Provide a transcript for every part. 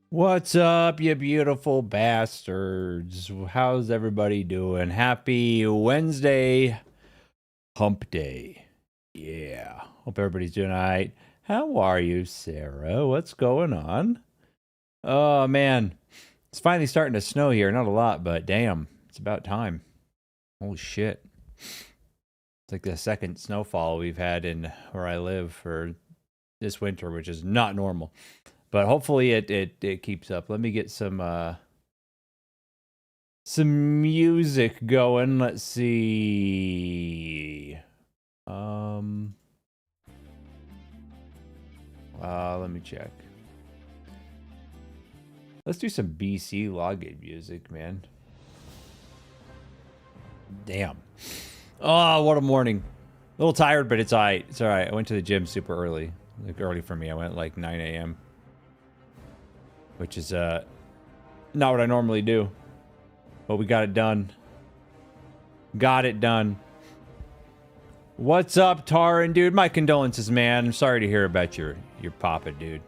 What's up, you beautiful bastards? How's everybody doing? Happy Wednesday, hump day. Yeah, hope everybody's doing all right. How are you, Sarah? What's going on? Oh, man. It's finally starting to snow here. Not a lot, but damn, it's about time. Holy shit. It's like the second snowfall we've had in where I live for this winter, which is not normal. But hopefully it keeps up. Let me get some music going. Let's see. Let me check. Let's do some BC login music, man. Damn. Oh, what a morning. A little tired, but it's alright. It's alright. I went to the gym super early. Like early for me. I went like 9 a.m. Which is not what I normally do. But we got it done. Got it done. What's up, Taran, dude? My condolences, man. I'm sorry to hear about your papa, dude.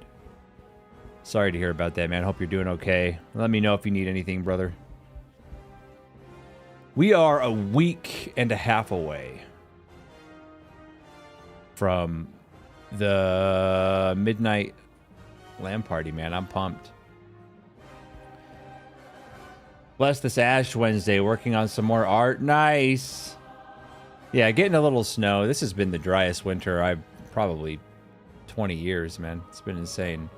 Sorry to hear about that, man. Hope you're doing okay. Let me know if you need anything, brother. We are a week and a half away from the Midnight LAN Party, man. I'm pumped. Bless this Ash Wednesday, working on some more art. Nice. Yeah, getting a little snow. This has been the driest winter I've probably 20 years, man. It's been insane.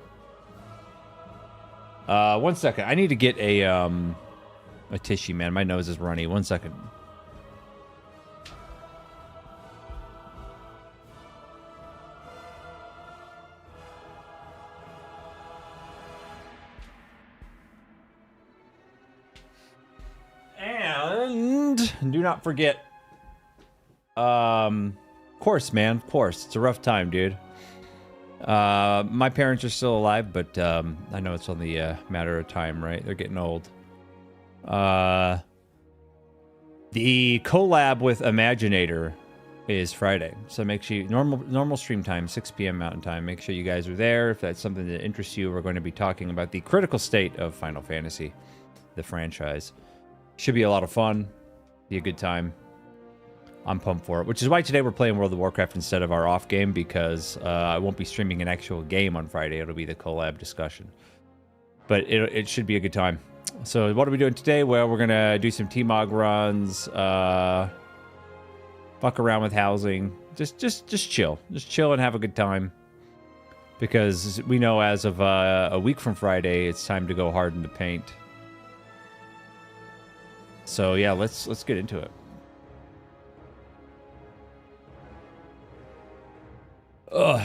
1 second. I need to get a tissue, man. My nose is runny. 1 second. And do not forget. Of course, man. Of course. It's a rough time, dude. My parents are still alive, but I know it's only a matter of time, right? They're getting old. The collab with Imaginator is Friday, so make sure normal stream time, 6 p.m. Mountain Time. Make sure you guys are there. If that's something that interests you, we're going to be talking about the critical state of Final Fantasy, the franchise. Should be a lot of fun. Be a good time. I'm pumped for it, which is why today we're playing World of Warcraft instead of our off game, because I won't be streaming an actual game on Friday. It'll be the collab discussion. But it should be a good time. So what are we doing today? Well, we're going to do some Tmog runs, fuck around with housing, just chill. Just chill and have a good time. Because we know as of a week from Friday, it's time to go hard in the paint. So yeah, let's get into it. Ugh.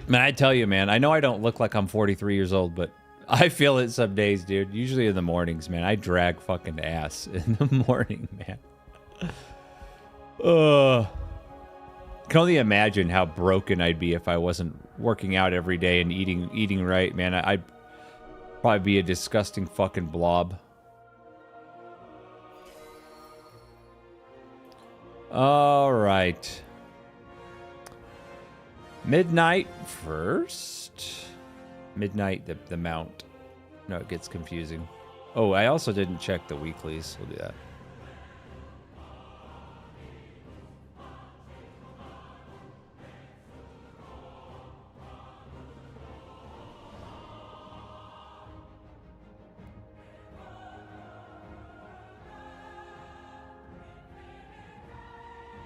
Man, I tell you, man, I know I don't look like I'm 43 years old, but I feel it some days, dude. Usually in the mornings, man. I drag fucking ass in the morning, man. Can only imagine how broken I'd be if I wasn't working out every day and eating right, man. I'd probably be a disgusting fucking blob. All right. Midnight first. Midnight, the mount. No, it gets confusing. Oh, I also didn't check the weeklies. We'll do that.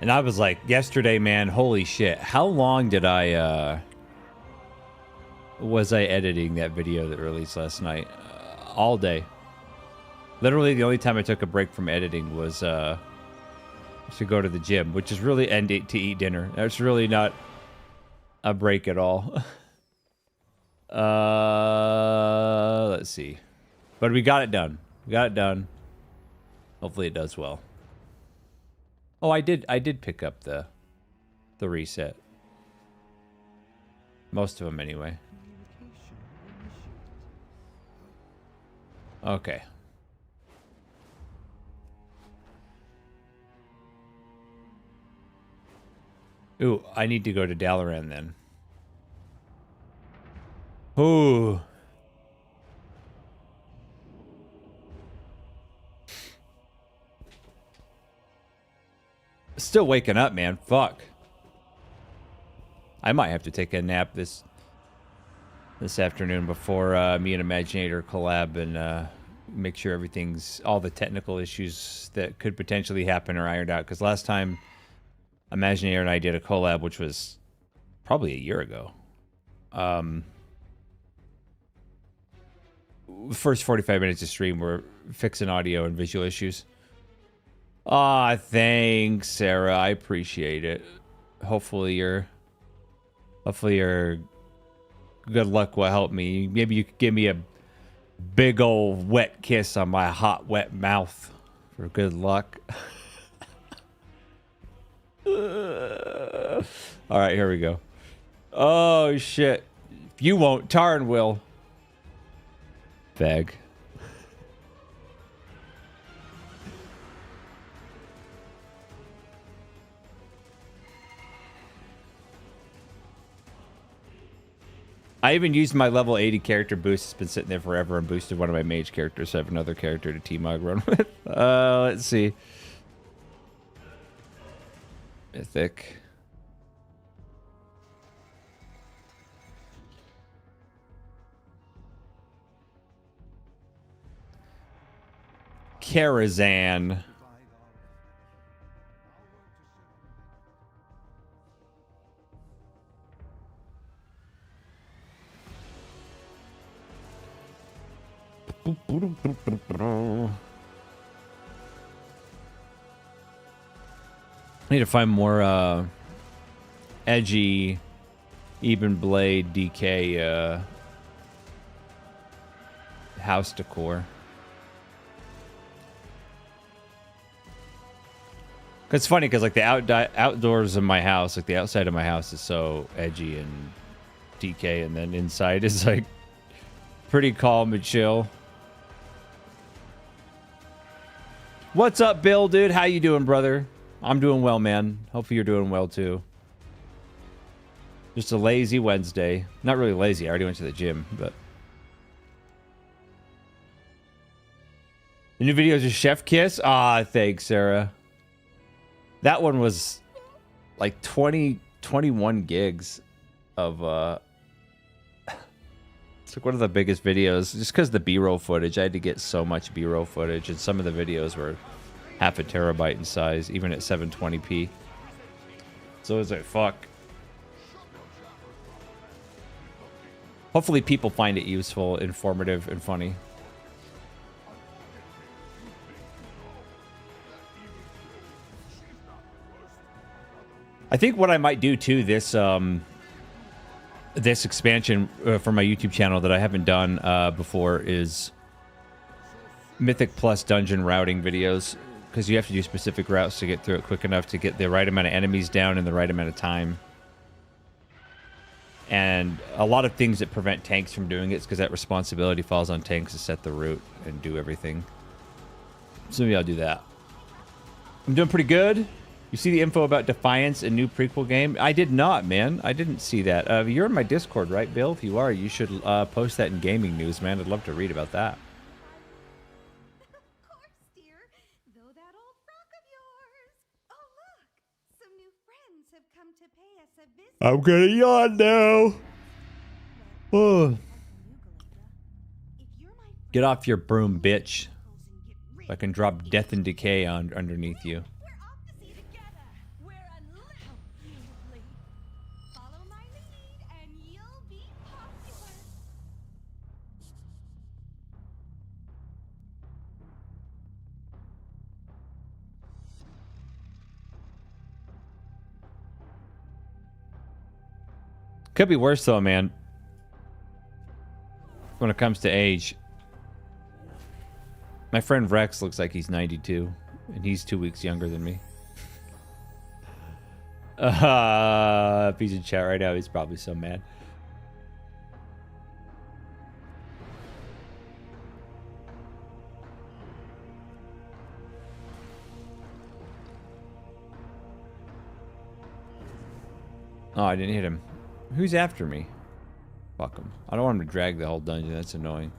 And I was like, yesterday, man, holy shit. How long did was I editing that video that released last night? All day. Literally the only time I took a break from editing was to go to the gym, which is really, and to eat dinner. That's really not a break at all. Let's see. But we got it done. We got it done. Hopefully it does well. Oh, I did pick up the reset. Most of them anyway. Okay. Ooh, I need to go to Dalaran then. Ooh. Still waking up, man. Fuck. I might have to take a nap this afternoon before me and Imaginator collab and make sure all the technical issues that could potentially happen are ironed out. Because last time Imaginator and I did a collab, which was probably a year ago. The first 45 minutes of stream were fixing audio and visual issues. Ah, thanks, Sarah. I appreciate it. Hopefully your good luck will help me. Maybe you could give me a big old wet kiss on my hot, wet mouth for good luck. All right, here we go. Oh, shit. If you won't, Tarn will. Fag. I even used my level 80 character boost. It's been sitting there forever and boosted one of my mage characters. So I have another character to Tmog run with. Let's see. Mythic. Karazhan. I need to find more edgy, even blade DK house decor. It's funny because like the outdoors of my house, like the outside of my house is so edgy and DK, and then inside is like pretty calm and chill. What's up, Bill, dude? How you doing, brother? I'm doing well, man. Hopefully you're doing well, too. Just a lazy Wednesday. Not really lazy. I already went to the gym, but... The new video is a chef kiss? Ah, thanks, Sarah. That one was like 21 gigs of... It's like one of the biggest videos. Just because the B-roll footage. I had to get so much B-roll footage, and some of the videos were half a terabyte in size, even at 720p. So it's like, fuck. Hopefully people find it useful, informative, and funny. I think what I might do too this expansion for my YouTube channel that I haven't done before is Mythic Plus dungeon routing videos, because you have to do specific routes to get through it quick enough to get the right amount of enemies down in the right amount of time. And a lot of things that prevent tanks from doing it is because that responsibility falls on tanks to set the route and do everything. So maybe I'll do that. I'm doing pretty good. You see the info about Defiance, a new prequel game? I did not, man. I didn't see that. You're in my Discord, right, Bill? If you are, you should post that in gaming news, man. I'd love to read about that. Of course, dear. Though that old frock of yours. Oh, look. Some new friends have come to pay us a visit. I'm gonna yawn now. Oh. Get off your broom, bitch. I can drop death and decay underneath you. Could be worse though, man. When it comes to age. My friend Rex looks like he's 92, and he's 2 weeks younger than me. If he's in chat right now, he's probably so mad. Oh, I didn't hit him. Who's after me? Fuck him. I don't want him to drag the whole dungeon. That's annoying.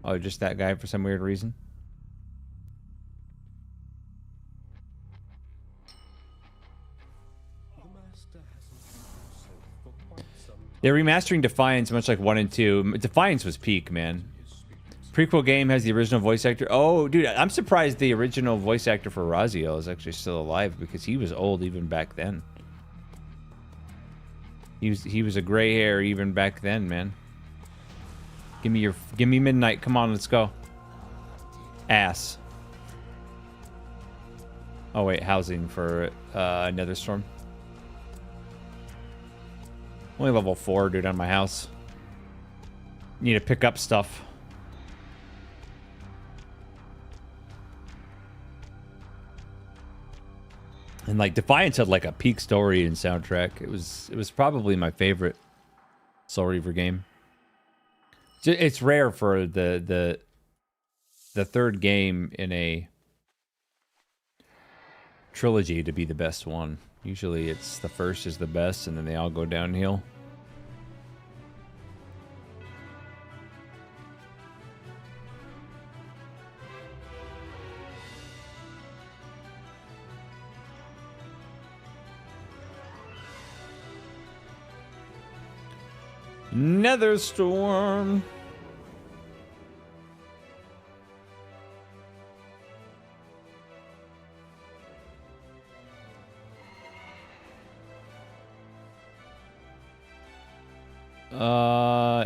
Oh, just that guy for some weird reason? They're remastering Defiance much like 1 and 2. Defiance was peak, man. Prequel game has the original voice actor. Oh, dude, I'm surprised the original voice actor for Raziel is actually still alive because he was old even back then. He was a gray hair even back then, man. Give me Midnight. Come on, let's go. Ass. Oh wait, housing for another storm. Only level 4, dude, on my house. Need to pick up stuff. And like Defiance had like a peak story and soundtrack. It was probably my favorite Soul Reaver game. It's rare for the third game in a trilogy to be the best one. Usually it's the first is the best and then they all go downhill. Nether Storm.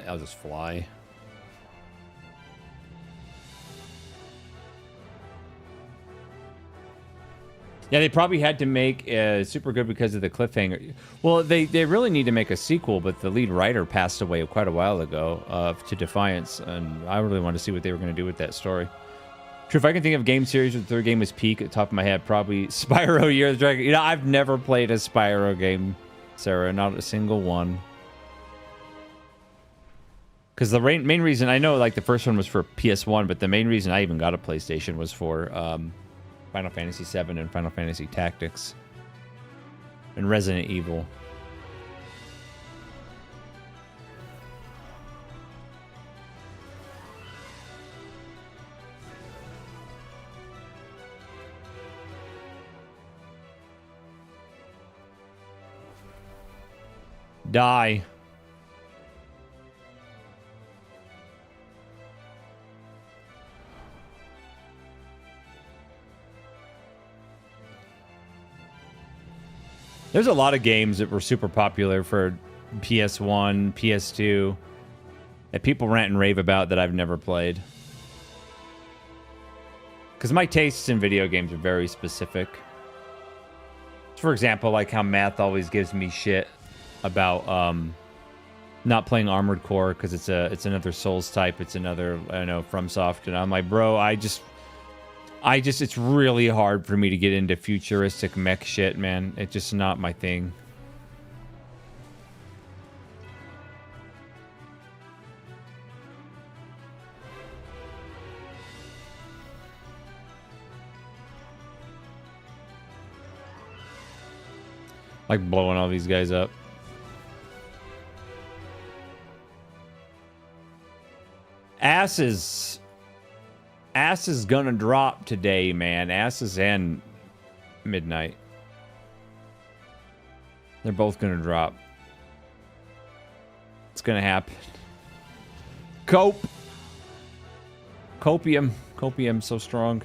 I'll just fly. Yeah, they probably had to make super good because of the cliffhanger. Well, they really need to make a sequel, but the lead writer passed away quite a while ago to Defiance, and I really wanted to see what they were going to do with that story. True, if I can think of game series where the third game was peak at the top of my head, probably Spyro Year of the Dragon. You know, I've never played a Spyro game, Sarah, not a single one. Because the main reason, I know like the first one was for PS1, but the main reason I even got a PlayStation was for Final Fantasy VII and Final Fantasy Tactics and Resident Evil. Die. There's a lot of games that were super popular for PS1, PS2 that people rant and rave about that I've never played. Because my tastes in video games are very specific. For example, like how Math always gives me shit about not playing Armored Core because it's another Souls type, it's another, I don't know, FromSoft, and I'm like, bro, I just it's really hard for me to get into futuristic mech shit, man. It's just not my thing. Like blowing all these guys up. Ass is gonna drop today, man. Asses and Midnight. They're both gonna drop. It's gonna happen. Cope. Copium. Copium so strong.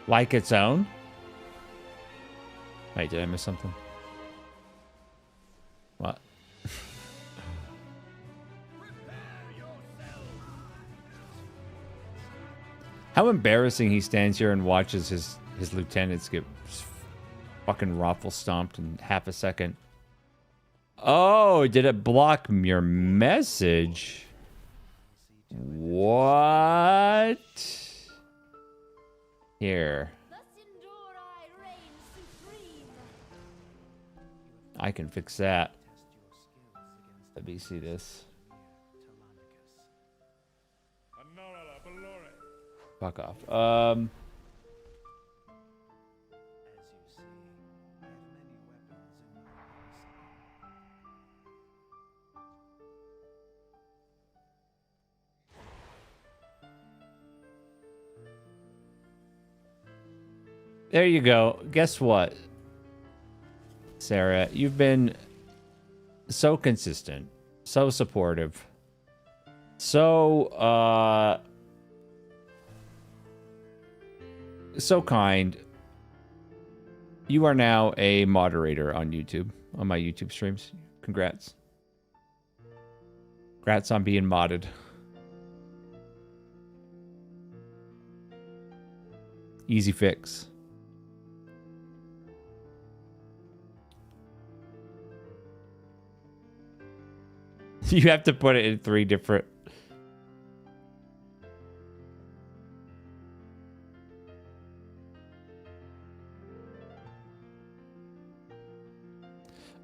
Like its own? Wait, did I miss something? What? How embarrassing he stands here and watches his lieutenants get fucking raffle stomped in half a second. Oh, did it block your message? What? Here. I can fix that. Let me see this. Fuck off. There you go. Guess what, Sarah? You've been so consistent, so supportive, so kind. You are now a moderator on YouTube, on my YouTube streams. Congrats. Congrats on being modded. Easy fix. You have to put it in 3 different...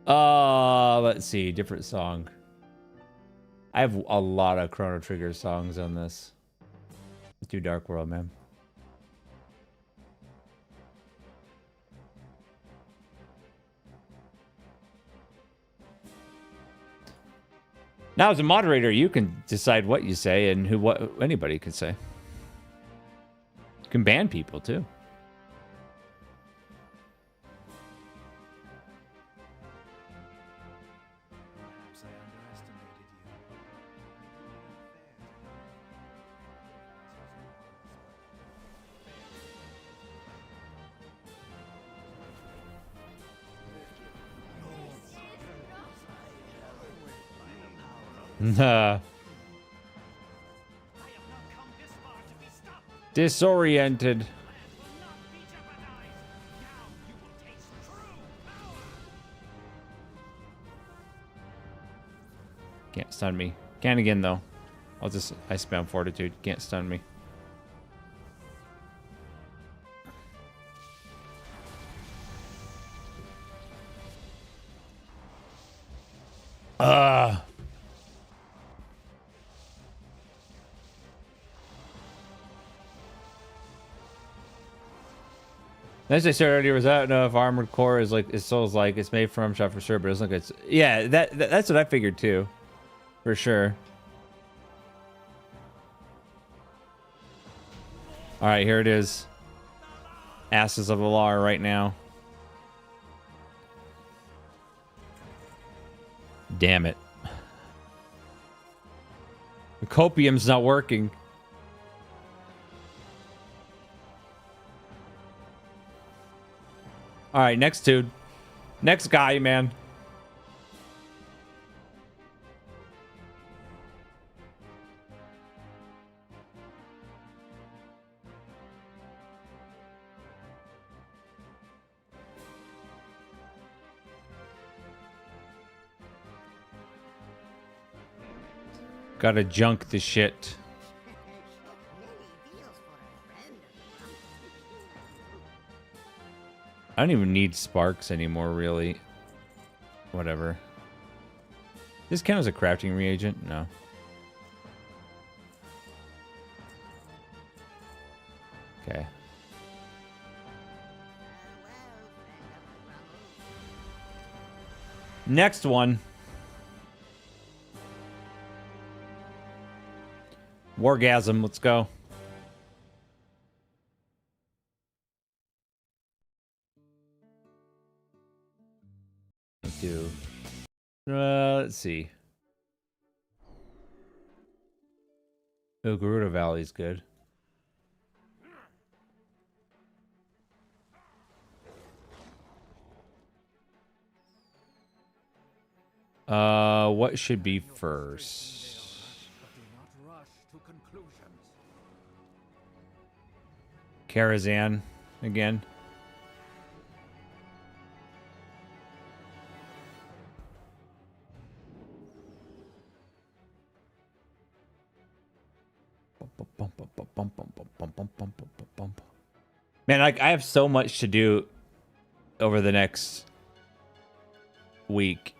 let's see. Different song. I have a lot of Chrono Trigger songs on this. Let's do Dark World, man. Now, as a moderator, you can decide what you say and what anybody can say. You can ban people too. Disoriented. Can't stun me. Can again though. I spam fortitude. Can't stun me. As I said earlier, was I don't know if Armored Core is like Souls like it's made from shot for sure, but it's like it's that's what I figured too, for sure. All right, here it is. Asses of Alar right now. Damn it. The copium's not working. All right, next dude. Next guy, man. Gotta junk the shit. I don't even need sparks anymore, really. Whatever. This count as a crafting reagent? No. Okay. Next one. Wargasm, let's go. Do. Let's see. Oh, Garuda Valley's good. What should be first? Karazhan again. Man, like I have so much to do over the next week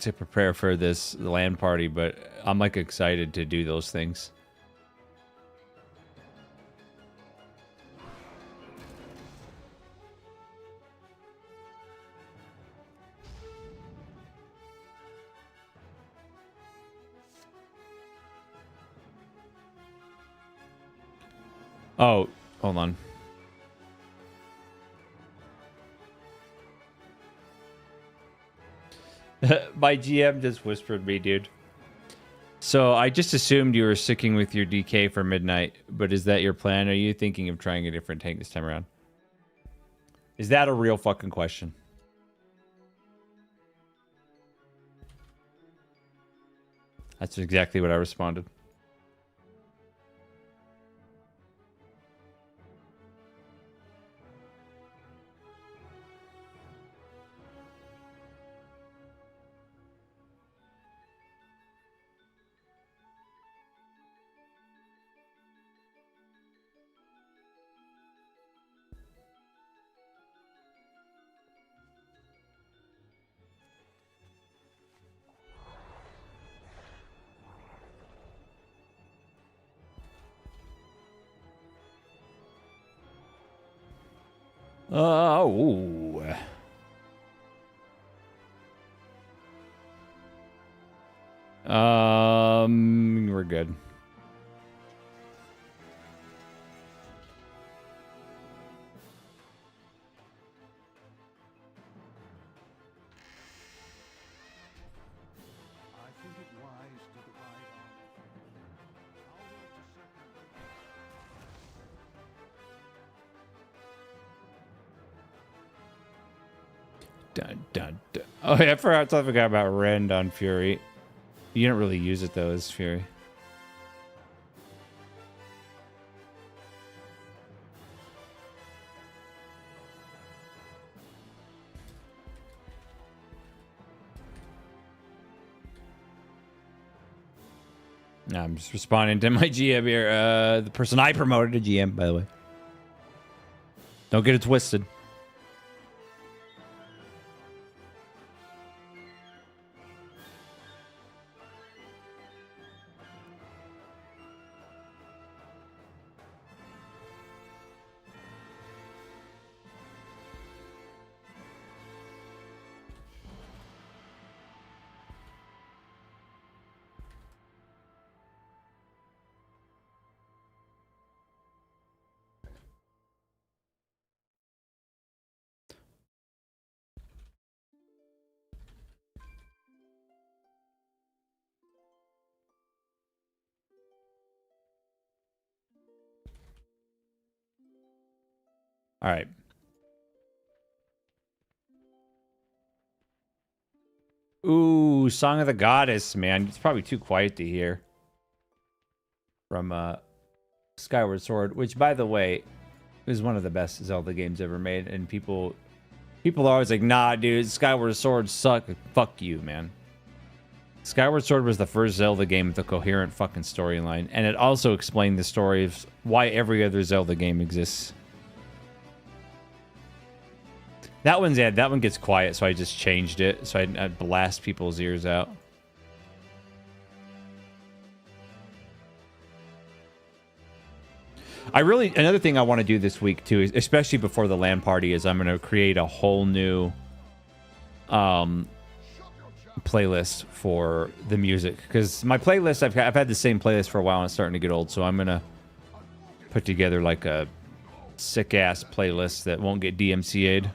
to prepare for this LAN party, but I'm like excited to do those things. Oh, hold on. My GM just whispered me, dude. So I just assumed you were sticking with your DK for midnight, but is that your plan? Are you thinking of trying a different tank this time around? Is that a real fucking question? That's exactly what I responded. Oh. We're good. Dun, dun, dun. Oh, yeah, I forgot about Rend on Fury. You don't really use it, though, as Fury. No, I'm just responding to my GM here. The person I promoted to GM, by the way. Don't get it twisted. All right. Ooh, Song of the Goddess, man. It's probably too quiet to hear. From Skyward Sword, which, by the way, is one of the best Zelda games ever made. And people are always like, nah, dude, Skyward Sword suck. Fuck you, man. Skyward Sword was the first Zelda game with a coherent fucking storyline. And it also explained the story of why every other Zelda game exists. That one gets quiet, so I just changed it. So I'd blast people's ears out. Another thing I want to do this week too, especially before the LAN party, is I'm going to create a whole new playlist for the music. Because my playlist, I've had the same playlist for a while and it's starting to get old. So I'm going to put together like a sick-ass playlist that won't get DMCA'd.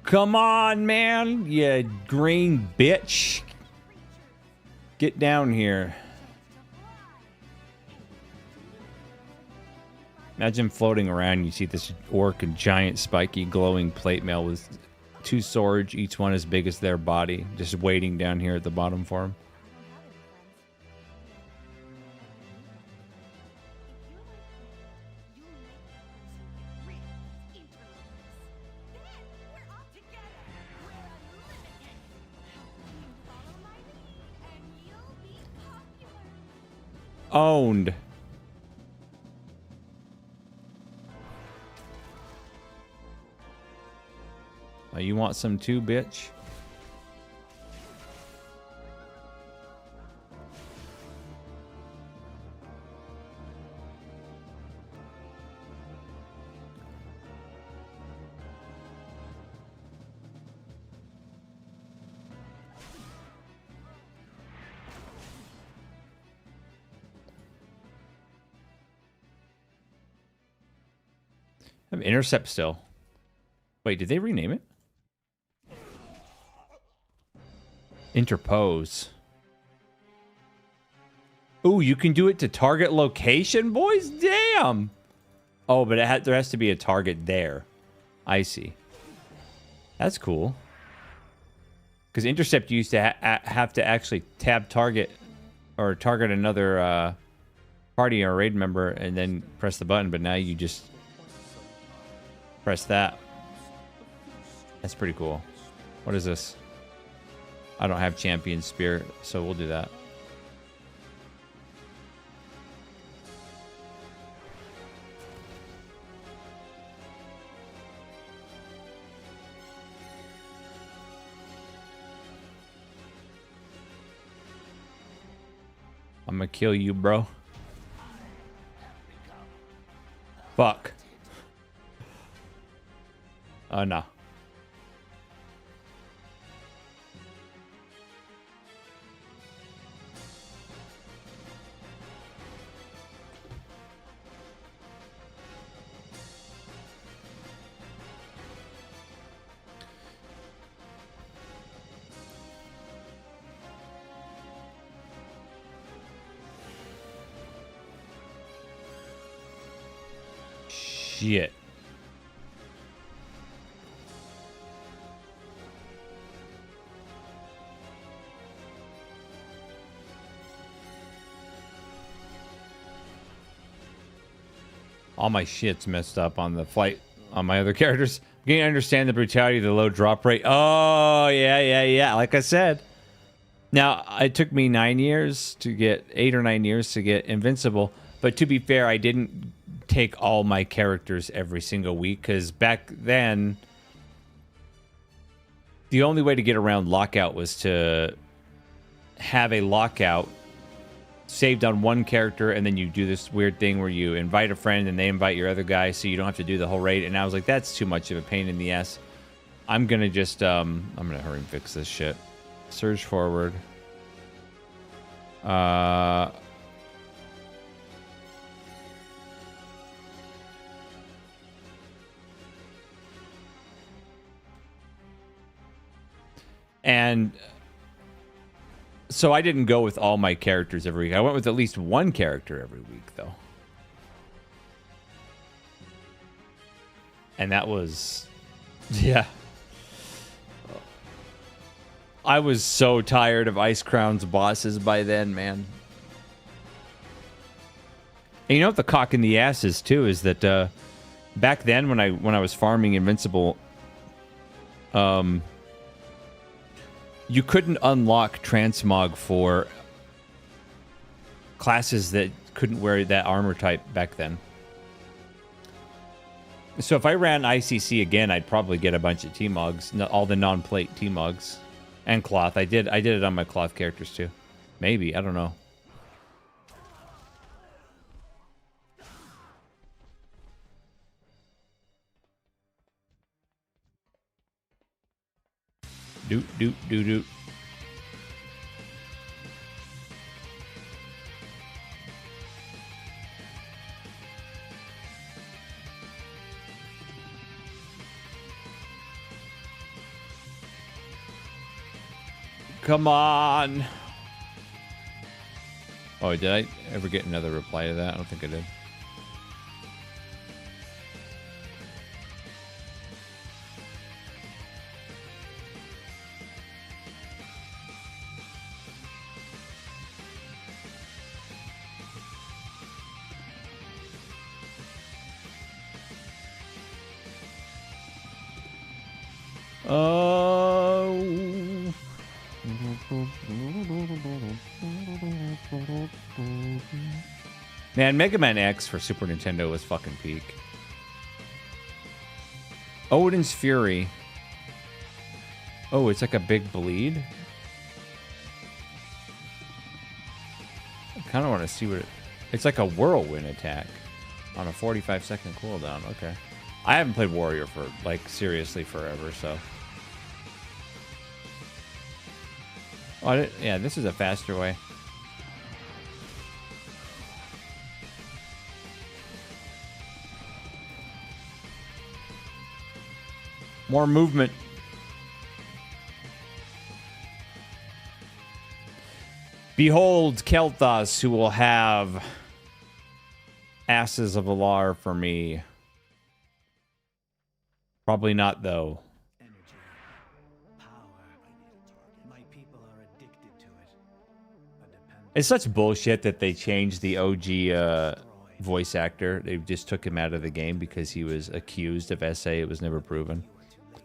Come on, man, you green bitch. Get down here. Imagine floating around, you see this orc and giant spiky glowing plate mail with 2 swords, each one as big as their body, just waiting down here at the bottom for them. Owned. Oh, you want some too, bitch? I have intercept still. Wait, did they rename it? Interpose. Ooh, you can do it to target location, boys? Damn! Oh, but there has to be a target there. I see. That's cool. Because intercept you used to have to actually tab target or target another party or raid member and then press the button, but now you just press that. That's pretty cool. What is this? I don't have champion spirit, so we'll do that. I'm gonna kill you, bro. Fuck. Oh, no. Shit. All my shit's messed up on the flight on my other characters. I'm getting to understand the brutality of the low drop rate. Oh, yeah. Like I said. Now, it took me 9 years to get, 8 or 9 years to get Invincible. But to be fair, I didn't take all my characters every single week. Because back then, the only way to get around lockout was to have a lockout saved on one character, and then you do this weird thing where you invite a friend and they invite your other guy, so you don't have to do the whole raid. And I was like, that's too much of a pain in the ass. I'm gonna just I'm gonna hurry and fix this shit. Surge forward. And so I didn't go with all my characters every week. I went with at least one character every week, though. And that was... yeah. I was so tired of Ice Crown's bosses by then, man. And you know what the cock in the ass is, too, is that back then when I was farming Invincible... you couldn't unlock Transmog for classes that couldn't wear that armor type back then. So if I ran ICC again, I'd probably get a bunch of Tmogs, all the non-plate Tmogs, and cloth. I did it on my cloth characters too. Maybe, I don't know. Doot. Come on. Oh, did I ever get another reply to that? I don't think I did. Oh. Man, Mega Man X for Super Nintendo was fucking peak. Odin's Fury. Oh, it's like a big bleed. I kind of want to see what it... It's like a whirlwind attack on a 45-second cooldown. Okay. I haven't played Warrior for, like, seriously forever, so... Oh, yeah, this is a faster way. More movement. Behold Kel'Thas, who will have asses of Alar for me. Probably not, though. Energy, power. My people are addicted to it. It's such bullshit that they changed the OG voice actor. They just took him out of the game because he was accused of SA. It was never proven.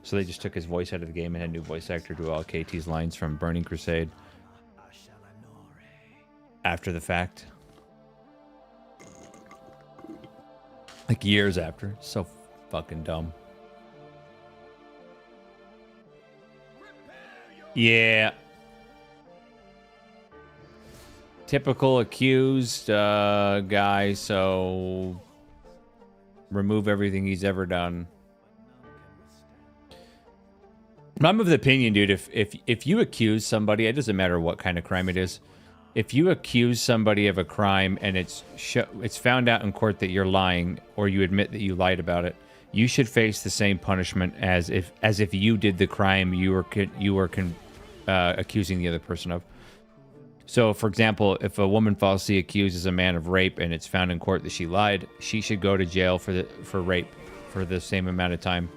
So they just took his voice out of the game and had a new voice actor do all KT's lines from Burning Crusade. After the fact. Like years after. So fucking dumb. Yeah. Typical accused guy, so remove everything he's ever done. I'm of the opinion, dude, if you accuse somebody, it doesn't matter what kind of crime it is. If you accuse somebody of a crime and it's found out in court that you're lying, or you admit that you lied about it, you should face the same punishment as if you did the crime you were accusing the other person of. So, for example, if a woman falsely accuses a man of rape and it's found in court that she lied, she should go to jail for rape for the same amount of time.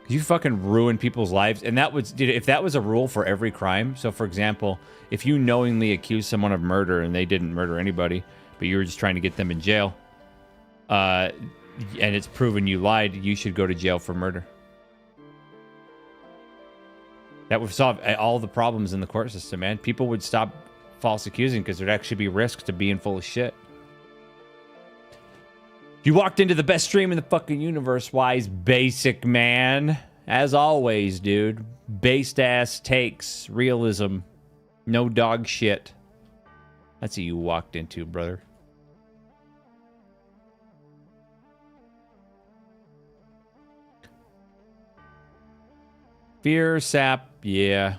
You fucking ruin people's lives, and if that was a rule for every crime. So, for example, if you knowingly accuse someone of murder and they didn't murder anybody, but you were just trying to get them in jail, and it's proven you lied, you should go to jail for murder. That would solve all the problems in the court system, man. People would stop false accusing because there'd actually be risk to being full of shit. You walked into the best stream in the fucking universe, Wise Basic Man. As always, dude. Based ass takes. Realism. No dog shit. That's who you walked into, brother. Fear, sap, yeah.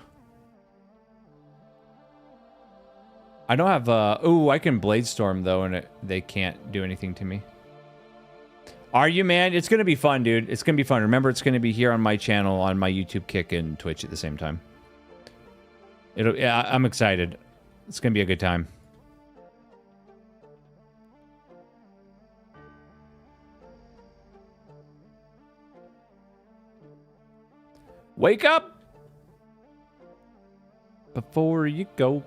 I don't have, ooh, I can Blade Storm, though, and they can't do anything to me. Are you, man? It's going to be fun, dude. It's going to be fun. Remember, it's going to be here on my channel, on my YouTube, Kick, and Twitch at the same time. Yeah, I'm excited. It's going to be a good time. Wake up! Before you go.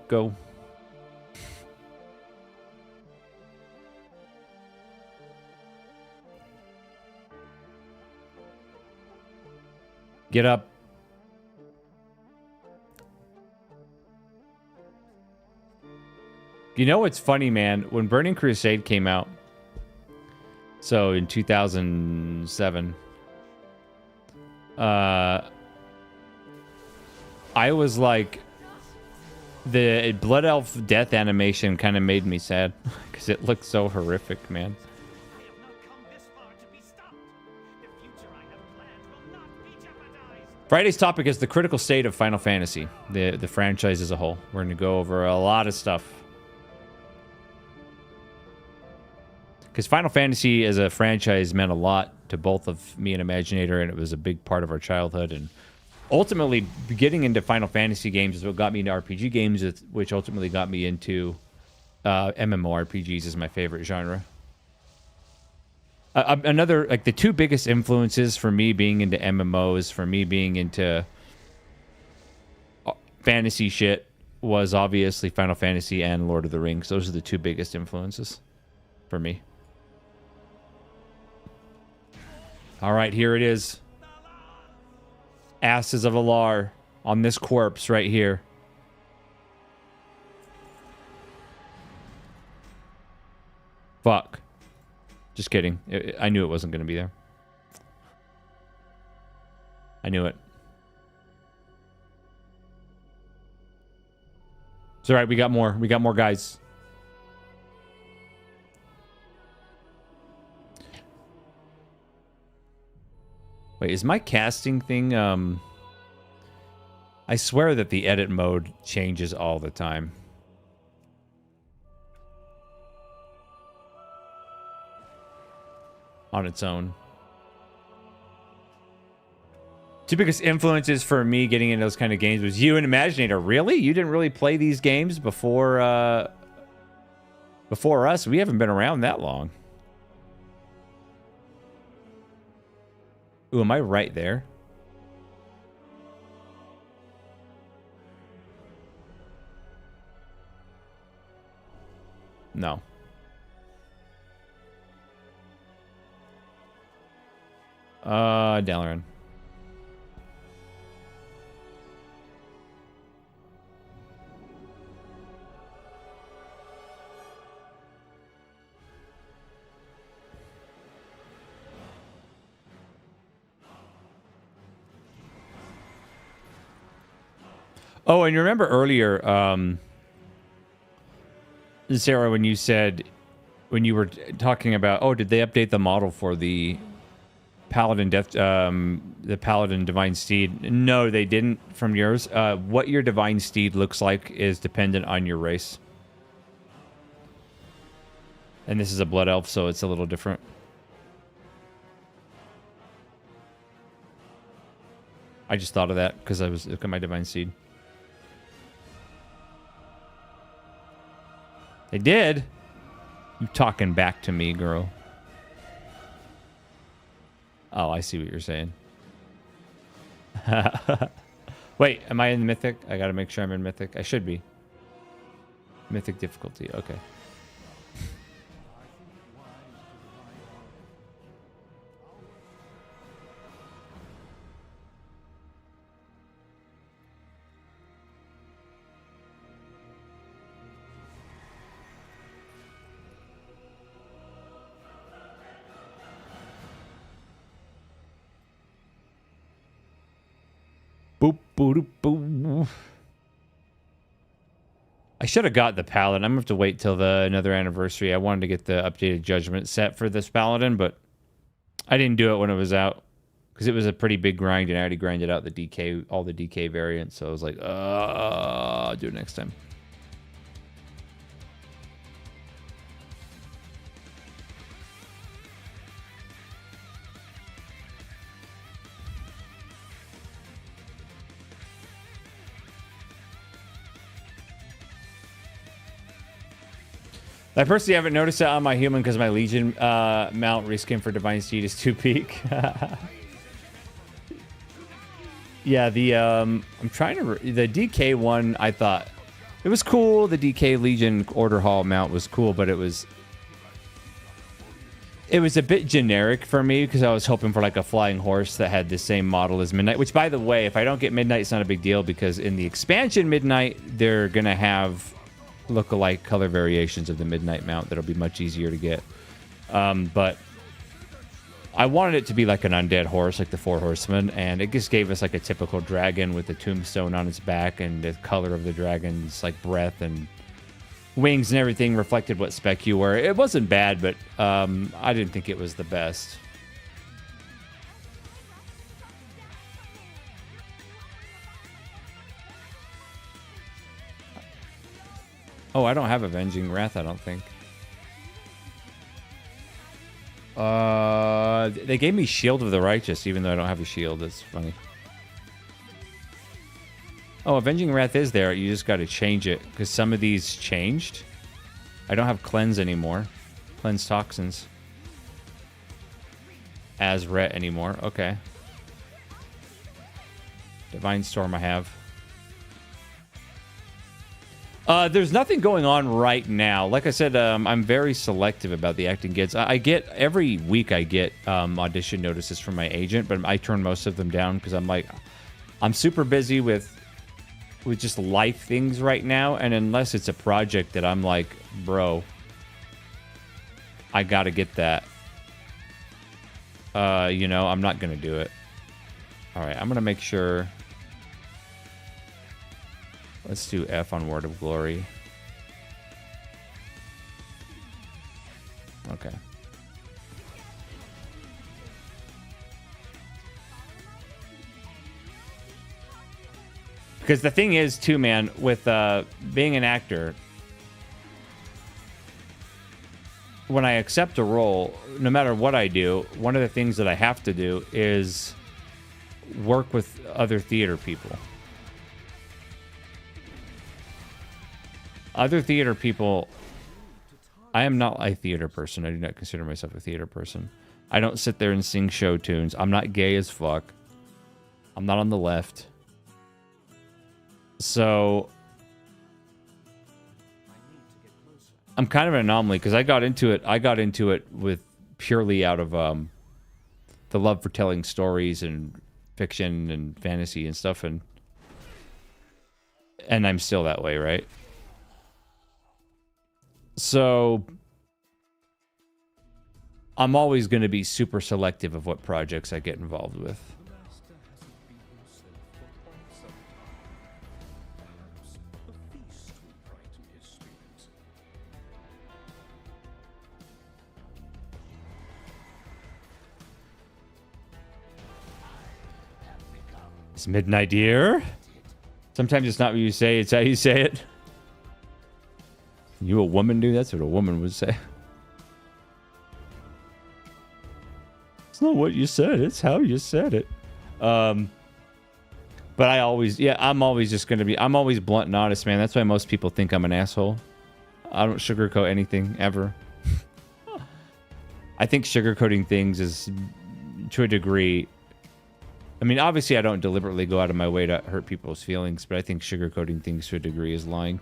Get up. You know what's funny, man? When Burning Crusade came out, so in 2007, I was like, the Blood Elf death animation kind of made me sad because it looked so horrific, man. Friday's topic is the critical state of Final Fantasy, the franchise as a whole. We're going to go over a lot of stuff. Because Final Fantasy as a franchise meant a lot to both of me and Imaginator, and it was a big part of our childhood. And ultimately, getting into Final Fantasy games is what got me into RPG games, which ultimately got me into MMORPGs as my favorite genre. Another, like, the two biggest influences for me being into MMOs, for me being into fantasy shit, was obviously Final Fantasy and Lord of the Rings. Those are the two biggest influences for me. All right, here it is. Asses of Alar on this corpse right here. Fuck. Just kidding. I knew it wasn't going to be there. I knew it. It's alright, we got more. We got more guys. Wait, is my casting thing, I swear that the edit mode changes all the time. On its own. Two biggest influences for me getting into those kind of games was you and Imaginator. Really? You didn't really play these games before before us? We haven't been around that long. Ooh, am I right there? No. Dalaran. Oh, and you remember earlier, Sarah, when you said, when you were talking about, oh, did they update the model for the Paladin the Paladin Divine Steed? No, they didn't from yours. What your Divine Steed looks like is dependent on your race. And this is a Blood Elf, so it's a little different. I just thought of that because I was looking at my Divine Steed. They did? You talking back to me, girl. Oh, I see what you're saying. Wait, am I in Mythic? I gotta make sure I'm in Mythic. I should be. Mythic difficulty, okay. Boop, boop, boop. I should have got the Paladin. I'm going to have to wait till the another anniversary. I wanted to get the updated Judgment set for this Paladin, but I didn't do it when it was out because it was a pretty big grind, and I already grinded out the DK, all the DK variants, so I was like, I'll do it next time. I personally haven't noticed it on my human because my Legion mount reskin for Divine Steed is 2 peak. Yeah, the I'm trying to the DK one. I thought it was cool. The DK Legion Order Hall mount was cool, but it was a bit generic for me because I was hoping for like a flying horse that had the same model as Midnight. Which, by the way, if I don't get Midnight, it's not a big deal because in the expansion Midnight, they're gonna have look-alike color variations of the Midnight mount that'll be much easier to get. But I wanted it to be like an undead horse, like the Four Horsemen, and it just gave us like a typical dragon with a tombstone on its back, and the color of the dragon's like breath and wings and everything reflected what spec you were. It wasn't bad, but I didn't think it was the best. Oh, I don't have Avenging Wrath, I don't think. They gave me Shield of the Righteous, even though I don't have a shield. That's funny. Oh, Avenging Wrath is there. You just got to change it, because some of these changed. I don't have Cleanse anymore. Cleanse Toxins. Azret anymore. Okay. Divine Storm I have. There's nothing going on right now. Like I said, I'm very selective about the acting gigs. I get every week I get audition notices from my agent, but I turn most of them down because I'm like, I'm super busy with just life things right now, and unless it's a project that I'm like, bro, I gotta get that. You know, I'm not gonna do it. All right, I'm gonna make sure. Let's do F on Word of Glory. Okay. Because the thing is, too, man, with being an actor, when I accept a role, no matter what I do, one of the things that I have to do is work with other theater people. Other theater people, I am not a theater person. I do not consider myself a theater person. I don't sit there and sing show tunes. I'm not gay as fuck. I'm not on the left. So I'm kind of an anomaly because I got into it with purely out of the love for telling stories and fiction and fantasy and stuff, and I'm still that way, right? So I'm always going to be super selective of what projects I get involved with. It's midnight here. Sometimes it's not what you say, it's how you say it. You a woman, dude? That's what a woman would say. It's not what you said, it's how you said it. But I always, I'm always just going to be, I'm always blunt and honest, man. That's why most people think I'm an asshole. I don't sugarcoat anything, ever. I think sugarcoating things is, to a degree, I mean, obviously I don't deliberately go out of my way to hurt people's feelings, but I think sugarcoating things to a degree is lying.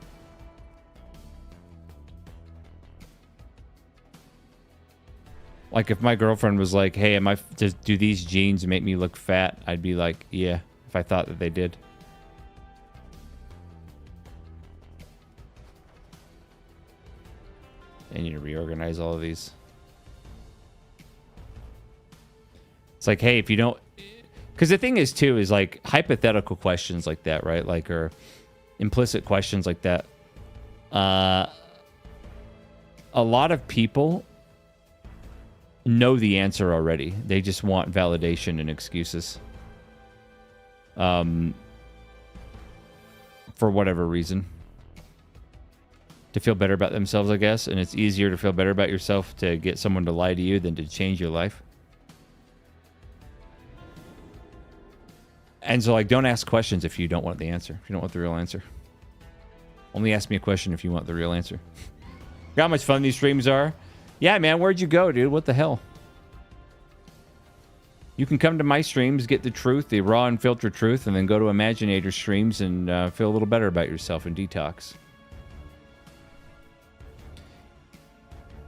Like if my girlfriend was like, hey, do these jeans make me look fat? I'd be like, yeah, if I thought that they did. I need to reorganize all of these. It's like, hey, if you don't... Because the thing is, too, is like hypothetical questions like that, right? Like, or implicit questions like that. A lot of people know the answer already. They just want validation and excuses. For whatever reason. To feel better about themselves, I guess. And it's easier to feel better about yourself to get someone to lie to you than to change your life. And so, like, don't ask questions if you don't want the answer. If you don't want the real answer. Only ask me a question if you want the real answer. Got how much fun these streams are? Yeah, man, where'd you go, dude? What the hell? You can come to my streams, get the truth, the raw and filtered truth, and then go to Imaginator streams and feel a little better about yourself and detox.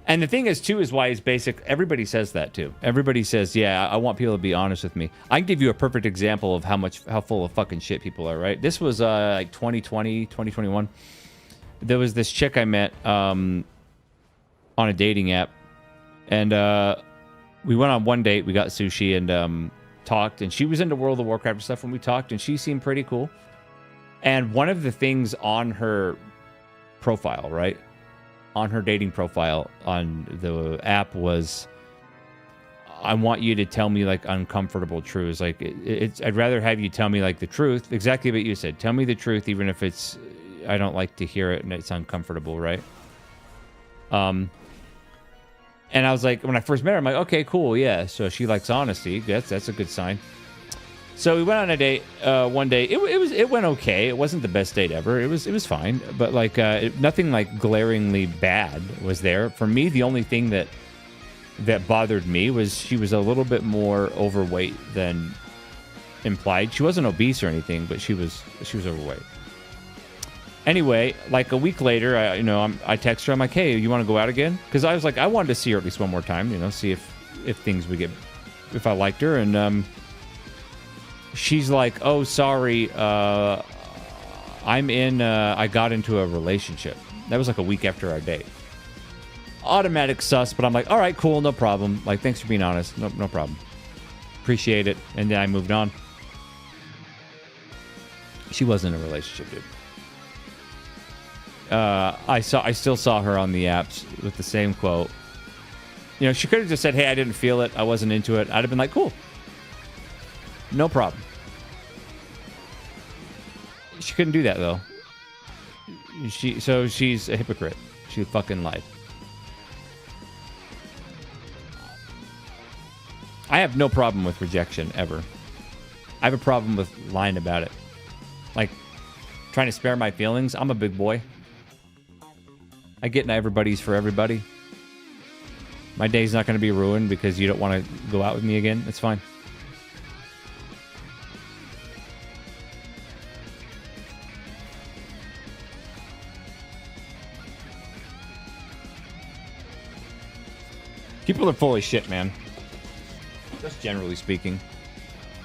And the thing is, too, is why it's basic. Everybody says that, too. Everybody says, yeah, I want people to be honest with me. I can give you a perfect example of how full of fucking shit people are, right? This was like 2020, 2021. There was this chick I met on a dating app. And we went on one date. We got sushi and talked. And she was into World of Warcraft and stuff when we talked. And she seemed pretty cool. And one of the things on her profile, right? On her dating profile on the app was, I want you to tell me like uncomfortable truths. Like I'd rather have you tell me like the truth. Exactly what you said. Tell me the truth, even if it's, I don't like to hear it and it's uncomfortable, right? And I was like, when I first met her, I'm like, okay, cool, yeah. So she likes honesty. That's a good sign. So we went on a date one day. It went okay. It wasn't the best date ever. It was fine, but like nothing like glaringly bad was there. For me, the only thing that bothered me was she was a little bit more overweight than implied. She wasn't obese or anything, but she was overweight. Anyway, like a week later, I text her. I'm like, hey, you want to go out again? Because I was like, I wanted to see her at least one more time. See if things would get, if I liked her. And she's like, oh, sorry, I got into a relationship. That was like a week after our date. Automatic sus, but I'm like, all right, cool, no problem. Like, thanks for being honest. No problem. Appreciate it. And then I moved on. She wasn't in a relationship, dude. I still saw her on the apps with the same quote. You know, she could have just said, hey, I didn't feel it. I wasn't into it. I'd have been like, cool. No problem. She couldn't do that, though. So she's a hypocrite. She fucking lied. I have no problem with rejection, ever. I have a problem with lying about it. Like, trying to spare my feelings. I'm a big boy. I get in everybody's for everybody. My day's not going to be ruined because you don't want to go out with me again. It's fine. People are full of shit, man. Just generally speaking.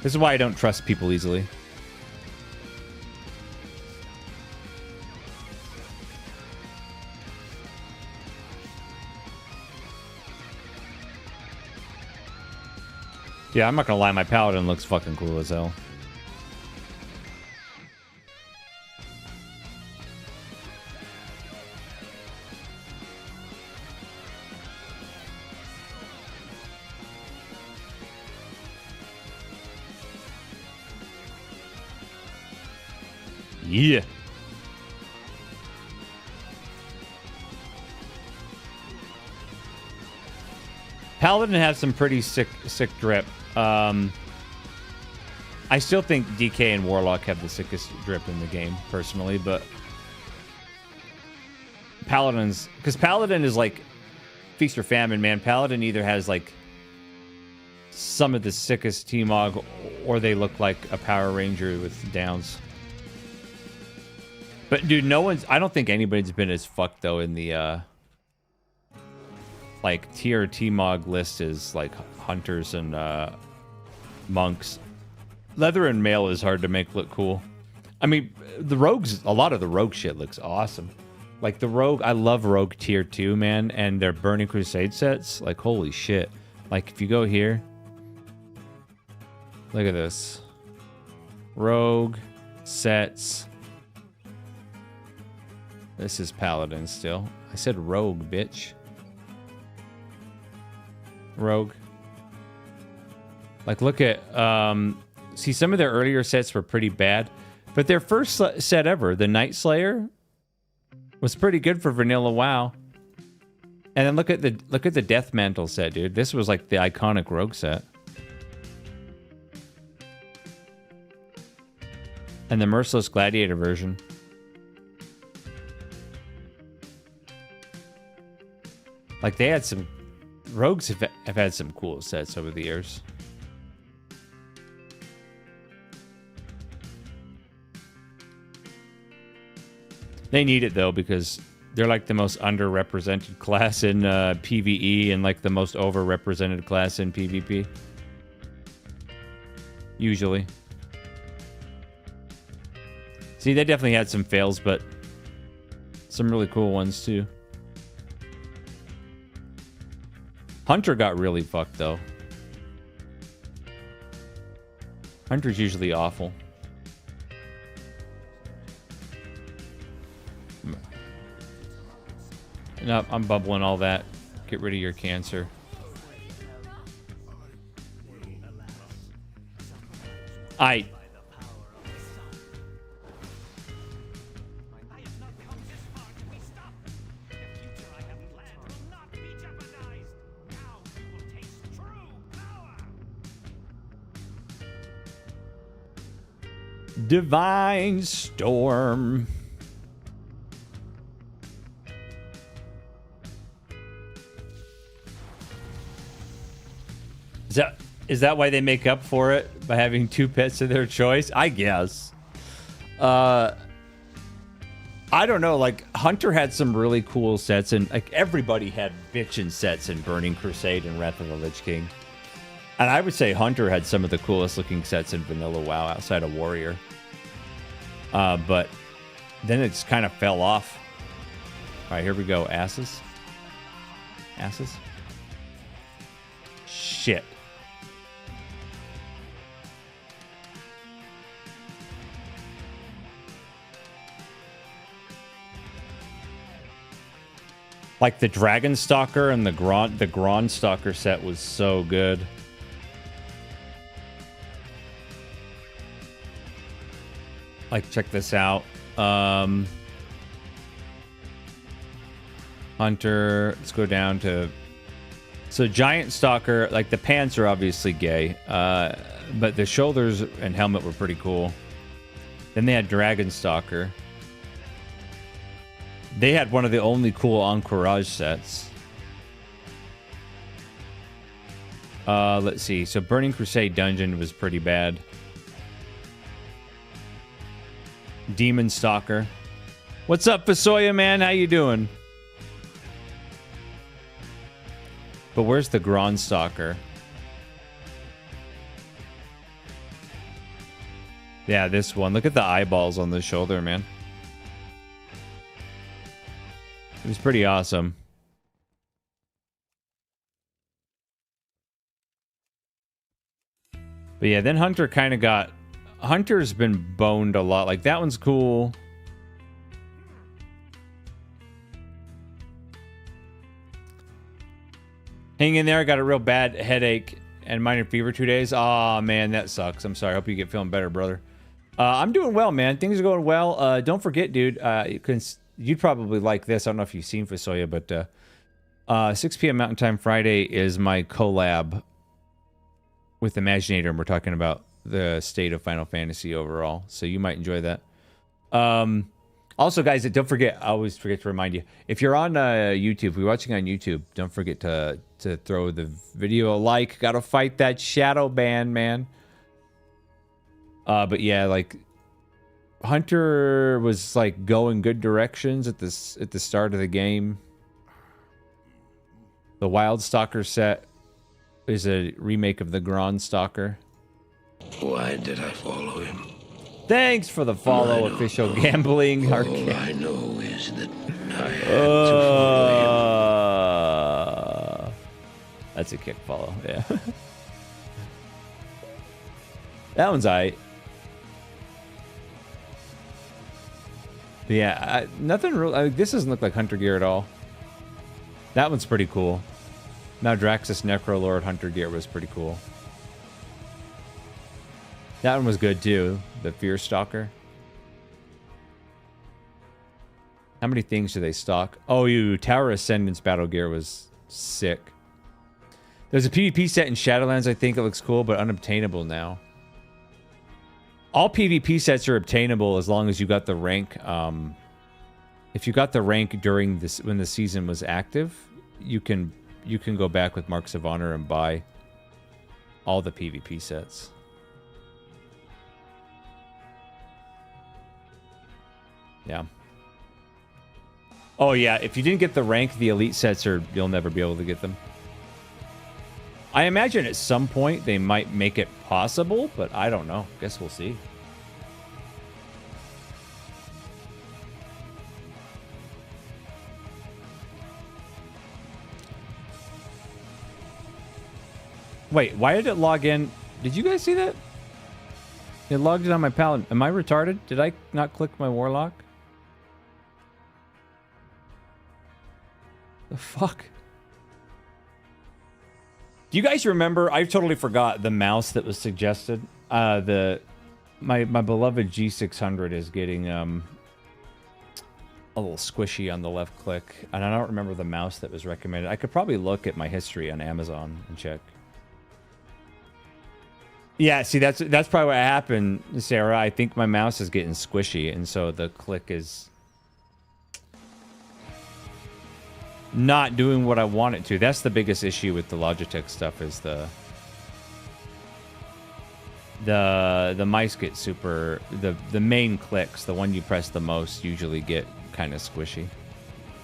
This is why I don't trust people easily. Yeah, I'm not gonna lie, my paladin looks fucking cool as hell. Yeah. Paladin has some pretty sick drip. I still think DK and Warlock have the sickest drip in the game, personally, but Paladin's... Because Paladin is like feast or famine, man. Paladin either has like some of the sickest Tmog, or they look like a Power Ranger with downs. But dude, I don't think anybody's been as fucked though in the like tier Tmog list is like hunters and monks. Leather and mail is hard to make look cool. I mean, the rogues, a lot of the rogue shit looks awesome. Like the rogue, I love rogue tier 2, man, and their Burning Crusade sets, like holy shit. Like if you go here, look at this. Rogue sets. This is Paladin still. I said rogue, bitch. Rogue. Like, look at... see, some of their earlier sets were pretty bad. But their first set ever, the Night Slayer, was pretty good for vanilla WoW. And then look at the Death Mantle set, dude. This was like the iconic rogue set. And the Merciless Gladiator version. Like, they had some... Rogues have had some cool sets over the years. They need it, though, because they're, like, the most underrepresented class in PvE and, like, the most overrepresented class in PvP. Usually. See, they definitely had some fails, but some really cool ones, too. Hunter got really fucked, though. Hunter's usually awful. No, I'm bubbling all that. Get rid of your cancer. Divine Storm. Is that why they make up for it by having two pets of their choice? I guess. I don't know. Like Hunter had some really cool sets, and like everybody had bitchin' sets in Burning Crusade and Wrath of the Lich King. And I would say Hunter had some of the coolest looking sets in Vanilla WoW outside of Warrior. But then it's kind of fell off. All right, here we go. Asses. Asses. Shit. Like the Dragon Stalker and the Grand Stalker set was so good. Like, check this out. Hunter, let's go down to... So Giant Stalker, like the pants are obviously gay, but the shoulders and helmet were pretty cool. Then they had Dragon Stalker. They had one of the only cool Encourage sets. Let's see. So Burning Crusade Dungeon was pretty bad. Demon Stalker. What's up, Fasoya, man? How you doing? But where's the Grand Stalker? Yeah, this one. Look at the eyeballs on the shoulder, man. It was pretty awesome. But yeah, then Hunter kind of got... Hunter's been boned a lot. Like, that one's cool. Hang in there. I got a real bad headache and minor fever 2 days. Aw, man, that sucks. I'm sorry. I hope you get feeling better, brother. I'm doing well, man. Things are going well. Don't forget, dude, you'd probably like this. I don't know if you've seen Fasoya, but 6 p.m. Mountain Time Friday is my collab with Imaginator, and we're talking about the state of Final Fantasy overall. So you might enjoy that. Also, guys, don't forget, I always forget to remind you, if you're on YouTube, if you're watching on YouTube, don't forget to throw the video a like. Gotta fight that shadow ban, man. But yeah, like, Hunter was like going good directions at the start of the game. The Wild Stalker set is a remake of the Grand Stalker. Why did I follow him? Thanks for the follow, Official Gambling Arcade. All I know is that I had to follow him. That's a kick follow, yeah. That one's aight. Yeah, nothing real. This doesn't look like Hunter gear at all. That one's pretty cool. Now Draxus Necrolord Hunter gear was pretty cool. That one was good too. The Fear Stalker. How many things do they stock? Oh, Tower Ascendance battle gear was sick. There's a PvP set in Shadowlands, I think it looks cool, but unobtainable now. All PvP sets are obtainable as long as you got the rank. If you got the rank during this when the season was active, you can go back with Marks of Honor and buy all the PvP sets. Yeah. Oh yeah, if you didn't get the rank, the elite sets you'll never be able to get them. I imagine at some point they might make it possible, but I don't know. Guess we'll see. Wait, why did it log in? Did you guys see that? It logged in on my palette. Am I retarded? Did I not click my Warlock? The fuck? Do you guys remember? I totally forgot the mouse that was suggested. My beloved G600 is getting a little squishy on the left click, and I don't remember the mouse that was recommended. I could probably look at my history on Amazon and check. Yeah, see, that's probably what happened, Sarah. I think my mouse is getting squishy, and so the click is not doing what I want it to. That's the biggest issue with the Logitech stuff is the mice get super... The main clicks, the one you press the most, usually get kind of squishy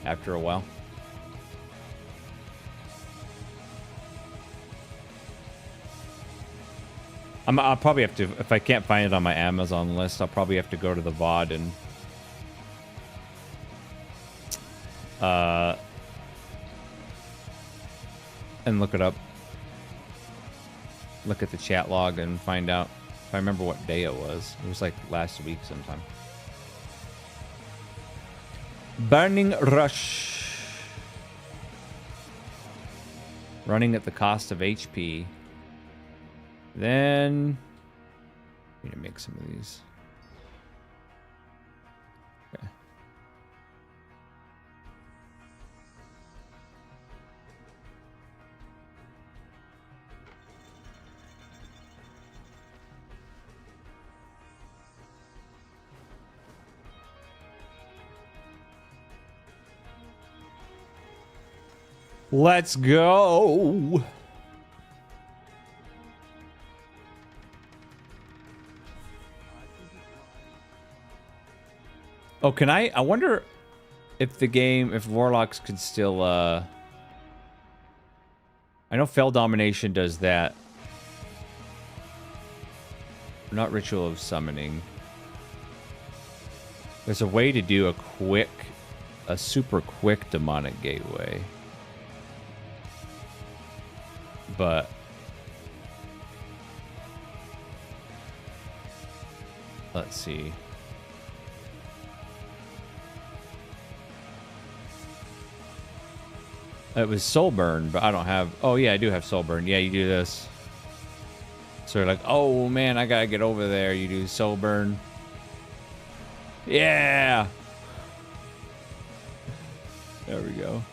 after a while. I'll probably have to, if I can't find it on my Amazon list, I'll probably have to go to the VOD and look it up. Look at the chat log and find out if I remember what day it was. It was like last week sometime. Burning Rush. Running at the cost of HP. Then I need to make some of these. Okay. Let's go. Oh, can I wonder if the game, if Warlocks could still, I know Fell Domination does that. Not Ritual of Summoning. There's a way to do a super quick Demonic Gateway. But let's see. It was Soulburn, but I don't have... Oh, yeah, I do have Soulburn. Yeah, you do this. So you're like, oh, man, I gotta get over there. You do Soulburn. Yeah! There we go.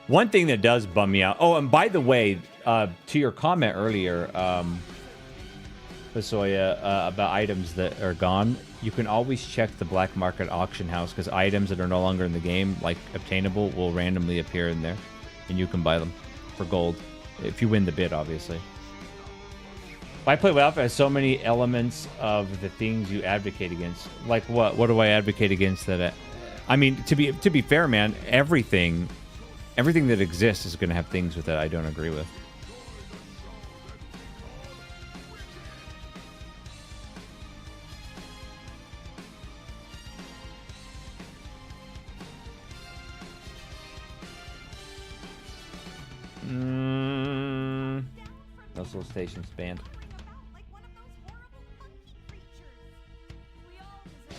One thing that does bum me out. Oh, and by the way, to your comment earlier, Fasoya, about items that are gone, you can always check the black market auction house because items that are no longer in the game, like obtainable, will randomly appear in there, and you can buy them for gold if you win the bid, obviously. I play WoW has so many elements of the things you advocate against. Like what? What do I advocate against? That I mean, to be fair, man, everything that exists is going to have things with it I don't agree with. Those little stations banned. Like one of those horrible monkey creatures. We all deserve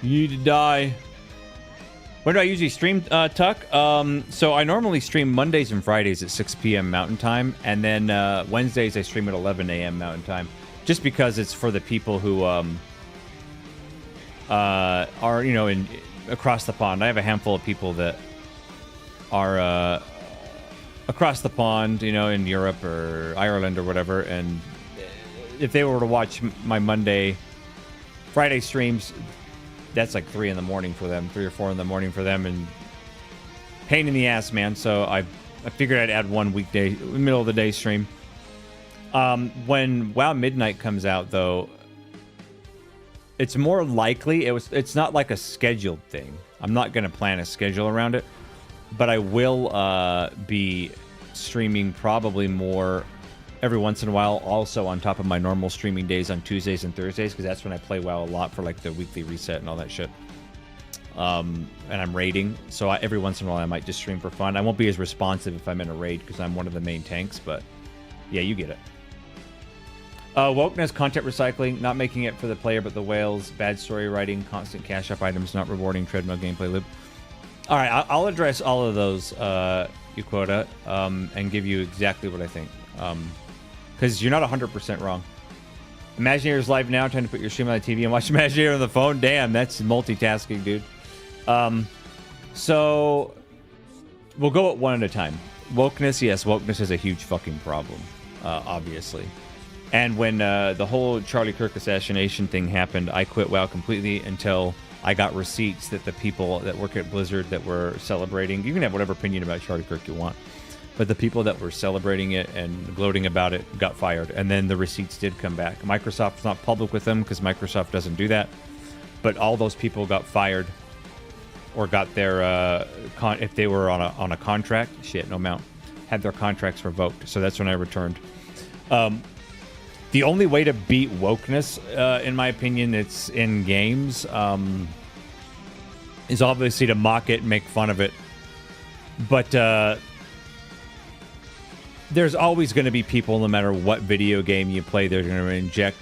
You need to die. When do I usually stream, Tuck? So I normally stream Mondays and Fridays at 6 p.m. Mountain Time, and then Wednesdays I stream at 11 a.m. Mountain Time, just because it's for the people who are, you know, in across the pond. I have a handful of people that are across the pond, you know, in Europe or Ireland or whatever, and if they were to watch my Friday streams, that's like 3 in the morning for them, 3 or 4 in the morning for them, and pain in the ass, man. So I figured I'd add one weekday, middle of the day stream. When WoW Midnight comes out, though, it's more likely it's not like a scheduled thing. I'm not going to plan a schedule around it, but I will be streaming probably more every once in a while, also on top of my normal streaming days on Tuesdays and Thursdays, because that's when I play WoW a lot for like the weekly reset and all that shit. And I'm raiding, so every once in a while I might just stream for fun. I won't be as responsive if I'm in a raid because I'm one of the main tanks, but yeah, you get it. Wokeness, content recycling, not making it for the player but the whales, bad story writing, constant cash up items, not rewarding treadmill gameplay loop. All right, I'll address all of those, Uquota, and give you exactly what I think. Because you're not 100% wrong. Imaginator's live now, trying to put your stream on the TV and watch Imaginator on the phone. Damn, that's multitasking, dude. So we'll go at one at a time. Wokeness, yes, wokeness is a huge fucking problem, obviously. And when the whole Charlie Kirk assassination thing happened, I quit WoW completely until I got receipts that the people that work at Blizzard that were celebrating, you can have whatever opinion about Charlie Kirk you want, but the people that were celebrating it and gloating about it got fired. And then the receipts did come back. Microsoft's not public with them because Microsoft doesn't do that. But all those people got fired or got their, if they were on a contract, shit, no mount, had their contracts revoked. So that's when I returned. The only way to beat wokeness, in my opinion, it's in games, is obviously to mock it and make fun of it. But there's always going to be people, no matter what video game you play, they're going to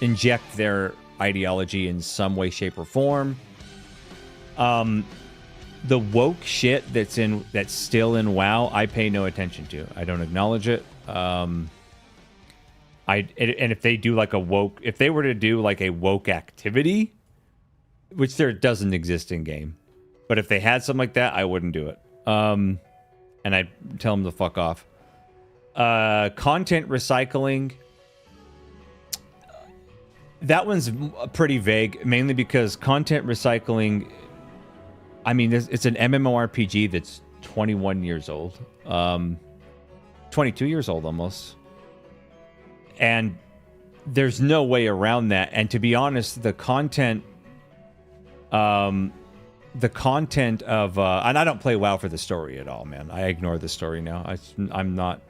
inject their ideology in some way, shape, or form. The woke shit that's still in WoW, I pay no attention to. I don't acknowledge it. And if they do like if they were to do like a woke activity, which there doesn't exist in game, but if they had something like that, I wouldn't do it. And I'd tell them to fuck off. Content recycling, that one's pretty vague, mainly because content recycling, I mean, it's an MMORPG that's 21 years old, 22 years old almost. And there's no way around that. And to be honest, the content of, and I don't play WoW for the story at all, man. I ignore the story now. I'm not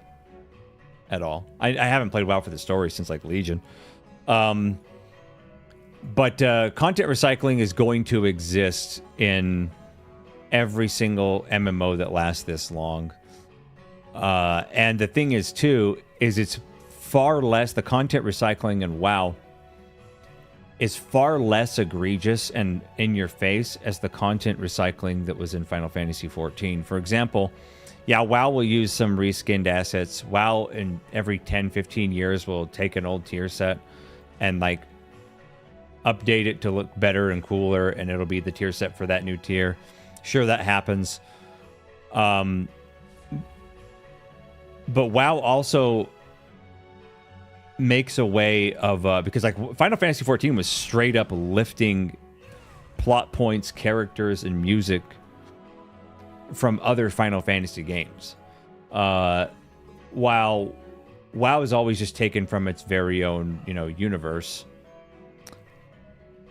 at all. I haven't played WoW for the story since like Legion. But content recycling is going to exist in every single MMO that lasts this long. And the thing is, too, is it's far less, the content recycling in WoW is far less egregious and in your face as the content recycling that was in Final Fantasy XIV. For example, yeah, WoW will use some reskinned assets. WoW in every 10, 15 years will take an old tier set and like update it to look better and cooler, and it'll be the tier set for that new tier. Sure, that happens. But WoW also makes a way of because like Final Fantasy XIV was straight up lifting plot points, characters, and music from other Final Fantasy games, while WoW is always just taken from its very own, universe.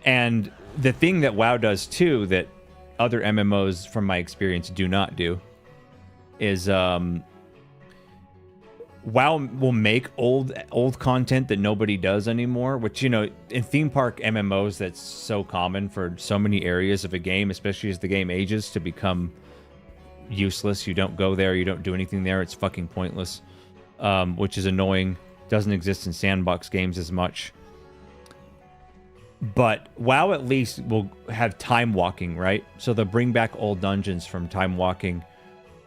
And the thing that WoW does too that other MMOs from my experience do not do is WoW will make old content that nobody does anymore, which, in theme park MMOs, that's so common for so many areas of a game, especially as the game ages, to become useless. You don't go there, you don't do anything there, it's fucking pointless, which is annoying. Doesn't exist in sandbox games as much. But WoW at least will have time walking, right? So they'll bring back old dungeons from time walking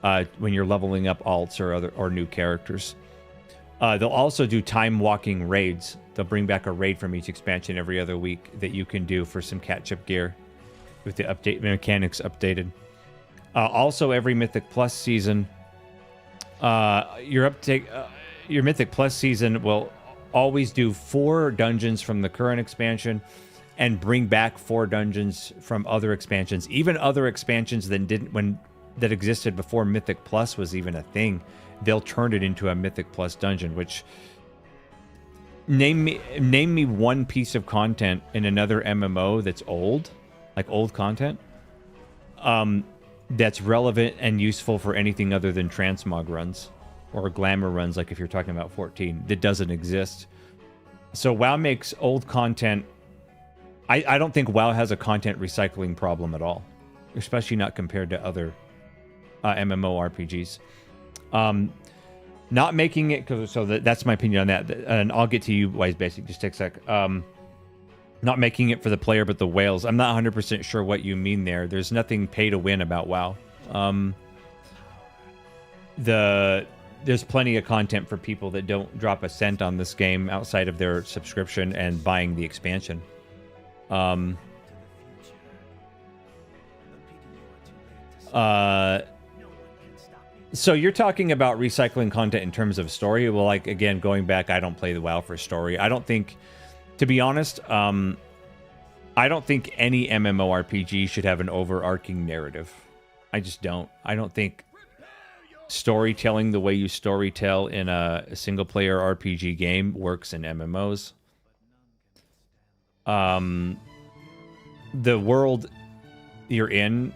when you're leveling up alts or new characters. They'll also do time walking raids. They'll bring back a raid from each expansion every other week that you can do for some catch-up gear with the update mechanics updated. Also, every Mythic Plus season, your Mythic Plus season will always do 4 dungeons from the current expansion and bring back 4 dungeons from other expansions, even other expansions that existed before Mythic Plus was even a thing. They'll turn it into a Mythic Plus dungeon, which name me one piece of content in another MMO that's old, like old content, that's relevant and useful for anything other than transmog runs or glamour runs, like if you're talking about 14, that doesn't exist. So WoW makes old content. I don't think WoW has a content recycling problem at all, especially not compared to other MMORPGs. Not making it, that's my opinion on that, and I'll get to you, Wise Basic, just take a sec. Not making it for the player but the whales. I'm not 100% sure what you mean there. There's nothing pay to win about WoW. there's plenty of content for people that don't drop a cent on this game outside of their subscription and buying the expansion. So you're talking about recycling content in terms of story. Well, like, again, going back, I don't play the WoW for story. I don't think, to be honest, I don't think any MMORPG should have an overarching narrative. I just don't. I don't think storytelling the way you storytell in a single-player RPG game works in MMOs. The world you're in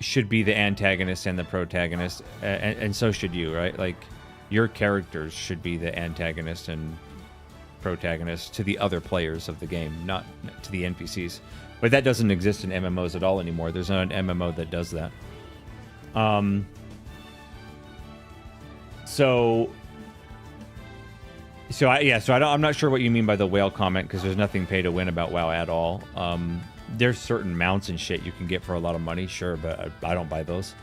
should be the antagonist and the protagonist, and so should you, right? Like, your characters should be the antagonist and protagonist to the other players of the game, not to the NPCs. But that doesn't exist in MMOs at all anymore. There's not an MMO that does that. I'm not sure what you mean by the whale comment, because there's nothing pay to win about WoW at all. There's certain mounts and shit you can get for a lot of money, sure, but I don't buy those.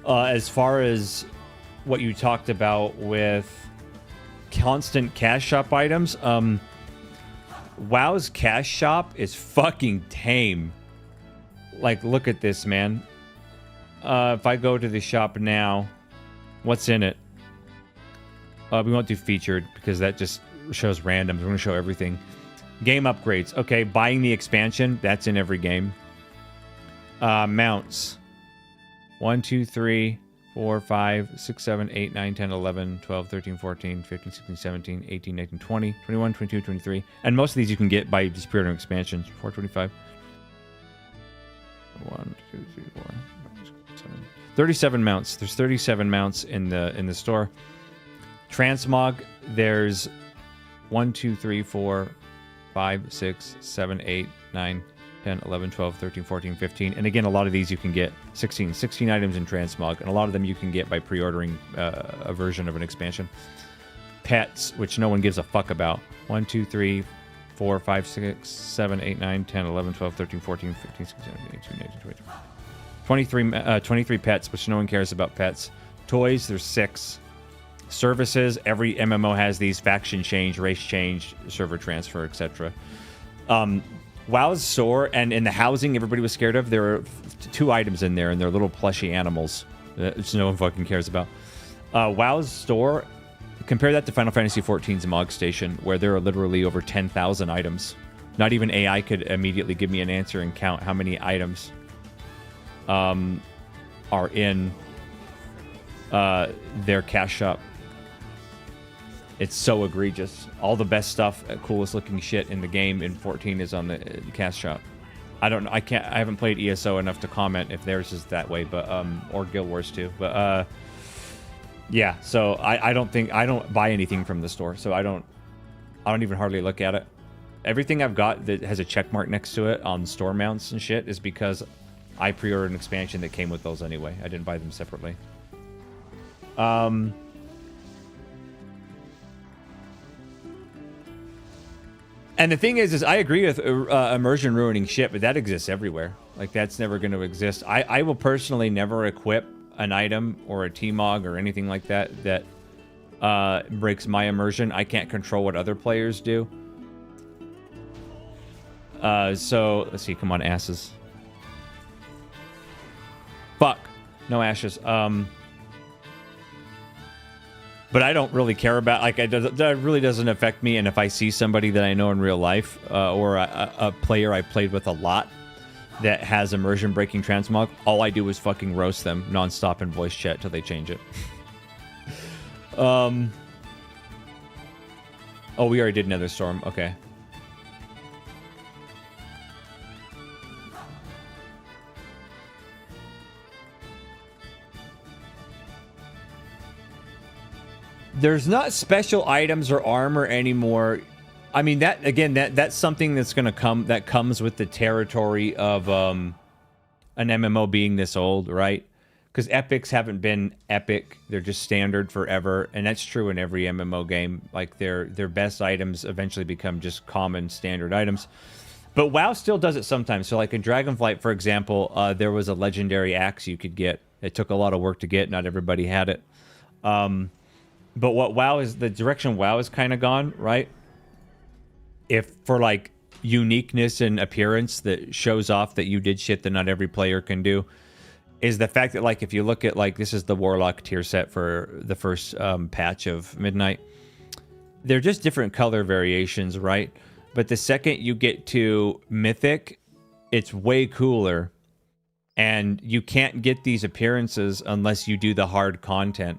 As far as what you talked about with constant cash shop items, WoW's cash shop is fucking tame. Like, look at this, man. If I go to the shop now, what's in it? We won't do featured because that just shows randoms. We're going to show everything. Game upgrades. Okay, buying the expansion. That's in every game. Mounts. 1, 2, 3, 4, 5, 6, 7, 8, 9, 10, 11, 12, 13, 14, 15, 16, 17, 18, 19, 20, 21, 22, 23. And most of these you can get by just pre-ordering expansions. 425. 1, 2, 3, 4, 5, 6, 7. 37 mounts. There's 37 mounts in the store. Transmog, there's 1, 2, 3, 4, 5, 6, 7, 8, 9, 10, 11, 12, 13, 14, 15. And again, a lot of these you can get 16 items in Transmog, and a lot of them you can get by pre-ordering a version of an expansion. Pets, which no one gives a fuck about. 1, 2, 3, 4, 5, 6, 7, 8, 9, 10, 11, 12, 13, 14, 15, 16, 17, 18, 19, 20. 23 pets, which no one cares about pets. Toys, there's 6. Services, every MMO has these: faction change, race change, server transfer, etc. WoW's store, and in the housing everybody was scared of, there are 2 items in there, and they're little plushy animals, which no one fucking cares about. WoW's store, compare that to Final Fantasy XIV's Mog Station, where there are literally over 10,000 items. Not even AI could immediately give me an answer and count how many items are in their cash shop. It's so egregious. All the best stuff, coolest looking shit in the game in 14 is on the cash shop. I don't know. I haven't played ESO enough to comment if theirs is that way, but or Guild Wars 2. But yeah. So I don't buy anything from the store. So I don't even hardly look at it. Everything I've got that has a check mark next to it on store mounts and shit is because I pre-ordered an expansion that came with those anyway. I didn't buy them separately. And the thing is I agree with immersion ruining shit, but that exists everywhere. Like, that's never going to exist. I will personally never equip an item or a Tmog or anything like that breaks my immersion. I can't control what other players do. So, let's see. Come on, asses. Fuck. No ashes. But I don't really care about, like, that really doesn't affect me. And if I see somebody that I know in real life, or a player I played with a lot that has immersion breaking transmog, all I do is fucking roast them nonstop in voice chat till they change it. Oh, we already did Nether Storm. Okay. There's not special items or armor anymore. I mean, that again, that's something that's gonna come, that comes with the territory of an MMO being this old, right? Because epics haven't been epic; they're just standard forever, and that's true in every MMO game. Like, their best items eventually become just common standard items. But WoW still does it sometimes. So, like in Dragonflight, for example, there was a legendary axe you could get. It took a lot of work to get; not everybody had it. But what WoW is, the direction WoW is kind of gone, right? If for like uniqueness and appearance that shows off that you did shit that not every player can do, is the fact that like if you look at like this is the Warlock tier set for the first patch of Midnight, they're just different color variations, right? But the second you get to Mythic, it's way cooler, and you can't get these appearances unless you do the hard content.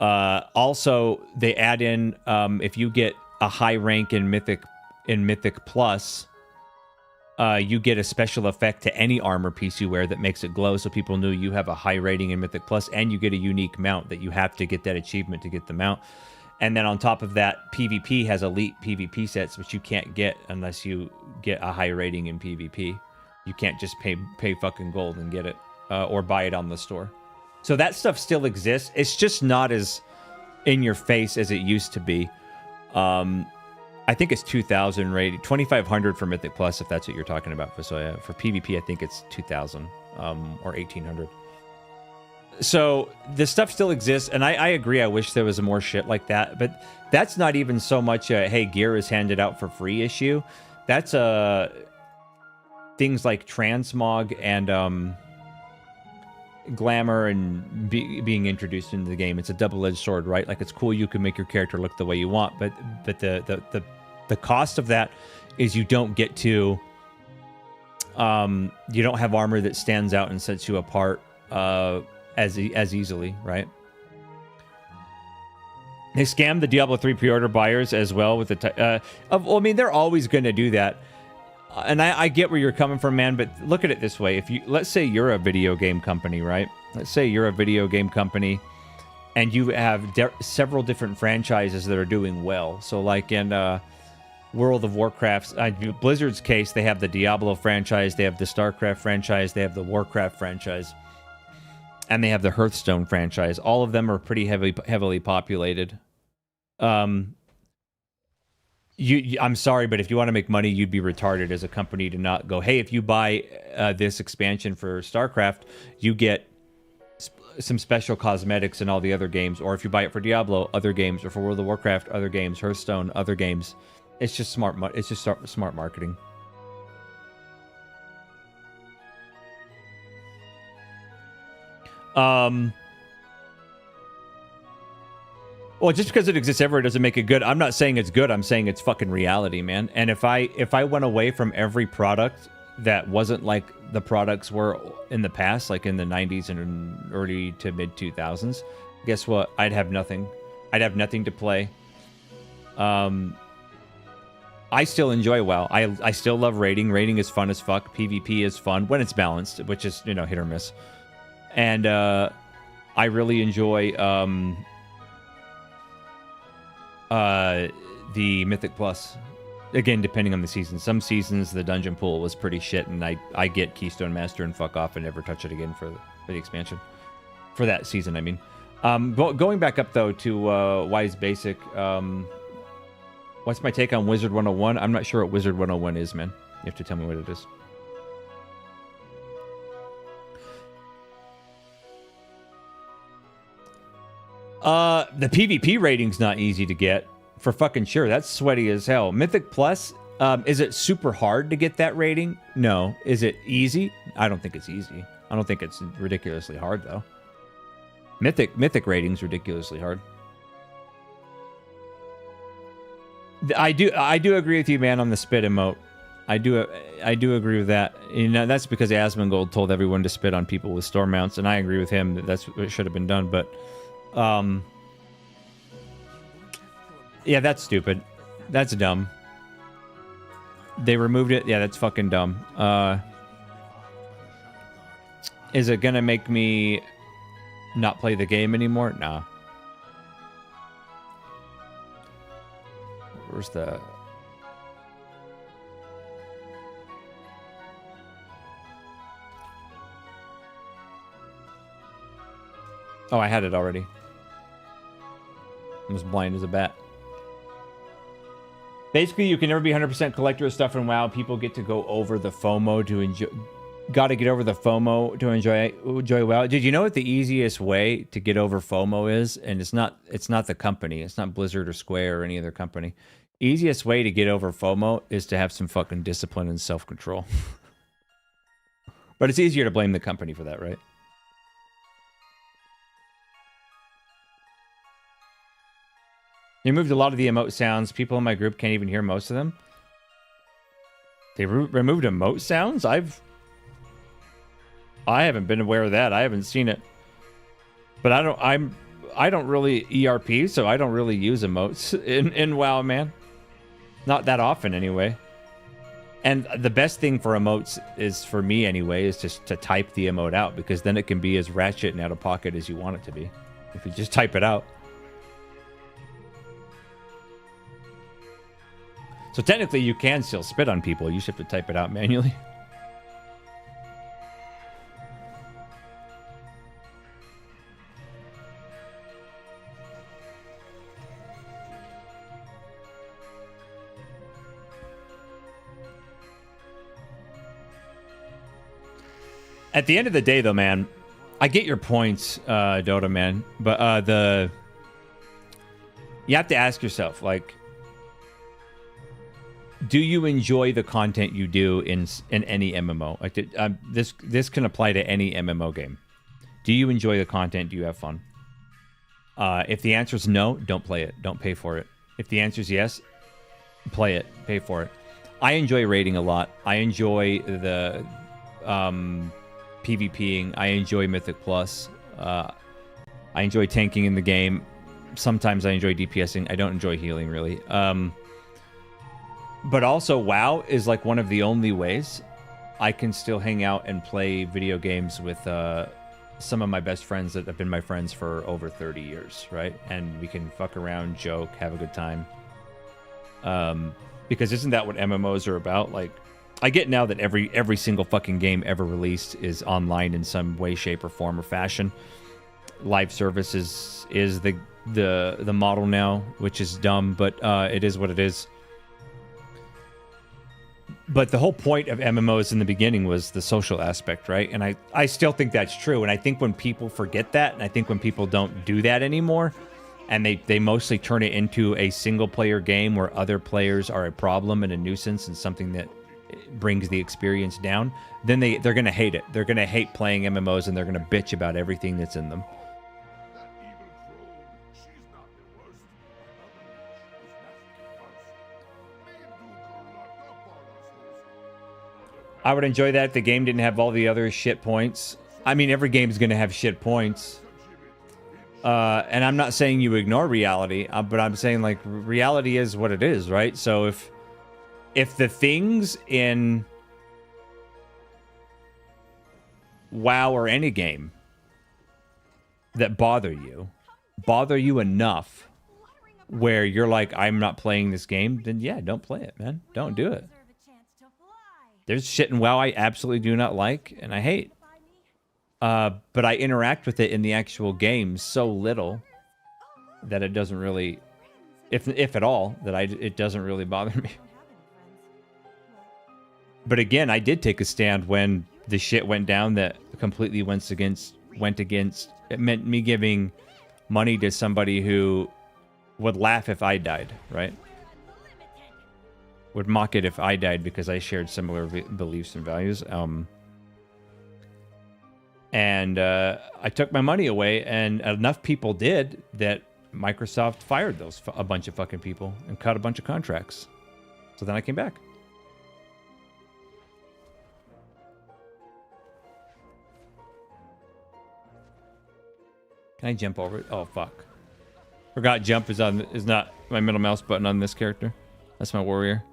Also, they add in if you get a high rank in Mythic Plus, you get a special effect to any armor piece you wear that makes it glow, so people know you have a high rating in Mythic Plus, and you get a unique mount that you have to get that achievement to get the mount. And then on top of that, PvP has elite PvP sets, which you can't get unless you get a high rating in PvP. You can't just pay fucking gold and get it, or buy it on the store. So that stuff still exists. It's just not as in your face as it used to be. I think it's 2,000 rating, 2,500 for Mythic Plus, if that's what you're talking about. So yeah, for PvP, I think it's 2,000 or 1,800. So this stuff still exists, and I agree. I wish there was more shit like that, but that's not even so much a hey, gear is handed out for free issue. That's things like transmog and glamour and being introduced into the game. It's a double-edged sword, right? Like, it's cool you can make your character look the way you want, but the cost of that is you don't get to you don't have armor that stands out and sets you apart as easily, right? They scam the Diablo 3 pre-order buyers as well with the well, I mean, they're always going to do that. And I get where you're coming from, man, but look at it this way. If you, let's say you're a video game company, right? Let's say you're a video game company and you have several different franchises that are doing well. So like in World of Warcraft, Blizzard's case, they have the Diablo franchise, they have the StarCraft franchise, they have the Warcraft franchise, and they have the Hearthstone franchise. All of them are pretty heavily populated. I'm sorry, but if you want to make money, you'd be retarded as a company to not go, hey, if you buy this expansion for StarCraft, you get some special cosmetics in all the other games. Or if you buy it for Diablo, other games. Or for World of Warcraft, other games. Hearthstone, other games. It's just smart. It's just smart marketing. Well, just because it exists everywhere doesn't make it good. I'm not saying it's good. I'm saying it's fucking reality, man. And if I went away from every product that wasn't like the products were in the past, like in the 90s and early to mid 2000s, guess what? I'd have nothing. I'd have nothing to play. I still enjoy WoW. I still love raiding. Raiding is fun as fuck. PvP is fun when it's balanced, which is, you know, hit or miss. And I really enjoy the Mythic Plus. Again, depending on the season. Some seasons the dungeon pool was pretty shit, and I get Keystone Master and fuck off and never touch it again for the expansion. For that season, I mean. Going back up though to Wise Basic, what's my take on Wizard 101? I'm not sure what Wizard 101 is, man. You have to tell me what it is. The PvP rating's not easy to get, for fucking sure. That's sweaty as hell. Mythic Plus, is it super hard to get that rating? No. Is it easy? I don't think it's easy. I don't think it's ridiculously hard, though. Mythic rating's ridiculously hard. I do agree with you, man, on the spit emote. I do agree with that. You know, that's because Asmongold told everyone to spit on people with storm mounts, and I agree with him that that's what should have been done, but yeah, that's stupid. That's dumb. They removed it. Yeah, that's fucking dumb. Is it gonna make me not play the game anymore? Nah. Where's the... Oh, I had it already. I'm as blind as a bat. Basically, you can never be 100% collector of stuff in WoW. People get to go over the FOMO to enjoy... got to get over the FOMO to enjoy WoW. Did you know what the easiest way to get over FOMO is? And it's not the company. It's not Blizzard or Square or any other company. Easiest way to get over FOMO is to have some fucking discipline and self-control. But it's easier to blame the company for that, right? They removed a lot of the emote sounds. People in my group can't even hear most of them. They removed emote sounds? I haven't been aware of that. I haven't seen it. But I don't really ERP, so I don't really use emotes in WoW, man. Not that often anyway. And the best thing for emotes is, for me anyway, is just to type the emote out, because then it can be as ratchet and out of pocket as you want it to be. If you just type it out. So technically you can still spit on people. You just have to type it out manually. At the end of the day, though, man, I get your points, Dota, man. But you have to ask yourself, like, do you enjoy the content you do in any MMO? Like, this can apply to any MMO game. Do you enjoy the content? Do you have fun? If the answer is no, don't play it. Don't pay for it. If the answer is yes, play it. Pay for it. I enjoy raiding a lot. I enjoy the PvPing. I enjoy Mythic Plus. I enjoy tanking in the game. Sometimes I enjoy DPSing. I don't enjoy healing, really. But also, WoW is like one of the only ways I can still hang out and play video games with some of my best friends that have been my friends for over 30 years, right? And we can fuck around, joke, have a good time. Because isn't that what MMOs are about? Like, I get now that every single fucking game ever released is online in some way, shape, or form or fashion. Live service is the model now, which is dumb, but it is what it is. But the whole point of MMOs in the beginning was the social aspect, right? And I still think that's true. And I think when people forget that, and I think when people don't do that anymore, and they mostly turn it into a single-player game where other players are a problem and a nuisance and something that brings the experience down, then they're going to hate it. They're going to hate playing MMOs, and they're going to bitch about everything that's in them. I would enjoy that if the game didn't have all the other shit points. I mean, every game is going to have shit points. And I'm not saying you ignore reality, but I'm saying, like, reality is what it is, right? So if the things in WoW or any game that bother you enough where you're like, I'm not playing this game, then yeah, don't play it, man. Don't do it. There's shit in WoW I absolutely do not like and I hate. But I interact with it in the actual game so little that it doesn't really, if at all, it doesn't really bother me. But again, I did take a stand when the shit went down that completely went against. It meant me giving money to somebody who would laugh if I died, right? Would mock it if I died because I shared similar beliefs and values. And I took my money away, and enough people did that Microsoft fired a bunch of fucking people and cut a bunch of contracts. So then I came back. Can I jump over it? Oh fuck! Forgot jump is not my middle mouse button on this character. That's my warrior.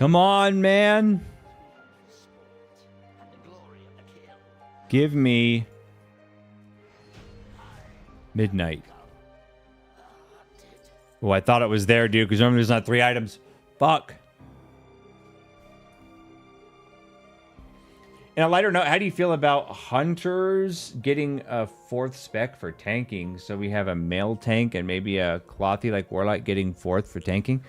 Come on, man. Give me Midnight. Oh, I thought it was there, dude, because normally there's not 3 items. Fuck. And a lighter note, how do you feel about hunters getting a 4th spec for tanking? So we have a male tank and maybe a clothy like Warlock getting 4th for tanking.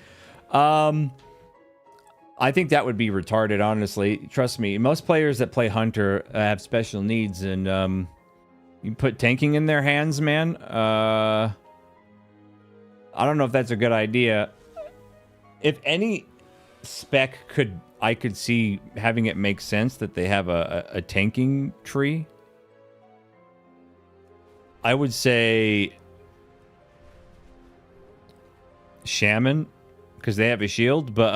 I think that would be retarded, honestly. Trust me, most players that play hunter have special needs, and you put tanking in their hands, man. I don't know if that's a good idea. If any spec I could see having it make sense that they have a tanking tree, I would say Shaman, because they have a shield, but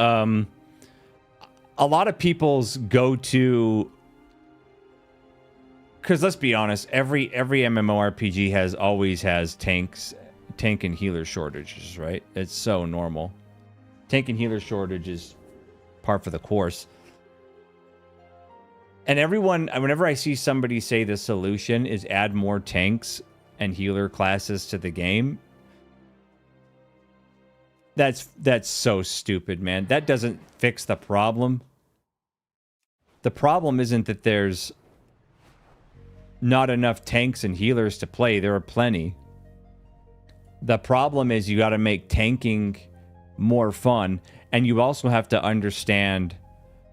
a lot of people's go-to, because let's be honest, every MMORPG always has tank and healer shortages, right? It's so normal. Tank and healer shortage is par for the course. And everyone, whenever I see somebody say the solution is add more tanks and healer classes to the game, that's so stupid, man. That doesn't fix the problem. The problem isn't that there's not enough tanks and healers to play. There are plenty. The problem is you got to make tanking more fun, and you also have to understand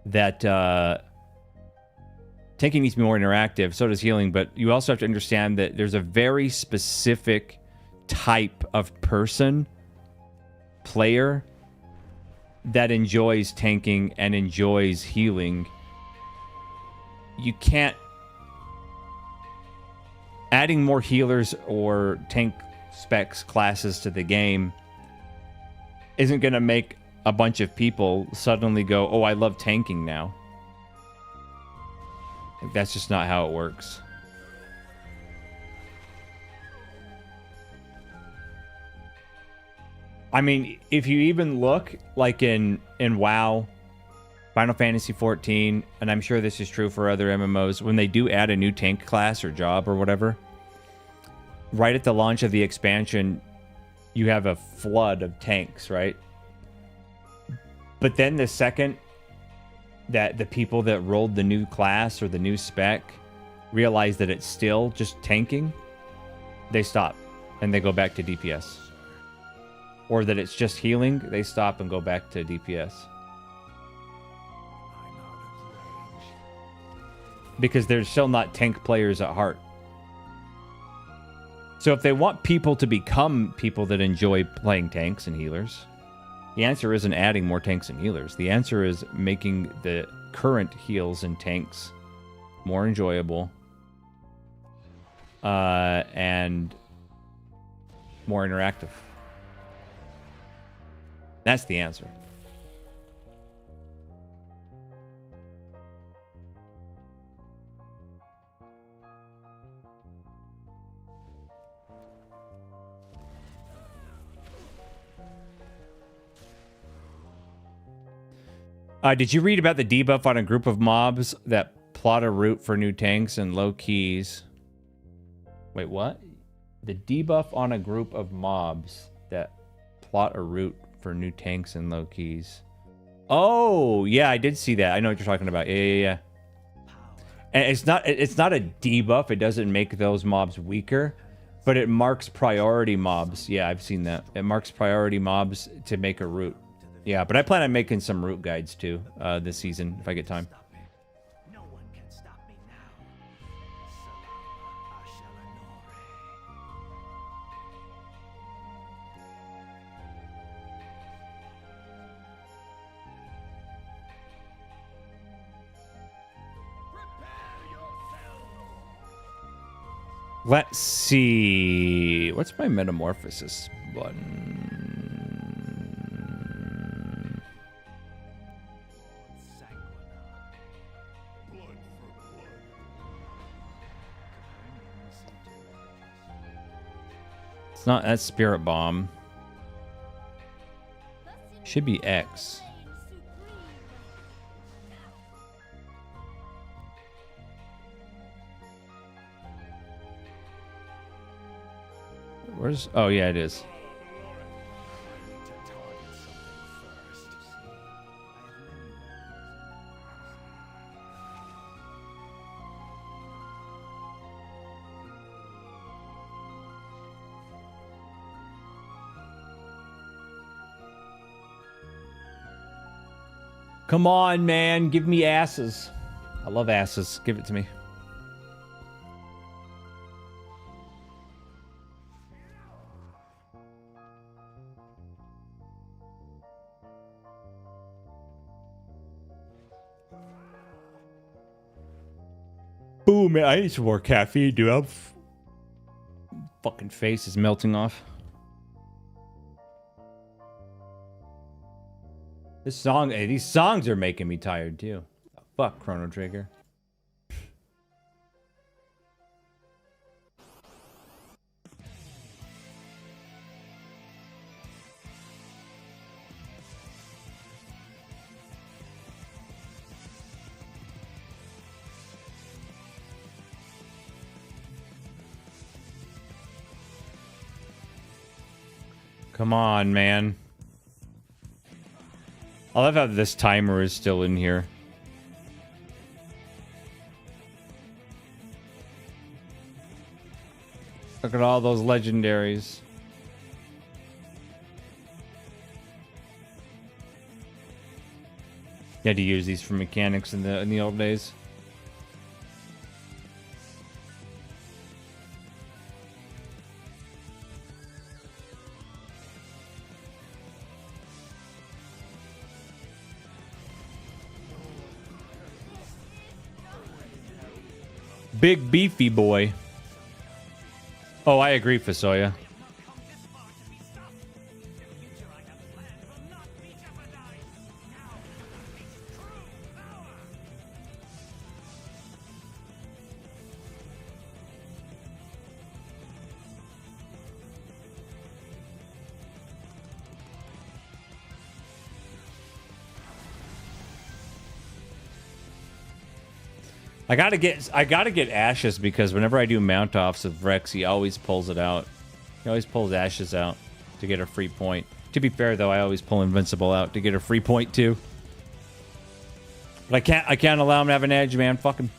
that tanking needs to be more interactive. So does healing, but you also have to understand that there's a very specific type of player that enjoys tanking and enjoys healing. You can't... Adding more healers or tank specs classes to the game isn't going to make a bunch of people suddenly go, oh, I love tanking now. Like, that's just not how it works. I mean, if you even look like in WoW, Final Fantasy 14, and I'm sure this is true for other MMOs, when they do add a new tank class or job or whatever, right at the launch of the expansion, you have a flood of tanks, right? But then the second that the people that rolled the new class or the new spec realize that it's still just tanking, they stop and they go back to DPS. Or that it's just healing, they stop and go back to DPS. Because they're still not tank players at heart. So if they want people to become people that enjoy playing tanks and healers, the answer isn't adding more tanks and healers. The answer is making the current heals and tanks more enjoyable and more interactive. That's the answer. Did you read about the debuff on a group of mobs that plot a route for new tanks and low keys? Wait, what? The debuff on a group of mobs that plot a route for new tanks and low keys. Oh, yeah, I did see that. I know what you're talking about. Yeah. And it's not a debuff. It doesn't make those mobs weaker, but it marks priority mobs. Yeah, I've seen that. It marks priority mobs to make a route. Yeah, but I plan on making some route guides too this season if I get time. No one can stop me now. Let's see. What's my metamorphosis button? It's not, that's Spirit Bomb. Should be X. Where's... Oh, yeah, it is. Come on, man. Give me asses. I love asses. Give it to me. Ooh, man, I need some more caffeine, dude. Fucking face is melting off. This song, hey, these songs are making me tired too. Fuck Chrono Trigger. Come on, man. I love how this timer is still in here. Look at all those legendaries. You had to use these for mechanics in the old days. Big beefy boy. Oh, I agree, Fasoya. I gotta get Ashes because whenever I do mount offs of Rex, he always pulls it out. He always pulls Ashes out to get a free point. To be fair though, I always pull Invincible out to get a free point too. But I can't allow him to have an edge, man. Fuck him.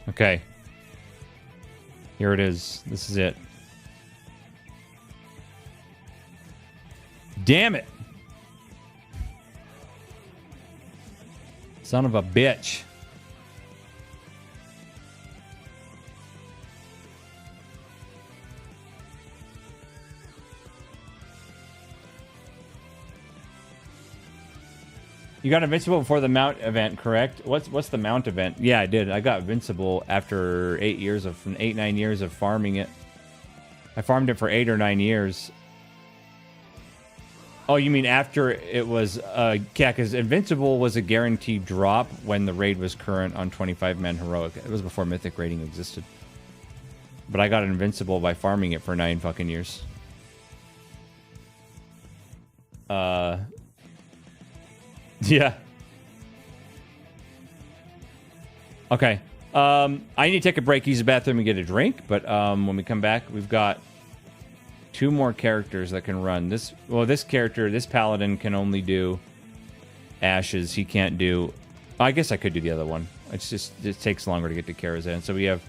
Okay. Here it is. This is it. Damn it. Son of a bitch. You got Invincible before the mount event, correct? What's the mount event? Yeah, I did. I got Invincible after 8 years of 9 years of farming it. I farmed it for 8 or 9 years. Oh, you mean after it was, yeah, because Invincible was a guaranteed drop when the raid was current on 25-man Heroic. It was before Mythic raiding existed. But I got Invincible by farming it for 9 fucking years. Yeah. Okay. I need to take a break, use the bathroom, and get a drink. But when we come back, we've got 2 more characters that can run. This character, this paladin can only do Ashes. He can't do... I guess I could do the other one. It's just, it takes longer to get to Karazhan. So we have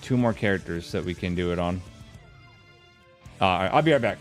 2 more characters that we can do it on. I'll be right back.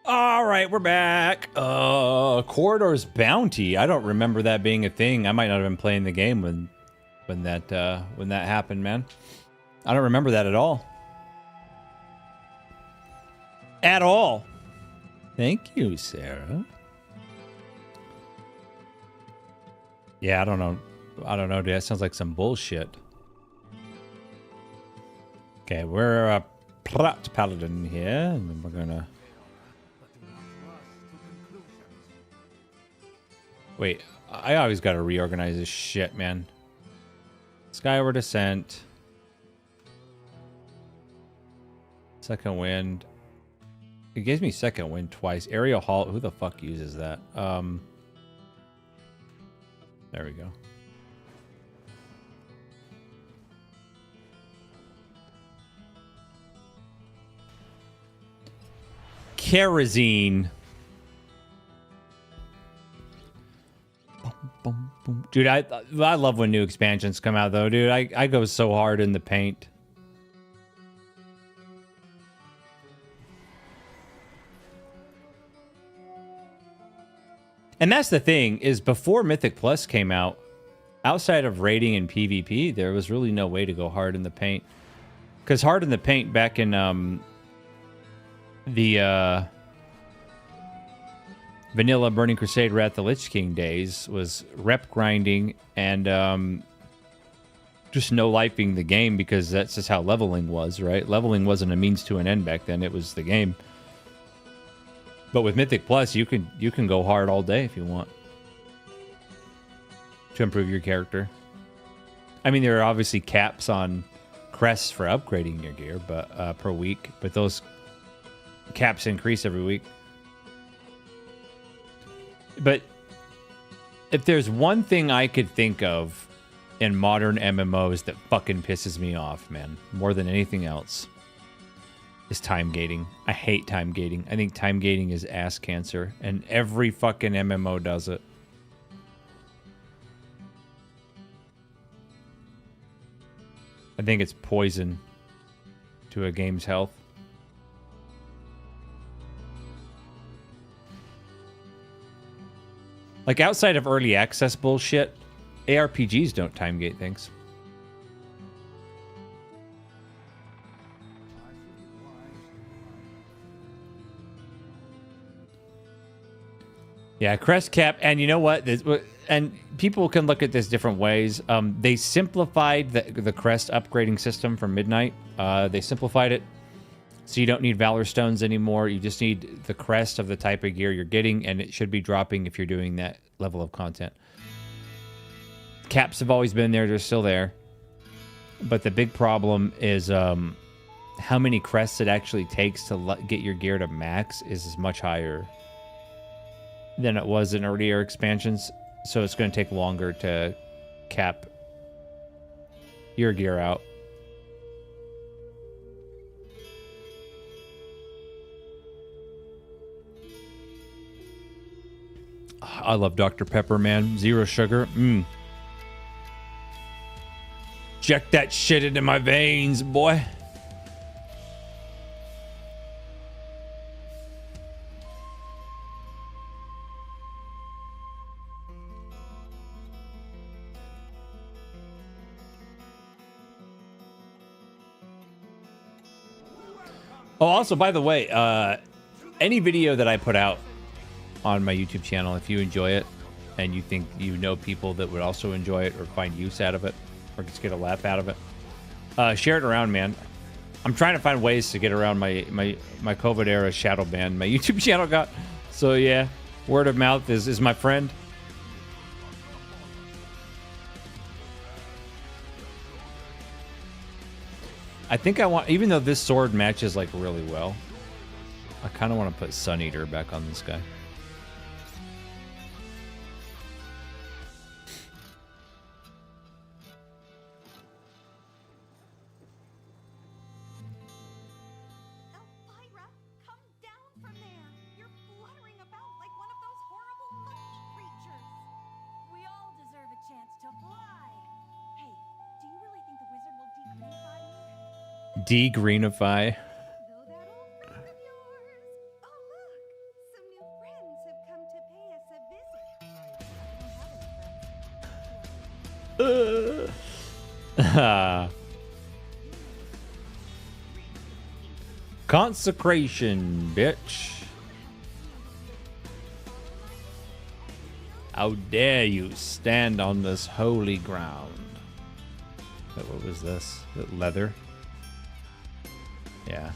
All right, we're back. Corridor's Bounty. I don't remember that being a thing. I might not have been playing the game when that happened, man. I don't remember that at all. At all. Thank you, Sarah. Yeah, I don't know. I don't know, dude. That sounds like some bullshit. Okay, we're a Prat Paladin here, and then we're gonna... Wait, I always gotta reorganize this shit, man. Skyward Descent. Second Wind. It gives me Second Wind twice. Aerial Halt. Who the fuck uses that? There we go. Kerosene. Boom, boom. Dude, I love when new expansions come out, though, dude. I go so hard in the paint. And that's the thing, is before Mythic Plus came out, outside of raiding and PvP, there was really no way to go hard in the paint. Because hard in the paint back in the vanilla Burning Crusade Wrath of the Lich King days was rep grinding and just no lifing the game, because that's just how leveling was, right? Leveling wasn't a means to an end back then, it was the game. But with Mythic Plus, you can go hard all day if you want to improve your character. I mean, there are obviously caps on crests for upgrading your gear, but per week, but those caps increase every week. But if there's one thing I could think of in modern MMOs that fucking pisses me off, man, more than anything else, is time gating. I hate time gating. I think time gating is ass cancer, and every fucking MMO does it. I think it's poison to a game's health. Like, outside of early access bullshit, ARPGs don't time gate things. Yeah, crest cap, and you know what? And people can look at this different ways. They simplified the crest upgrading system for Midnight. They simplified it, so you don't need Valor Stones anymore. You just need the crest of the type of gear you're getting, and it should be dropping if you're doing that level of content. Caps have always been there. They're still there. But the big problem is how many crests it actually takes to get your gear to max is much higher than it was in earlier expansions, so it's going to take longer to cap your gear out. I love Dr. Pepper, man. Zero sugar. Inject that shit into my veins, boy. Oh, also, by the way, any video that I put out on my YouTube channel, if you enjoy it and you think you know people that would also enjoy it or find use out of it or just get a laugh out of it, share it around, man. I'm trying to find ways to get around my COVID era shadow ban my YouTube channel got. So yeah, word of mouth is my friend. I think I want, even though this sword matches like really well, I kind of want to put Sun Eater back on this guy. Elvira, come down from there. You're fluttering about like one of those horrible monkey creatures. We all deserve a chance to fly. Hey, do you really think the wizard will degreenify me? De-greenify. Though that old friend of yours. Oh look, Consecration, bitch. How dare you stand on this holy ground? Wait, what was this? Is it leather? Yeah.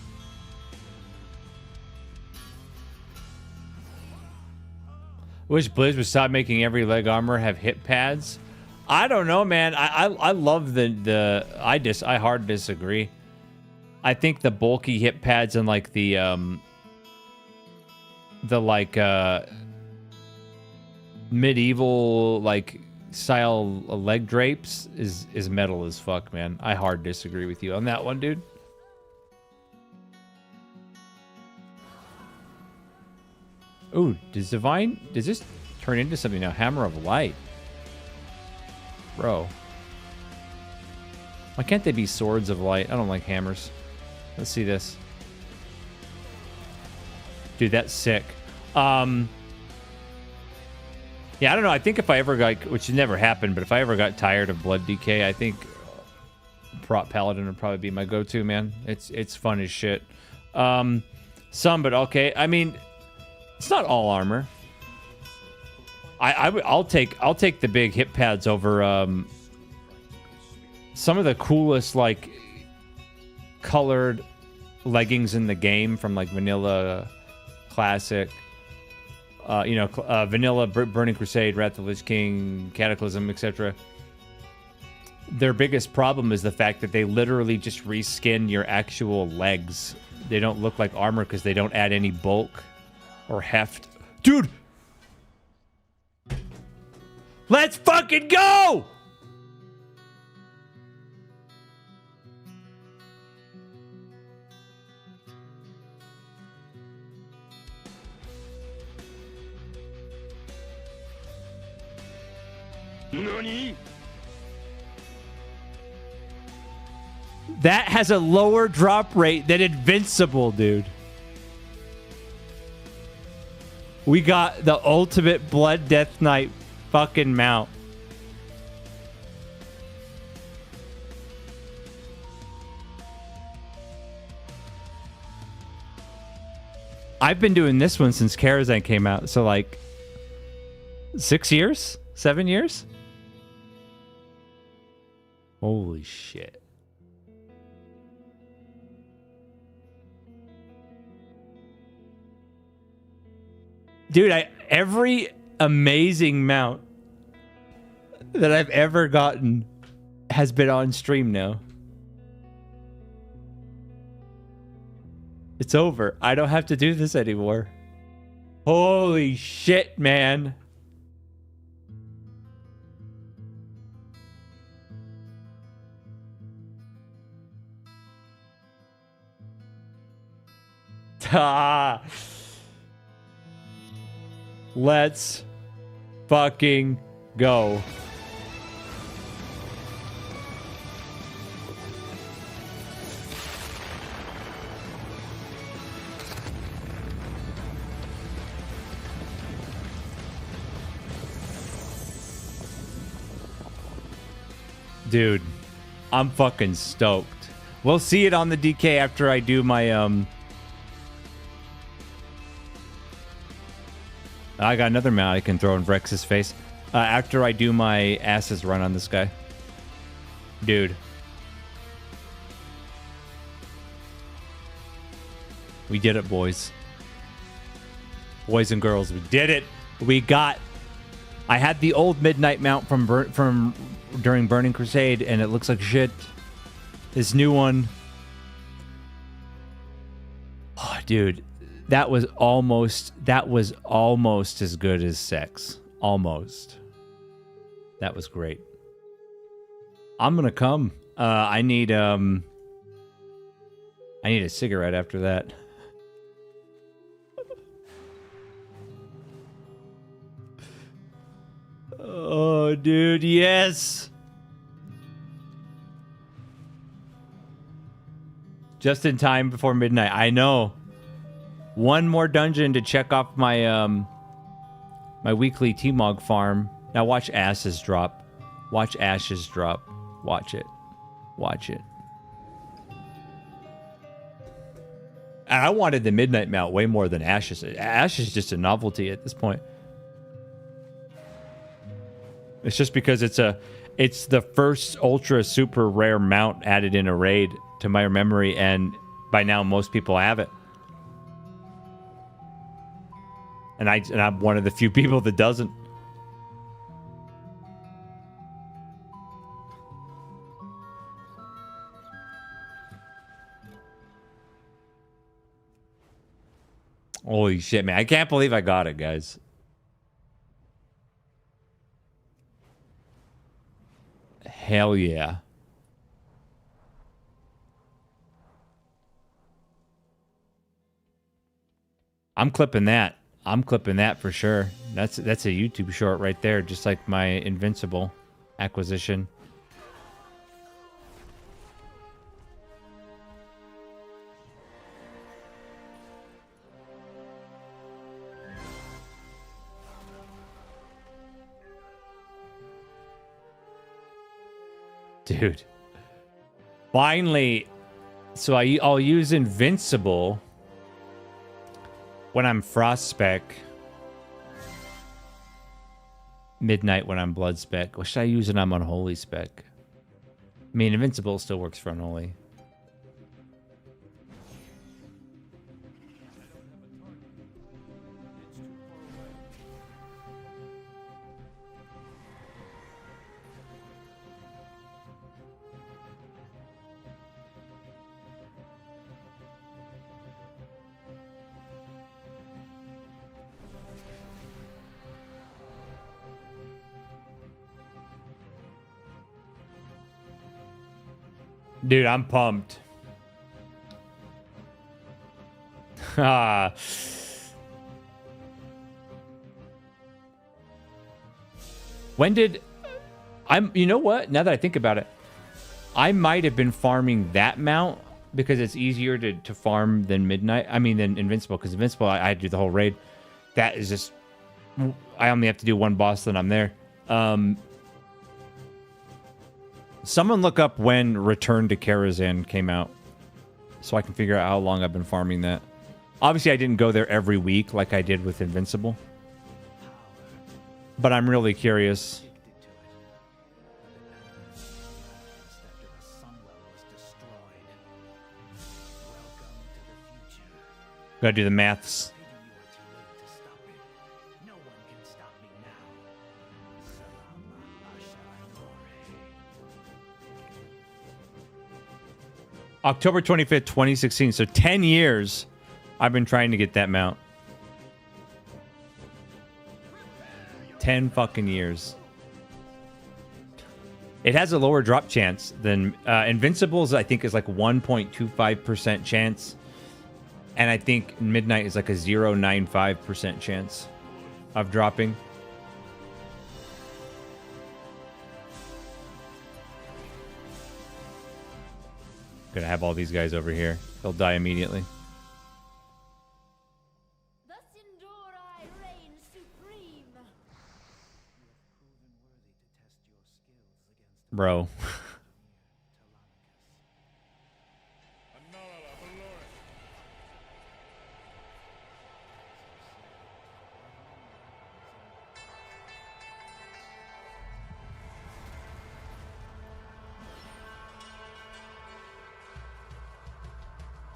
Wish Blizz would stop making every leg armor have hip pads. I don't know, man. I love I hard disagree. I think the bulky hip pads and like the medieval like style leg drapes is metal as fuck, man. I hard disagree with you on that one, dude. Ooh, does this turn into something now? Hammer of Light. Bro. Why can't they be Swords of Light? I don't like hammers. Let's see this. Dude, that's sick. Yeah, I don't know. I think if I ever got, which never happened, but if I ever got tired of Blood DK, I think Prop Paladin would probably be my go-to, man. It's fun as shit. Some, but okay. I mean, it's not all armor. I'll take the big hip pads over some of the coolest like colored leggings in the game from like vanilla, classic, vanilla, Burning Crusade, Wrath of the Lich King, Cataclysm, etc. Their biggest problem is the fact that they literally just reskin your actual legs. They don't look like armor because they don't add any bulk or heft. Dude! Let's fucking go! NANI? That has a lower drop rate than Invincible, dude. We got the ultimate Blood Death Knight fucking mount. I've been doing this one since Karazhan came out, so like 6 years? 7 years? Holy shit. Dude, every amazing mount that I've ever gotten has been on stream now. It's over. I don't have to do this anymore. Holy shit, man. Ah. Let's fucking go. Dude, I'm fucking stoked. We'll see it on the DK after I do my I got another mount I can throw in Vrex's face. After I do my asses run on this guy. Dude. We did it, boys. Boys and girls, we did it. We got... I had the old Midnight mount from during Burning Crusade, and it looks like shit. This new one... Oh, dude. That was almost as good as sex. Almost. That was great. I'm gonna come. I need a cigarette after that. Oh, dude, yes. Just in time before midnight. I know. One more dungeon to check off my my weekly Tmog farm. Now watch asses drop. Watch ashes drop. Watch it. Watch it. And I wanted the Midnight mount way more than ashes. Ashes is just a novelty at this point. It's just because it's the first ultra super rare mount added in a raid to my memory, and by now most people have it. And I'm one of the few people that doesn't. Holy shit, man. I can't believe I got it, guys. Hell yeah. I'm clipping that. I'm clipping that for sure. That's a YouTube short right there, just like my Invincible acquisition. Dude. Finally. So I'll use Invincible when I'm Frost Spec. Midnight when I'm Blood Spec. What should I use when I'm Unholy Spec? I mean, Invincible still works for Unholy. Dude, I'm pumped. Ah. When did... You know what? Now that I think about it, I might have been farming that mount because it's easier to farm than Midnight. I mean, than Invincible, because Invincible, I had to do the whole raid. That is just... I only have to do one boss, then I'm there. Someone look up when Return to Karazhan came out so I can figure out how long I've been farming that. Obviously, I didn't go there every week like I did with Invincible. But I'm really curious. Gotta do the maths. October 25th, 2016. So 10 years I've been trying to get that mount. 10 fucking years. It has a lower drop chance than Invincible's, I think, is like 1.25% chance. And I think Midnight is like a 0.95% chance of dropping. Gonna have all these guys over here. They'll die immediately. Thus endure I reign supreme. Bro.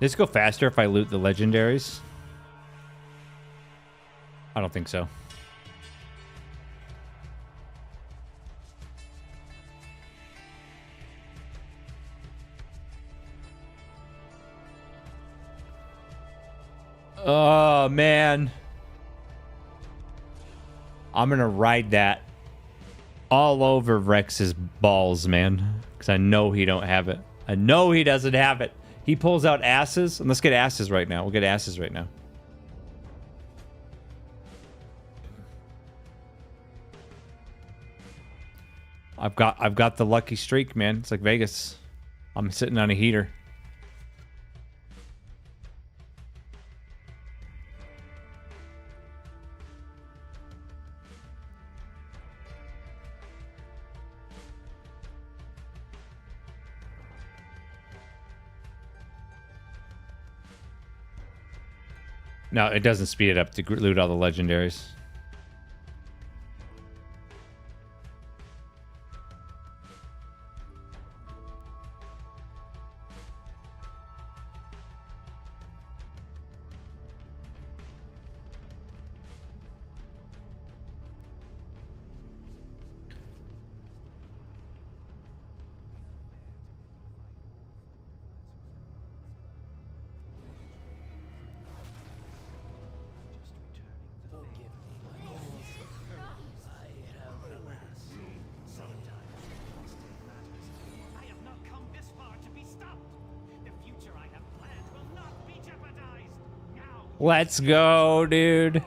Does this go faster if I loot the legendaries? I don't think so. Oh, man. I'm gonna ride that all over Rex's balls, man. Because I know he don't have it. I know he doesn't have it. He pulls out asses, and let's get asses right now. We'll get asses right now. I've got the lucky streak, man. It's like Vegas. I'm sitting on a heater. No, it doesn't speed it up to loot all the legendaries. I have not come this far to be stopped. The future I have planned will not be jeopardized. Now, Let's go, dude.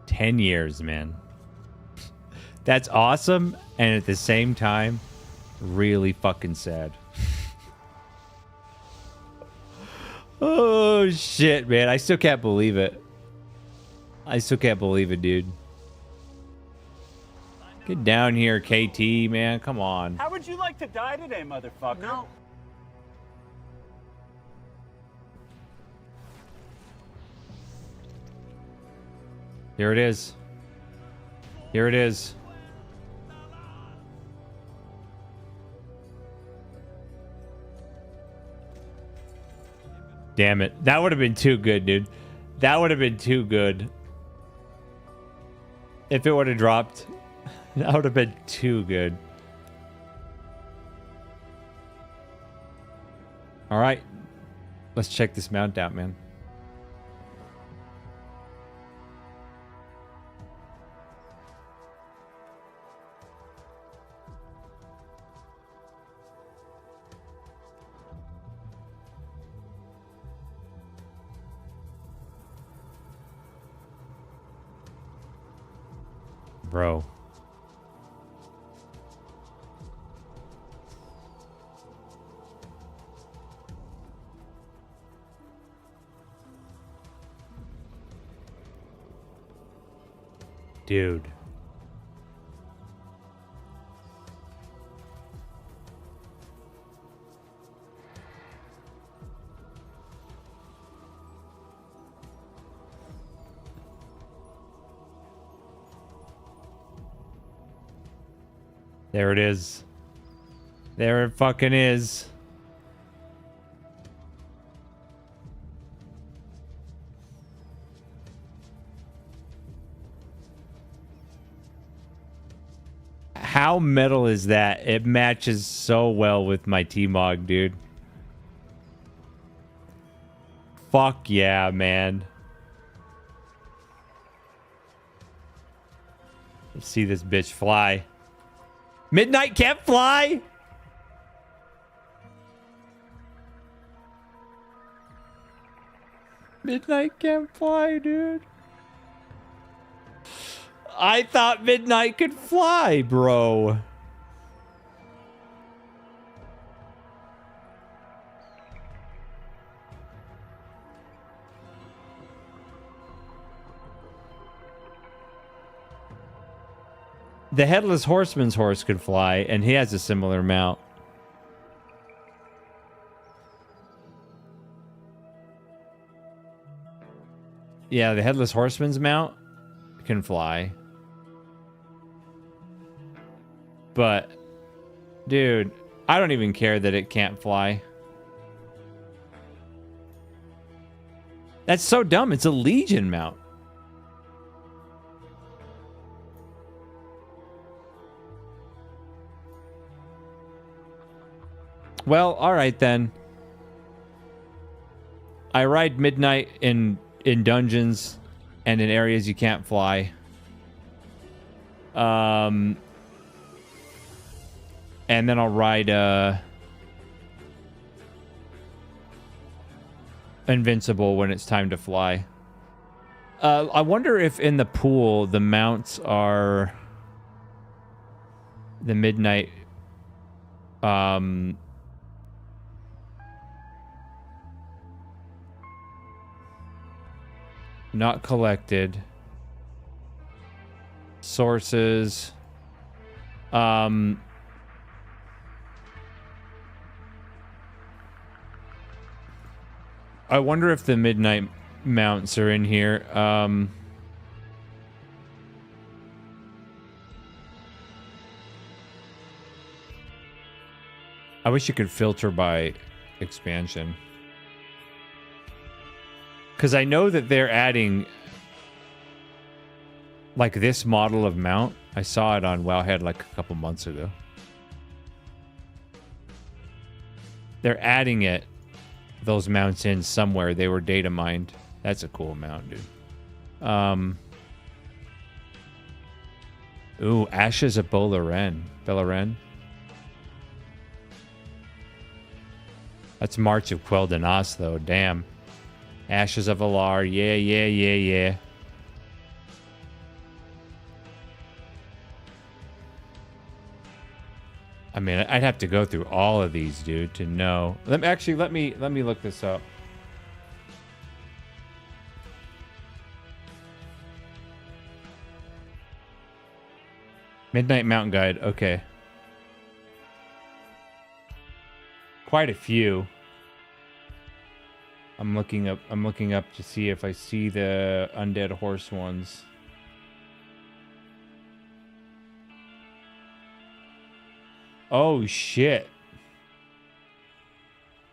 "10 years, man." That's awesome, and at the same time, really fucking sad. Oh shit, man. I still can't believe it. I still can't believe it, dude. Get down here, KT, man. Come on. How would you like to die today, motherfucker? No. Here it is. Here it is. Damn it. That would have been too good, dude. That would have been too good. If it would have dropped, that would have been too good. All right. Let's check this mount out, man. Bro. Dude. There it is. There it fucking is. How metal is that? It matches so well with my Tmog, dude. Fuck yeah, man. Let's see this bitch fly. Midnight can't fly? Midnight can't fly, dude. I thought Midnight could fly, bro. The Headless Horseman's horse could fly, and he has a similar mount. Yeah, the Headless Horseman's mount can fly. But, dude, I don't even care that it can't fly. That's so dumb. It's a Legion mount. Well, all right then. I ride Midnight in dungeons and in areas you can't fly. And then I'll ride Invincible when it's time to fly. I wonder if in the pool the mounts are the Midnight not collected. Sources. I wonder if the midnight mounts are in here. I wish you could filter by expansion. Because I know that they're adding like this model of mount. I saw it on Wowhead like a couple months ago. They're adding it, those mounts in somewhere. They were data mined. That's a cool mount, dude. Ooh, Ashes of Beleren. That's March of Quel'Danas, though. Damn. Ashes of Alar. Yeah. I mean, I'd have to go through all of these, dude, to know. Let me look this up. Midnight Mountain Guide. Okay. Quite a few. I'm looking up to see if I see the undead horse ones. Oh shit.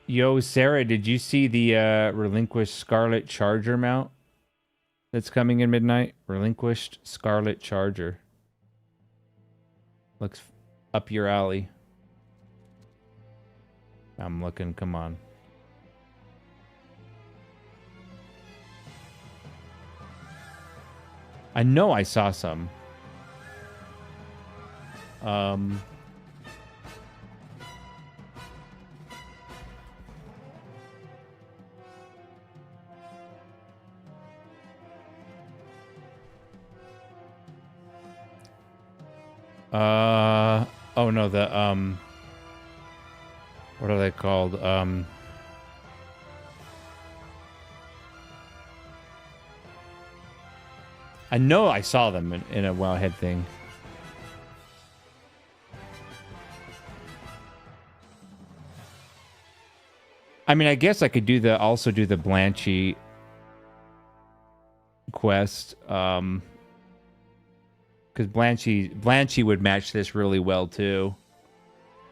Yo, Sarah, did you see the Relinquished Scarlet Charger mount that's coming in Midnight? Relinquished Scarlet Charger. Looks up your alley. I'm looking, come on. I know I saw some. Oh no, the what are they called? I know I saw them in a Wowhead thing. I mean, I guess I could also do the Blanchy quest. Because Blanchy would match this really well too.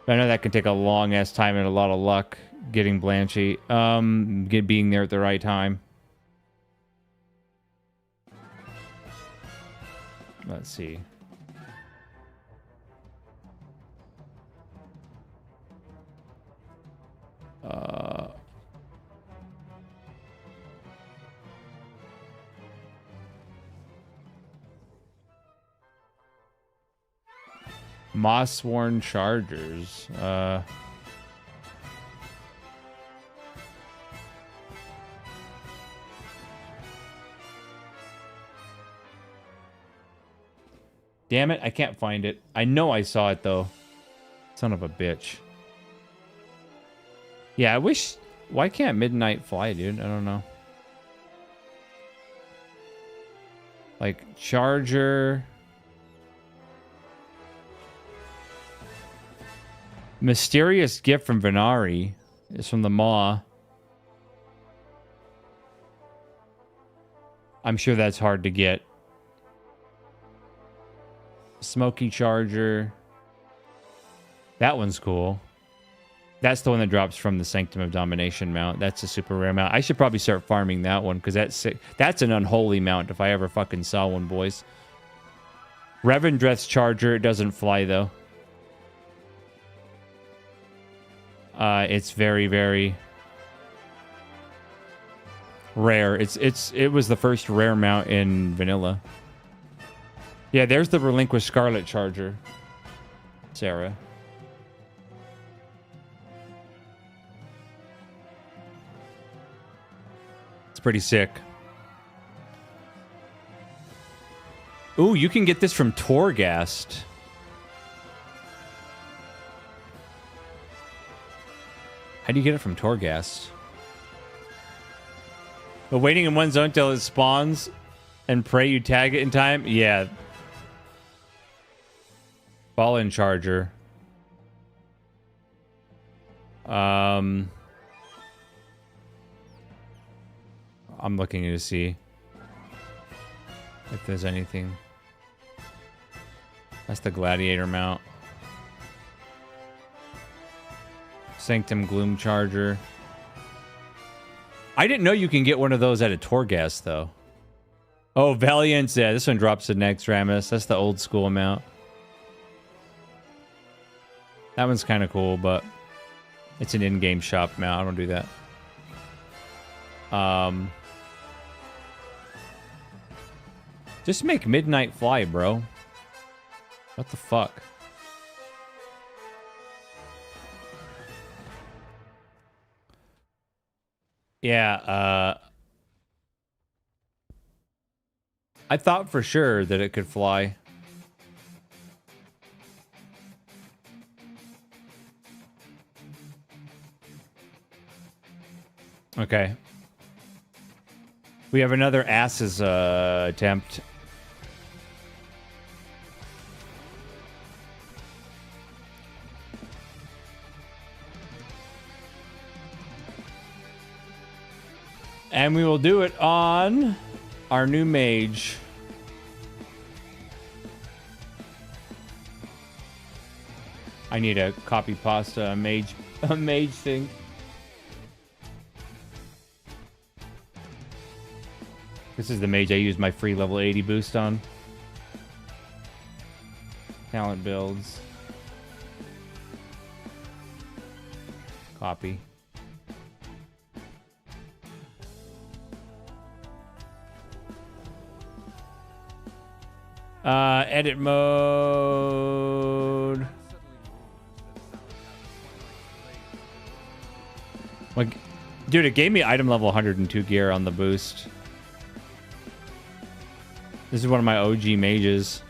But I know that can take a long ass time and a lot of luck getting Blanchy. Being there at the right time. Let's see. Moss-worn Chargers. Damn it, I can't find it. I know I saw it, though. Son of a bitch. Yeah, I wish... Why can't Midnight fly, dude? I don't know. Like, Charger... Mysterious Gift from Venari is from the Maw. I'm sure that's hard to get. Smoky Charger. That one's cool. That's the one that drops from the Sanctum of Domination mount. That's a super rare mount. I should probably start farming that one because that's sick. That's an unholy mount if I ever fucking saw one, boys. Revendreth's Charger. It doesn't fly, though. It's very, very rare. It was the first rare mount in vanilla. Yeah, there's the Relinquished Scarlet Charger, Sarah. It's pretty sick. Ooh, you can get this from Torghast. How do you get it from Torghast? But waiting in one zone till it spawns and pray you tag it in time? Yeah. Fallen Charger. I'm looking to see if there's anything. That's the Gladiator mount. Sanctum Gloom Charger. I didn't know you can get one of those at a Torghast, though. Oh, Valiance. Yeah, this one drops the next Ramus. That's the old school mount. That one's kind of cool, but it's an in-game shop mount. I don't do that. Just make Midnight fly, bro. What the fuck? Yeah, I thought for sure that it could fly. Okay. We have another asses attempt. And we will do it on our new mage. I need a copy pasta mage thing. This is the mage I use my free level 80 boost on. Talent builds. Copy. Edit mode. Like, dude, it gave me item level 102 gear on the boost. This is one of my OG mages.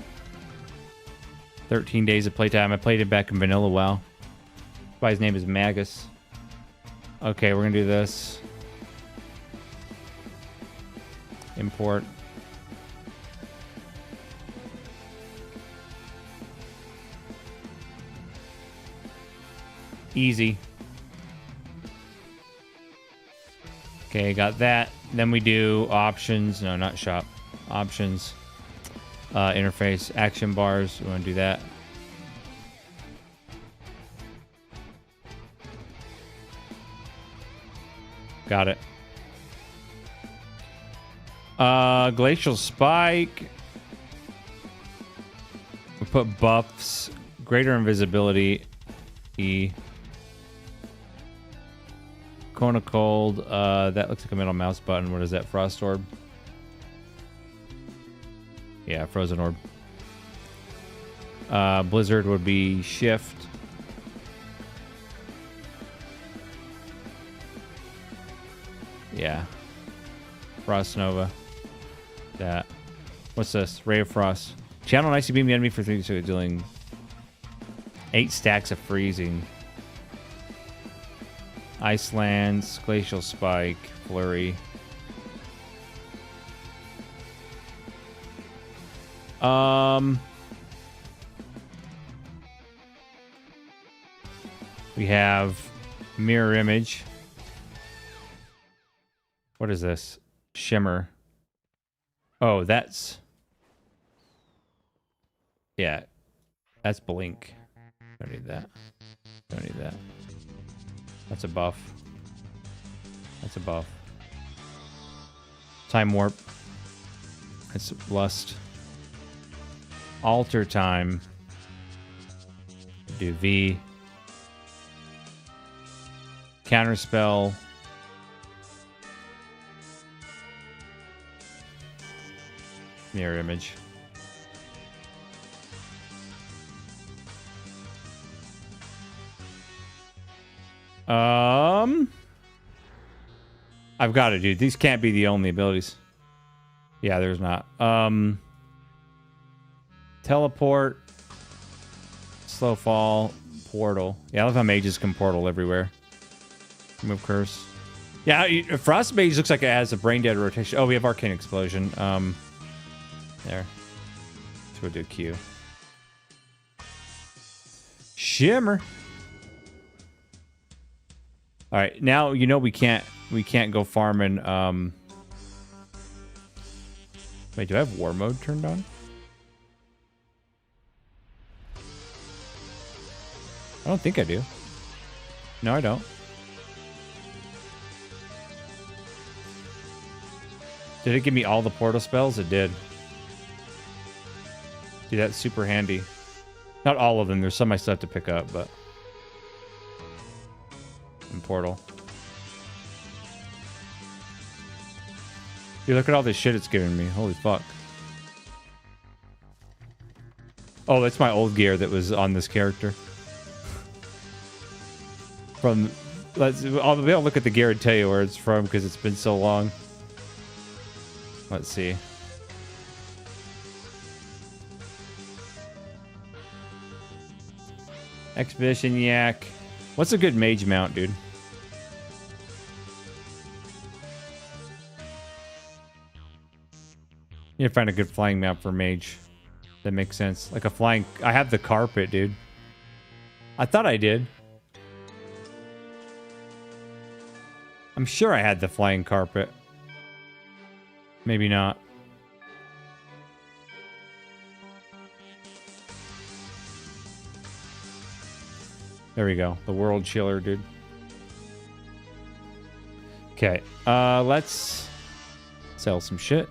13 days of playtime. I played it back in Vanilla WoW. That's why his name is Magus. Okay, we're gonna do this. Import. Easy. Okay, got that. Then we do options. No, not shop. Options. Interface. Action bars. We want to do that. Got it. Glacial Spike. We put buffs. Greater invisibility. E. Cone of Cold. That looks like a middle mouse button. What is that? Frost Orb? Yeah, Frozen Orb. Blizzard would be Shift. Yeah. Frost Nova. That. What's this? Ray of Frost. Channel an icy beam the enemy for 3 seconds, dealing 8 stacks of freezing. Ice Lands, Glacial Spike, Flurry. We have Mirror Image. What is this? Shimmer. Oh, that's... Yeah. That's Blink. Don't need that. Don't need that. That's a buff. That's a buff. Time Warp. That's Lust. Alter Time. Do V. Counterspell. Mirror Image. I've got to, dude. These can't be the only abilities. Yeah, there's not. Teleport. Slow Fall. Portal. Yeah, I love how mages can portal everywhere. Remove Curse. Yeah, Frost Mage looks like it has a Brain Dead rotation. Oh, we have Arcane Explosion. There. So we'll do Q. Shimmer. All right, now you know we can't go farming Wait, do I have war mode turned on? I don't think I do. No, I don't. Did it give me all the portal spells? It did. Dude, that's super handy. Not all of them. There's some I still have to pick up, but... And portal. Dude, look at all this shit it's giving me. Holy fuck. Oh, that's my old gear that was on this character. From... I'll be able to look at the gear and tell you where it's from because it's been so long. Let's see. Expedition Yak. What's a good mage mount, dude? You need to find a good flying mount for mage. That makes sense. Like a flying... I have the carpet, dude. I thought I did. I'm sure I had the flying carpet. Maybe not. There we go. The world chiller, dude. Okay. Let's sell some shit.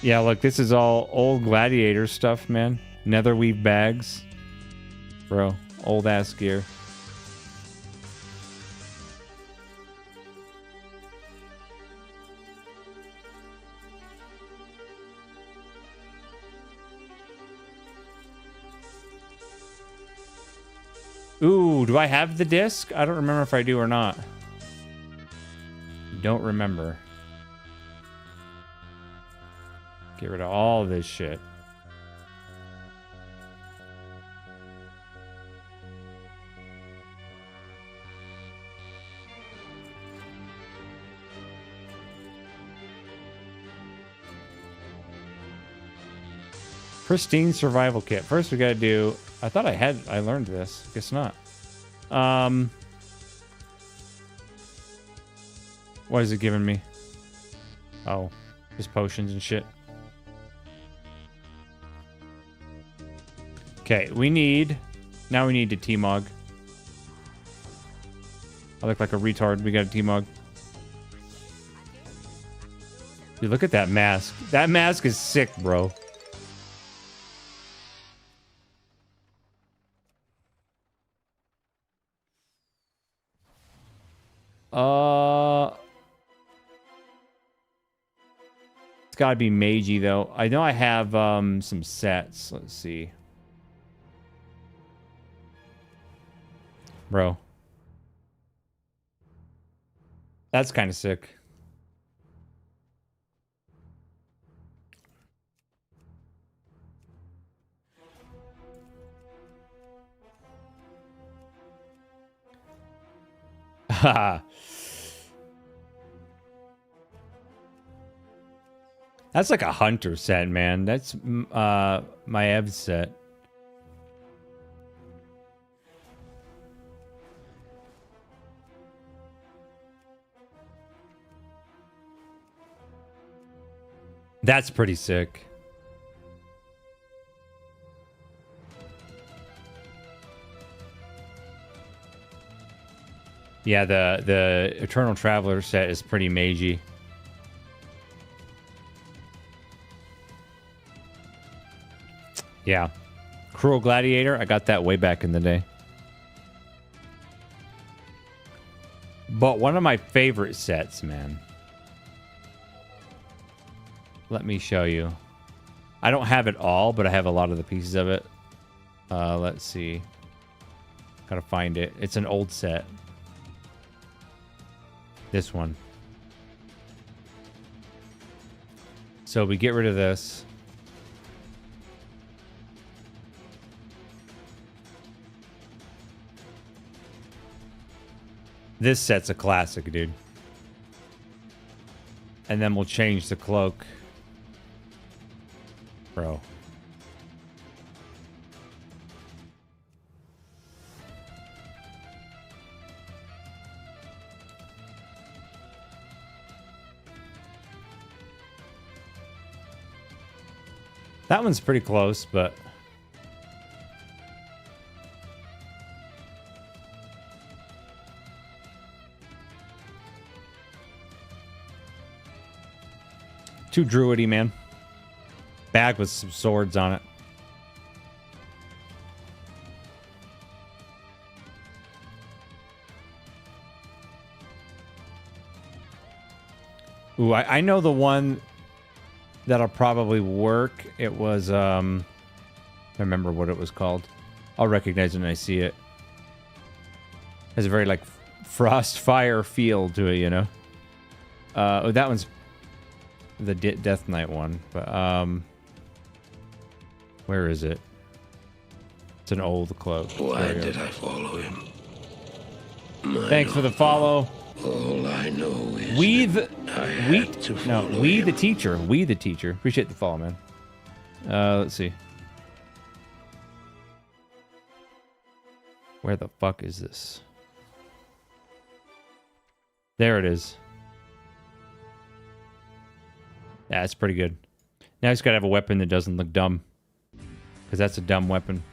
Yeah, look, this is all old gladiator stuff, man. Netherweave bags. Bro, old ass gear. Ooh, do I have the disc? I don't remember if I do or not. Don't remember. Get rid of all this shit. Pristine survival kit. First we gotta do... I thought I learned this. Guess not. What is it giving me? Oh, just potions and shit. Okay, we need... Now we need to Tmog. I look like a retard. We got a Tmog. Dude, look at that mask. That mask is sick, bro. It's gotta be magey though. I know I have some sets. Let's see. Bro. That's kind of sick. Haha. That's like a hunter set, man. That's my Ev set. That's pretty sick. Yeah, the Eternal Traveler set is pretty magey. Yeah. Cruel Gladiator, I got that way back in the day. But one of my favorite sets, man. Let me show you. I don't have it all, but I have a lot of the pieces of it. Let's see. Gotta find it. It's an old set. This one. So we get rid of this. This set's a classic, dude. And then we'll change the cloak. Bro. That one's pretty close, but... Too druidy, man. Bag with some swords on it. Ooh, I know the one that'll probably work. It was, I remember what it was called. I'll recognize it when I see it. Has a very, like, frost fire feel to it, you know? Oh, that one's the Death Knight one. But, where is it? It's an old cloak. Why did I follow him? Thanks for the follow. All I know is We that the I had to follow we him. the teacher. We the teacher. Appreciate the follow, man. Let's see. Where the fuck is this? There it is. Yeah, it's pretty good. Now he's got to have a weapon that doesn't look dumb. Because that's a dumb weapon.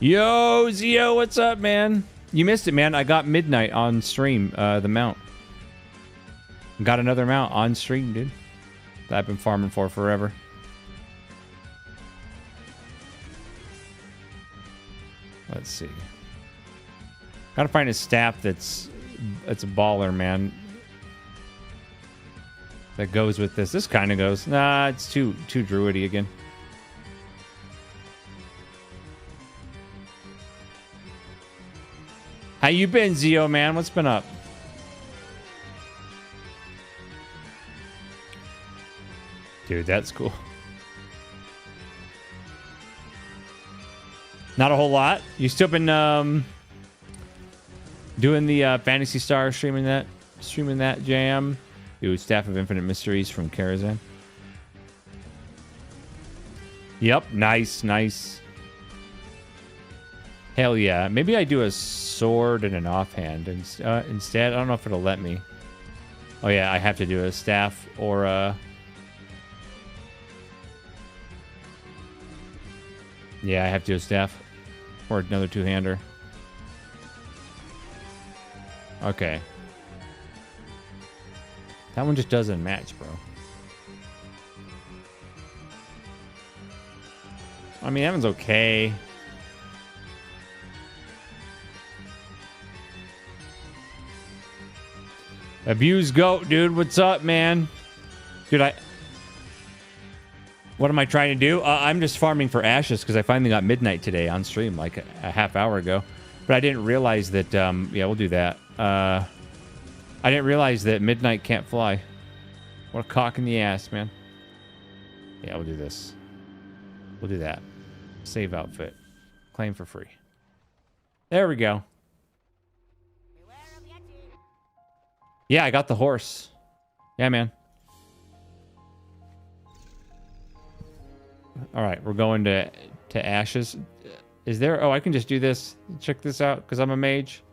Yo, Zio, what's up, man? You missed it, man. I got Midnight on stream, the mount. Got another mount on stream, dude. That I've been farming for forever. Let's see. Gotta find a staff that's a baller, man. That goes with this. This kind of goes. Nah, it's too druidy again. How you been, Zio, man? What's been up? Dude, that's cool. Not a whole lot. You still been doing the Fantasy Star, streaming that jam. Dude, Staff of Infinite Mysteries from Karazhan. Yep, nice. Hell yeah. Maybe I do a sword and an offhand instead. I don't know if it'll let me. Oh yeah, I have to do a staff or a... Yeah, I have to do a staff. Or another two-hander. Okay. That one just doesn't match, bro. I mean, that one's okay. Abuse goat, dude. What's up, man? Dude, what am I trying to do? I'm just farming for ashes because I finally got Midnight today on stream like a half hour ago. But I didn't realize that, yeah, we'll do that. I didn't realize that Midnight can't fly. What a cock in the ass, man. Yeah, we'll do this. We'll do that. Save outfit. Claim for free. There we go. Yeah, I got the horse. Yeah, man. All right, we're going to ashes. Is there... Oh, I can just do this. Check this out, because I'm a mage.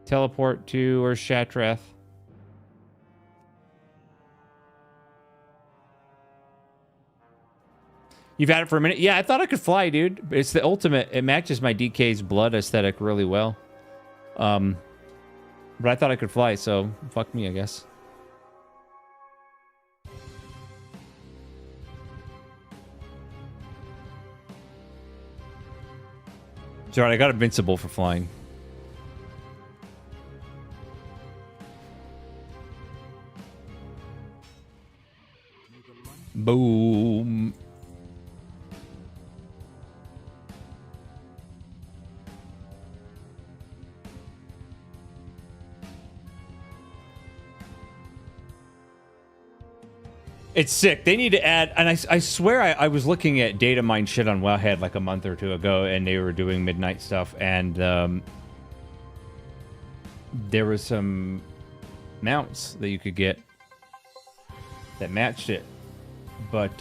Teleport to... Or Shatrath. You've had it for a minute? Yeah, I thought I could fly, dude. It's the ultimate. It matches my DK's blood aesthetic really well. But I thought I could fly, so fuck me, I guess. It's alright, I got invincible for flying. Boom. It's sick. They need to add, and I swear I was looking at data mine shit on Wellhead like a month or two ago, and they were doing Midnight stuff, and there was some mounts that you could get that matched it, but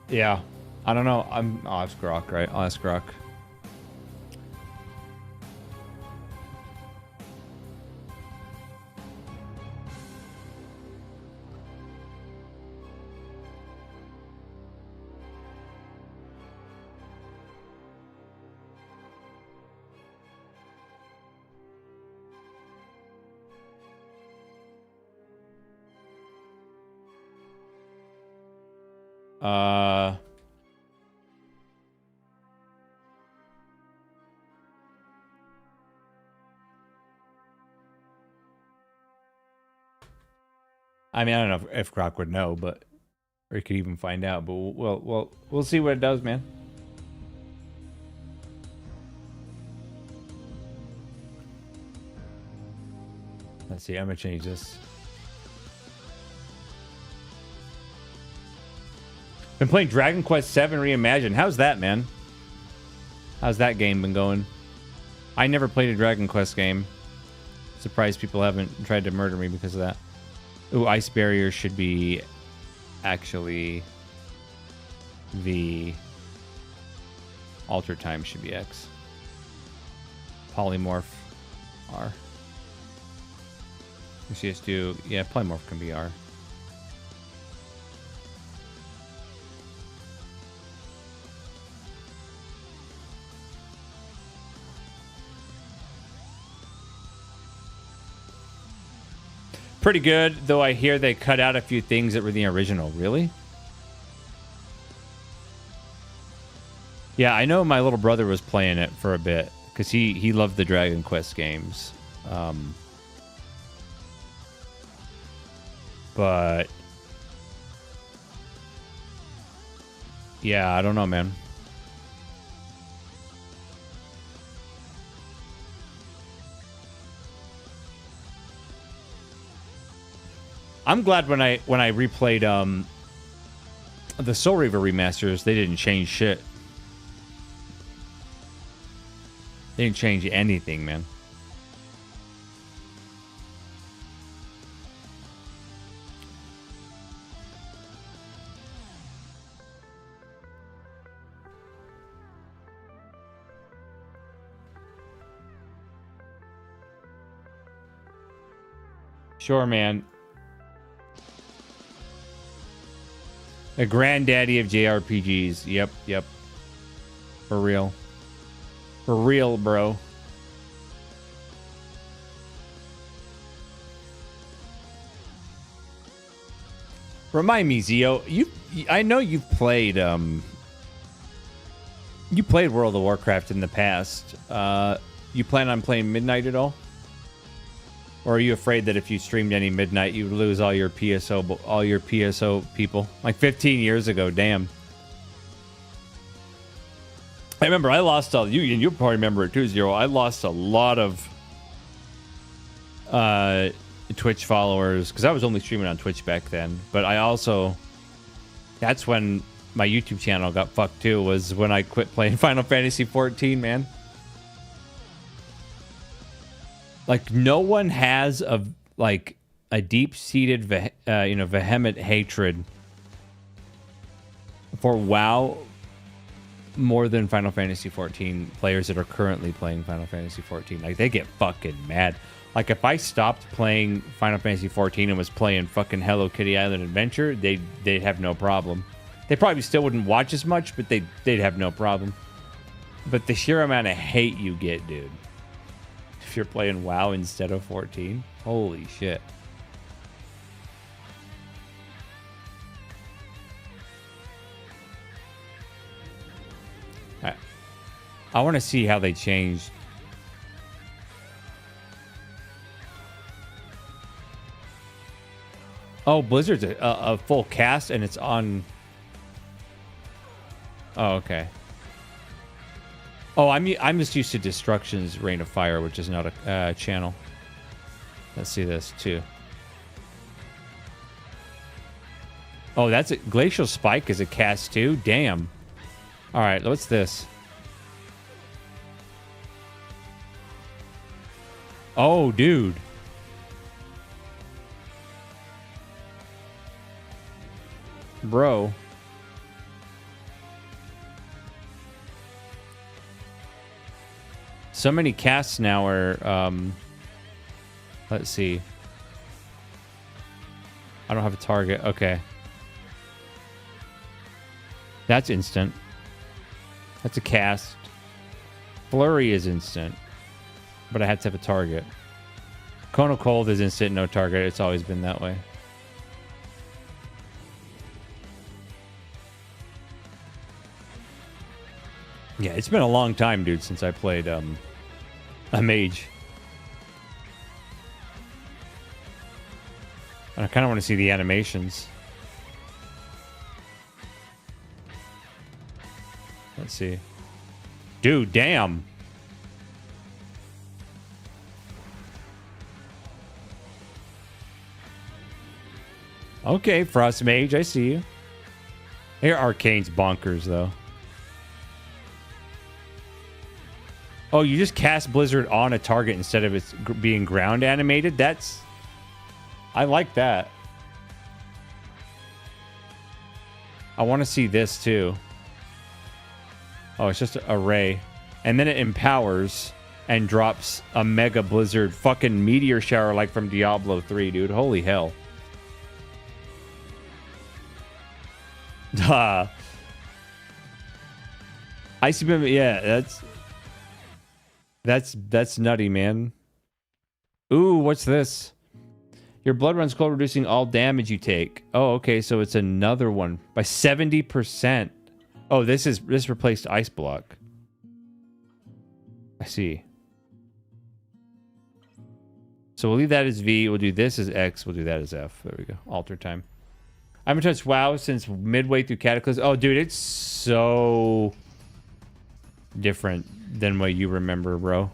yeah, I don't know. I'll ask Grok, right? I'll ask Grok. I mean, I don't know if Croc would know, but or he could even find out. But we'll see what it does, man. Let's see. I'm gonna change this. Been playing Dragon Quest VII Reimagined. How's that, man? How's that game been going? I never played a Dragon Quest game. Surprised people haven't tried to murder me because of that. Ooh, Ice Barrier should be actually the alter time should be X. Polymorph R. CS2, yeah, polymorph can be R. Pretty good, though I hear they cut out a few things that were the original. Really? Yeah, I know my little brother was playing it for a bit because he loved the Dragon Quest games. But yeah, I don't know, man. I'm glad when I replayed the Soul Reaver remasters, they didn't change shit. They didn't change anything, man. Sure, man. The granddaddy of JRPGs. Yep, yep. For real. For real, bro. Remind me, Zio, I know you've played you played World of Warcraft in the past. You plan on playing Midnight at all? Or are you afraid that if you streamed any Midnight, you would lose all your PSO people? Like 15 years ago, damn. I remember I lost all you, and you'll probably remember it too, Zero. I lost a lot of Twitch followers because I was only streaming on Twitch back then. But I also, that's when my YouTube channel got fucked too. Was when I quit playing Final Fantasy 14, man. Like, no one has a deep-seated, vehement hatred for WoW more than Final Fantasy 14 players that are currently playing Final Fantasy 14. Like, they get fucking mad. Like, if I stopped playing Final Fantasy 14 and was playing fucking Hello Kitty Island Adventure, they'd have no problem. They probably still wouldn't watch as much, but they'd have no problem. But the sheer amount of hate you get, dude. If you're playing WoW instead of 14, holy shit. I want to see how they changed. Oh, Blizzard's a full cast and it's on. Oh, okay. Oh, I'm just used to Destruction's Reign of Fire, which is not a channel. Let's see this too. Oh, that's a Glacial Spike is a cast too. Damn. All right, what's this? Oh, dude. Bro. So many casts now are, let's see. I don't have a target. Okay. That's instant. That's a cast. Flurry is instant. But I had to have a target. Cone of Cold is instant, no target. It's always been that way. Yeah, it's been a long time, dude, since I played a mage. And I kind of want to see the animations. Let's see. Dude, damn. Okay, Frost Mage, I see you. Here, Arcane's bonkers, though. Oh, you just cast Blizzard on a target instead of it being ground animated? That's... I like that. I want to see this, too. Oh, it's just an array. And then it empowers and drops a Mega Blizzard fucking meteor shower like from Diablo 3, dude. Holy hell. Icy Beam, yeah, that's nutty, man. Ooh, what's this? Your blood runs cold, reducing all damage you take. Oh, okay, so it's another one by 70%. Oh, this replaced Ice Block. I see. So we'll leave that as V. We'll do this as X. We'll do that as F. There we go. Alter time. I haven't touched WoW since midway through Cataclysm. Oh, dude, it's so different than what you remember, bro.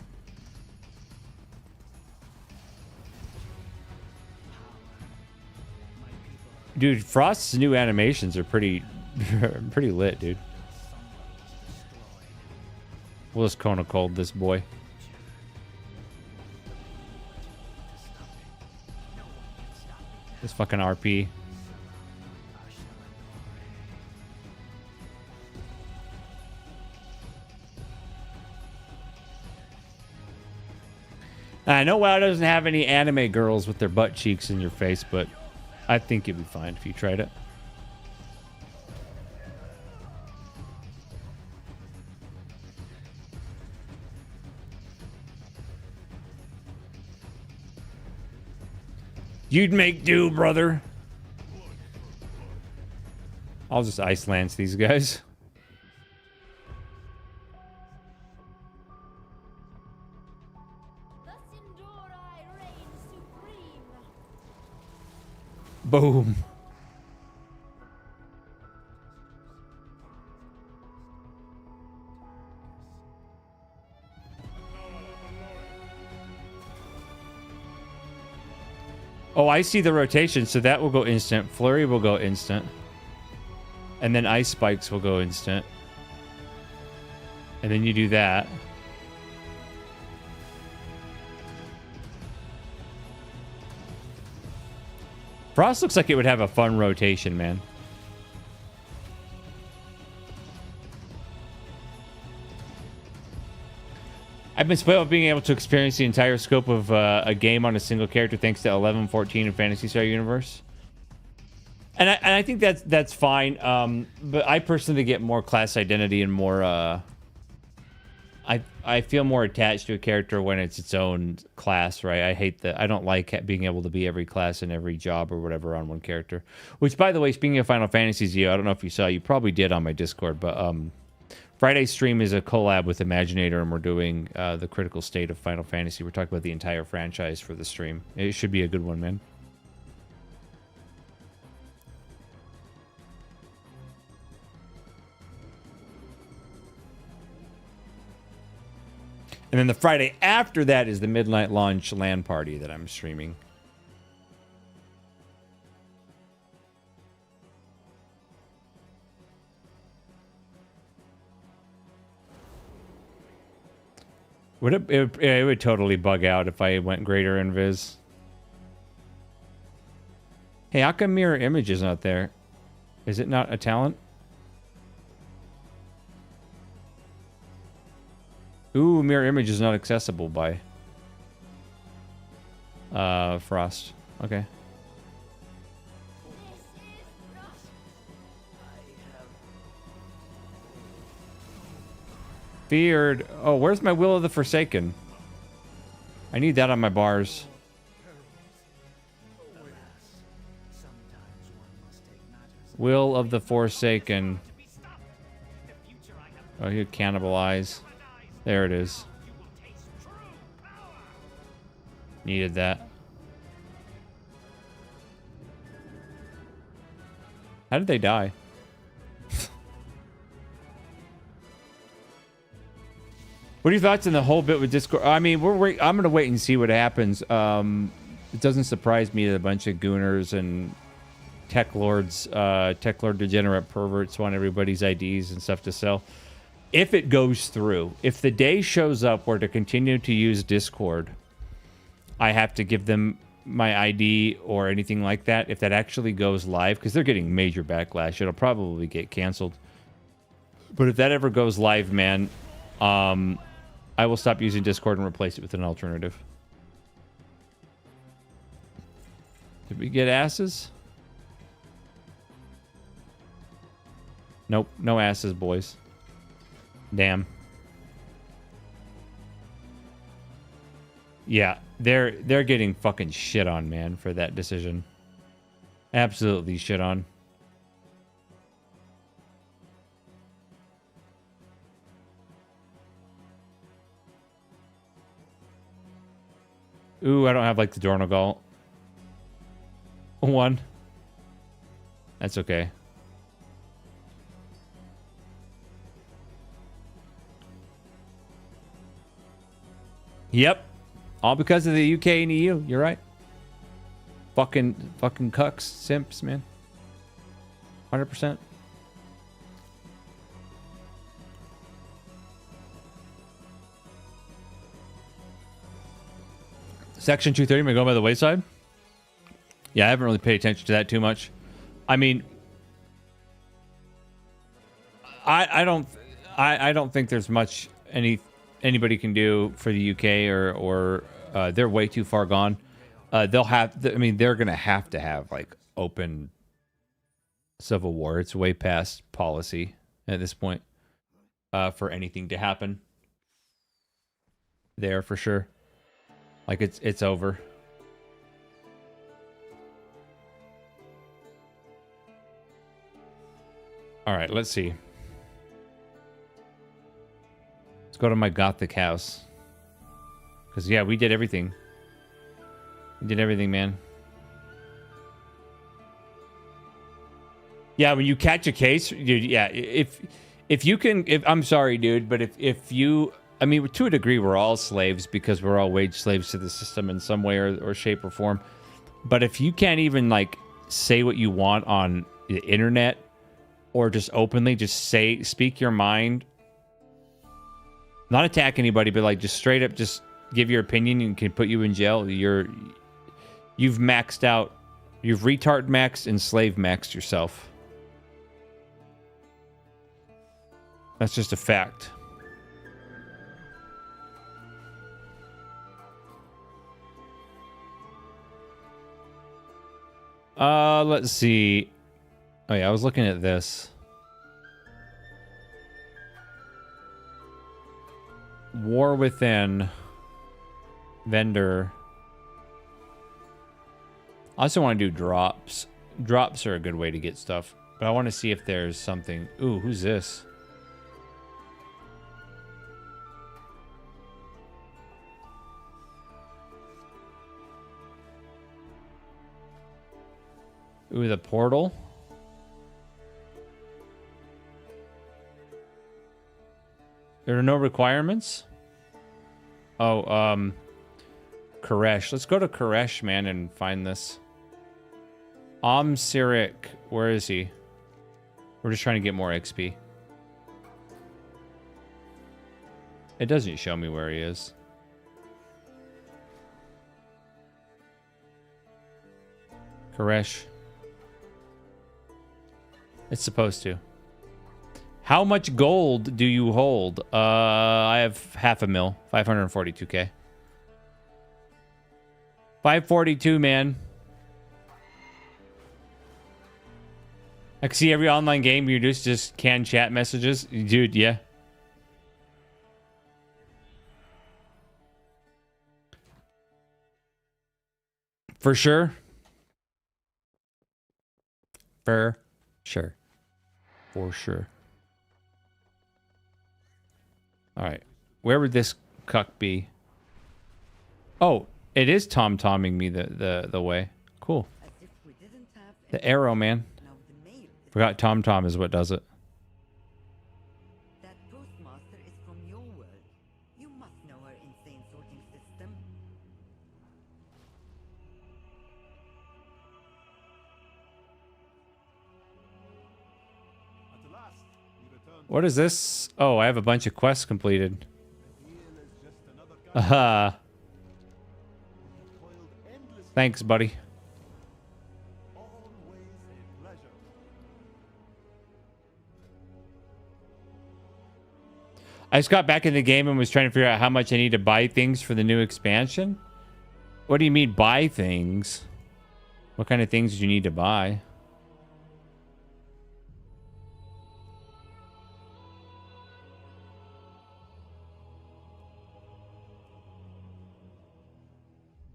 Dude, Frost's new animations are pretty lit, dude. We'll just Kona Cold this boy. This fucking RP. I know WoW doesn't have any anime girls with their butt cheeks in your face, but I think you'd be fine if you tried it. You'd make do, brother. I'll just Ice Lance these guys. Boom. Oh, I see the rotation, so that will go instant. Flurry will go instant. And then Ice Spikes will go instant. And then you do that. Frost looks like it would have a fun rotation, man. I've been spoiled with being able to experience the entire scope of a game on a single character thanks to 11, 14, and Phantasy Star Universe. And I think that's fine. But I personally get more class identity and more... I feel more attached to a character when it's its own class, right? I don't like being able to be every class and every job or whatever on one character. Which, by the way, speaking of Final Fantasy Z, I don't know if you saw, you probably did on my Discord, but Friday's stream is a collab with Imaginator, and we're doing the critical state of Final Fantasy. We're talking about the entire franchise for the stream. It should be a good one, man. And then the Friday after that is the Midnight Launch LAN Party that I'm streaming. It would totally bug out if I went greater invis. Hey, how come mirror image is not there? Is it not a talent? Ooh, mirror image is not accessible by Frost. Okay. Feared. Oh, where's my Will of the Forsaken? I need that on my bars. Will of the Forsaken. Oh, you cannibalize. There it is. Needed that. How did they die? What are your thoughts on the whole bit with Discord? I mean, I'm gonna wait and see what happens. It doesn't surprise me that a bunch of gooners and tech lords, tech lord degenerate perverts want everybody's IDs and stuff to sell. If it goes through, if the day shows up where to continue to use Discord, I have to give them my ID or anything like that. If that actually goes live, because they're getting major backlash, it'll probably get canceled. But if that ever goes live, man, I will stop using Discord and replace it with an alternative. Did we get asses? Nope, no asses, boys. Damn. Yeah, they're getting fucking shit on, man, for that decision. Absolutely shit on. Ooh, I don't have, like, the Dornogal. One. That's okay. Yep. All because of the UK and EU. You're right. Fucking cucks, simps, man. 100%. Section 230, am I going by the wayside? Yeah, I haven't really paid attention to that too much. I mean, I don't think there's much anybody can do for the UK or they're way too far gone. They'll have, I mean, they're gonna have to have like open civil war. It's way past policy at this point for anything to happen there for sure. Like it's over. All right, let's see. Let's go to my Gothic house. Because, yeah, we did everything. We did everything, man. Yeah, when you catch a case, dude, yeah, if you can, I'm sorry, dude, but if you, I mean, to a degree, we're all slaves because we're all wage slaves to the system in some way or shape or form. But if you can't even, like, say what you want on the internet or just openly just speak your mind, not attack anybody, but, like, just straight up just give your opinion and can put you in jail, you've maxed out, you've retard maxed and slave maxed yourself. That's just a fact. Let's see. Oh yeah, I was looking at this. War Within. Vendor. I also want to do drops. Drops are a good way to get stuff. But I want to see if there's something. Ooh, who's this? Ooh, the portal. There are no requirements? Oh, Koresh. Let's go to Koresh, man, and find this. Sirik. Where is he? We're just trying to get more XP. It doesn't show me where he is. Koresh. It's supposed to. How much gold do you hold? I have 500,000. 542k. 542, man. I can see every online game you just canned chat messages. Dude, yeah. For sure. For sure. For sure. All right. Where would this cuck be? Oh, it is tom-tomming me the way. Cool. The arrow, man. Forgot tom-tom is what does it. That postmaster is from your world. You must know her insane sorting system. What is this? Oh, I have a bunch of quests completed. Aha. Thanks, buddy. I just got back in the game and was trying to figure out how much I need to buy things for the new expansion. What do you mean buy things? What kind of things do you need to buy?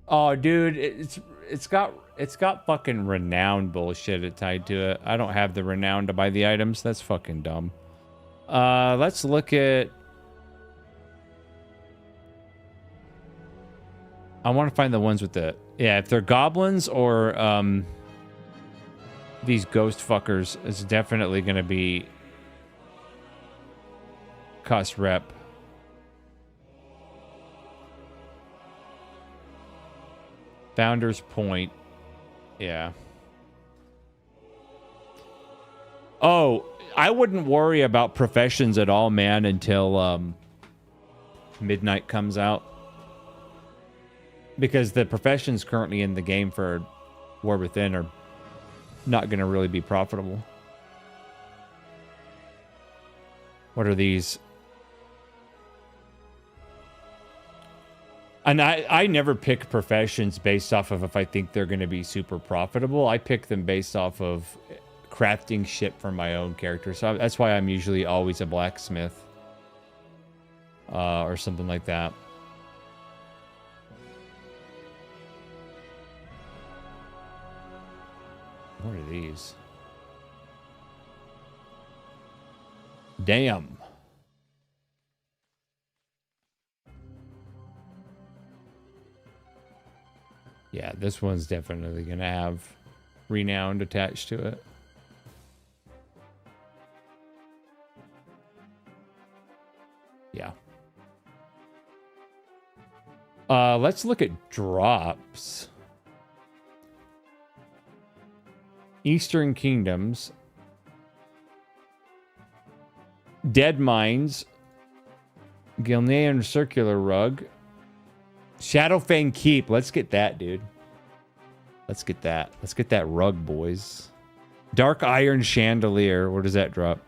Oh, dude, it's got fucking renown bullshit tied to it. I don't have the renown to buy the items. That's fucking dumb. Let's look at. I want to find the ones with the if they're goblins or these ghost fuckers, it's definitely gonna be cost rep. Founder's Point. Yeah. Oh, I wouldn't worry about professions at all, man, until Midnight comes out. Because the professions currently in the game for War Within are not going to really be profitable. What are these? And I never pick professions based off of if I think they're going to be super profitable. I pick them based off of crafting shit for my own character. So that's why I'm usually always a blacksmith. Or something like that. What are these? Damn. Yeah, this one's definitely going to have renown attached to it. Yeah. Let's look at drops. Eastern Kingdoms. Dead Mines. Gilnean Circular Rug. Shadowfang Keep. Let's get that, dude. Let's get that. Let's get that rug, boys. Dark Iron Chandelier. Where does that drop?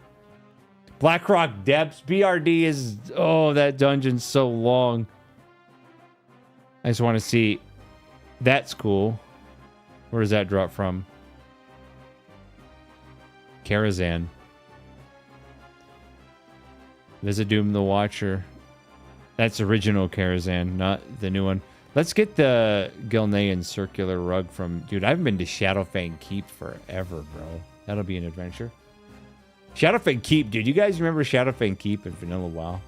Blackrock Depths. BRD is... Oh, that dungeon's so long. I just want to see. That's cool. Where does that drop from? Karazhan. Vizdoom the Watcher. That's original Karazhan, not the new one. Let's get the Gilnean Circular Rug from... Dude, I haven't been to Shadowfang Keep forever, bro. That'll be an adventure. Shadowfang Keep, dude. You guys remember Shadowfang Keep in Vanilla WoW?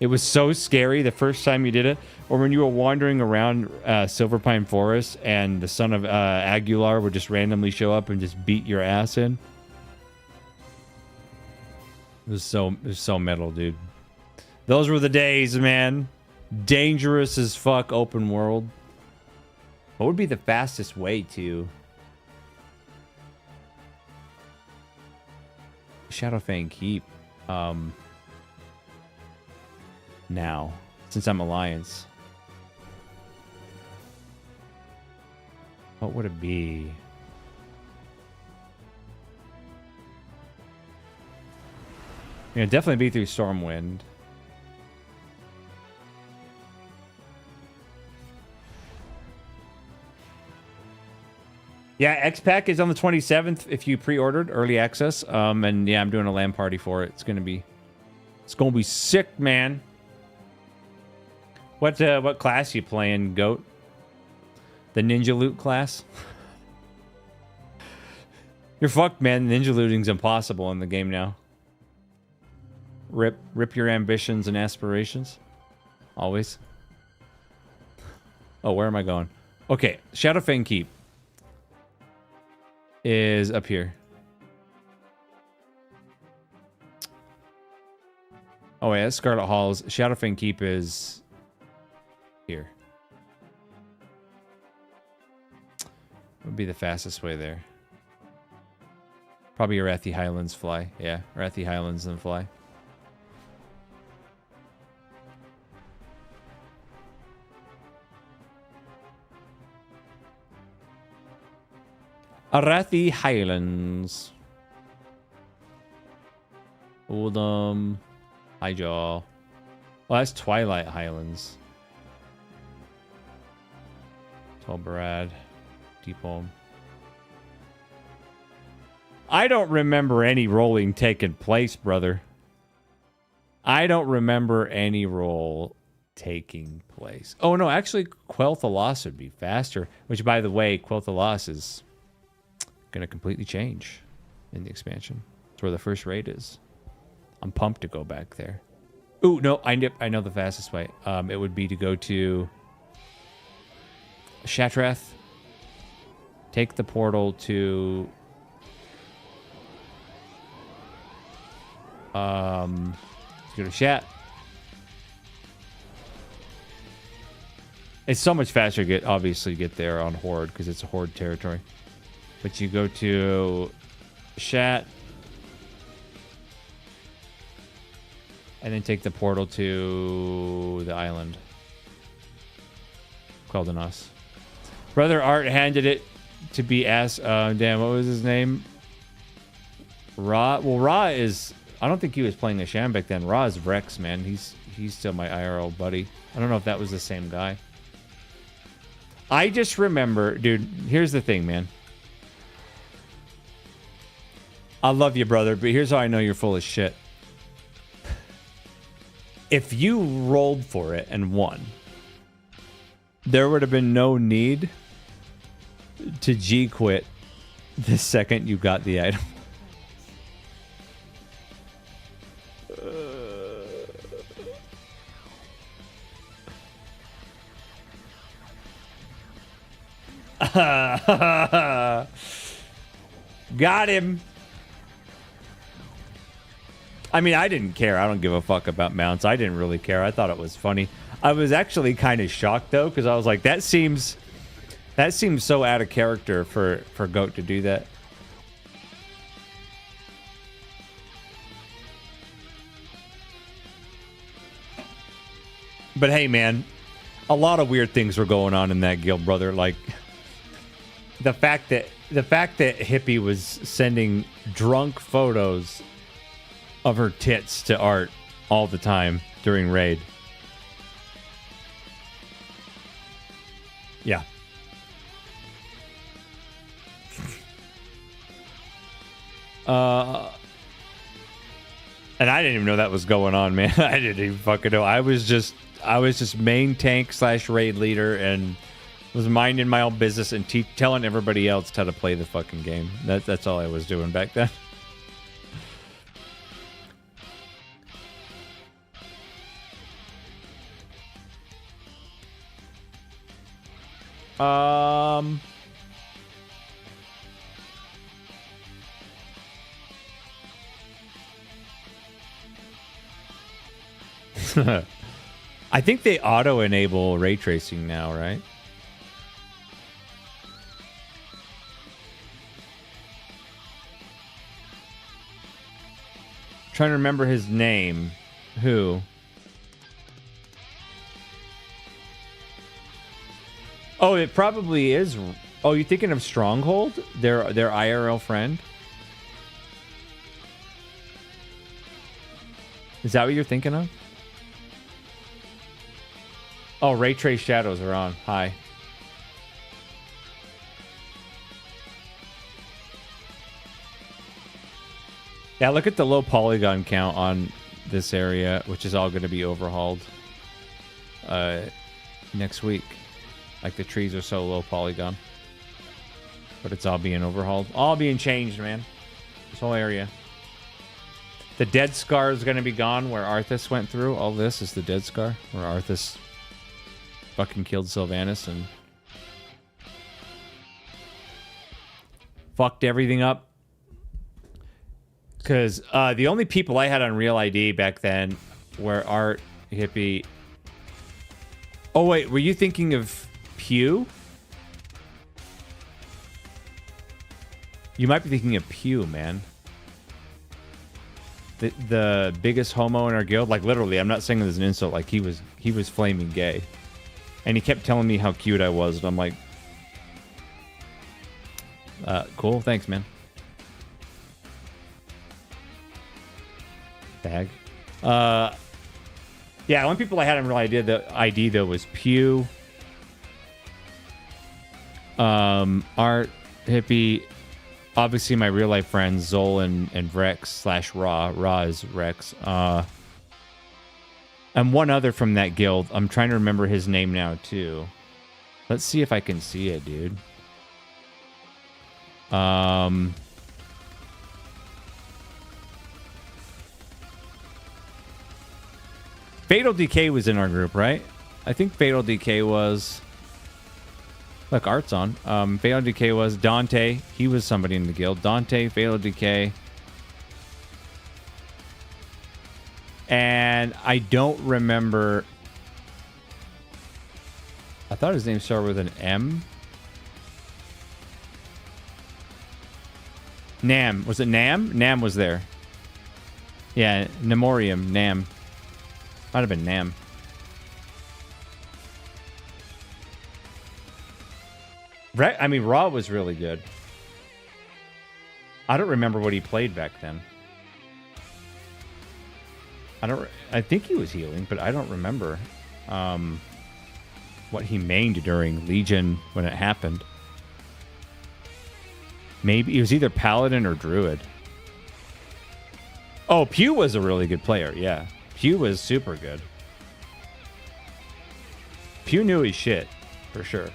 It was so scary the first time you did it. Or when you were wandering around Silverpine Forest and the son of Aguilar would just randomly show up and just beat your ass in. It was so metal, dude. Those were the days, man. Dangerous as fuck open world. What would be the fastest way to... Shadowfang Keep? Now, since I'm Alliance. What would it be? Yeah, definitely be through Stormwind. Yeah, X-Pack is on the 27th if you pre-ordered early access. And yeah, I'm doing a LAN party for it. It's gonna be sick, man. What class you playing, Goat? The Ninja Loot class? You're fucked, man. Ninja looting's impossible in the game now. Rip your ambitions and aspirations. Always. Oh, where am I going? Okay, Shadowfang Keep is up here. Oh, yeah, that's Scarlet Halls. Shadowfang Keep is here. Would be the fastest way there. Probably Arathi Highlands fly. Yeah, Arathi Highlands and fly. Arathi Highlands. Oldham. Highjaw. Well, that's Twilight Highlands. Tolbarad. Deep Home. I don't remember any rolling taking place, brother. I don't remember any roll taking place. Oh, no, actually, Quel'Thalas would be faster. Which, by the way, Quel'Thalas is going to completely change in the expansion. That's where the first raid is. I'm pumped to go back there. Ooh, no, I know the fastest way. It would be to go to Shatrath. Take the portal to... let's go to Shat. It's so much faster to obviously get there on Horde because it's a Horde territory. But you go to Shat. And then take the portal to the island. Quel'Danas. Brother Art handed it to be asked. Damn, what was his name? Ra. Well, Ra is... I don't think he was playing a Sham back then. Ra is Vrex, man. He's still my IRL buddy. I don't know if that was the same guy. I just remember... Dude, here's the thing, man. I love you, brother, but here's how I know you're full of shit. If you rolled for it and won, there would have been no need to G-quit the second you got the item. Got him. I mean, I didn't care. I don't give a fuck about mounts. I didn't really care. I thought it was funny. I was actually kind of shocked though, because I was like, that seems so out of character for Goat to do that. But hey, man, a lot of weird things were going on in that guild, brother. Like the fact that Hippie was sending drunk photos of her tits to Art all the time during raid. Yeah. And I didn't even know that was going on, man. I didn't even fucking know. I was just main tank / raid leader and was minding my own business and telling everybody else how to play the fucking game. That's all I was doing back then. I think they auto-enable ray tracing now, right? Trying to remember his name. Who? Oh, it probably is. Oh, you thinking of Stronghold? Their IRL friend? Is that what you're thinking of? Oh, Ray Trace Shadows are on. Hi. Yeah, look at the low polygon count on this area, which is all going to be overhauled next week. Like, the trees are so low polygon. But it's all being overhauled. All being changed, man. This whole area. The dead scar is going to be gone where Arthas went through. All this is the dead scar where Arthas fucking killed Sylvanas and fucked everything up. Because the only people I had on Real ID back then were Art, Hippie. Oh, wait. Were you thinking of Pew? You might be thinking of Pew, man. The biggest homo in our guild. Like, literally, I'm not saying this as an insult. Like, he was flaming gay. And he kept telling me how cute I was. And I'm like, cool. Thanks, man. Bag. Yeah, the only people I had on Real ID, though, was Pew, Art, Hippie, obviously my real life friends, Zol and Rex / Ra. Ra is Rex. And one other from that guild. I'm trying to remember his name now, too. Let's see if I can see it, dude. Fatal DK was in our group, right? I think Fatal DK was... Look, Art's on. Fatal DK was Dante. He was somebody in the guild. Dante, Fatal DK. And I don't remember... I thought his name started with an M. Nam. Was it Nam? Nam was there. Yeah, Nemorium. Nam. Might have been Nam. I mean, Raw was really good. I don't remember what he played back then. I think he was healing, but I don't remember what he mained during Legion when it happened. Maybe he was either Paladin or Druid. Oh, Pew was a really good player, yeah. Pew was super good. Pew knew his shit, for sure.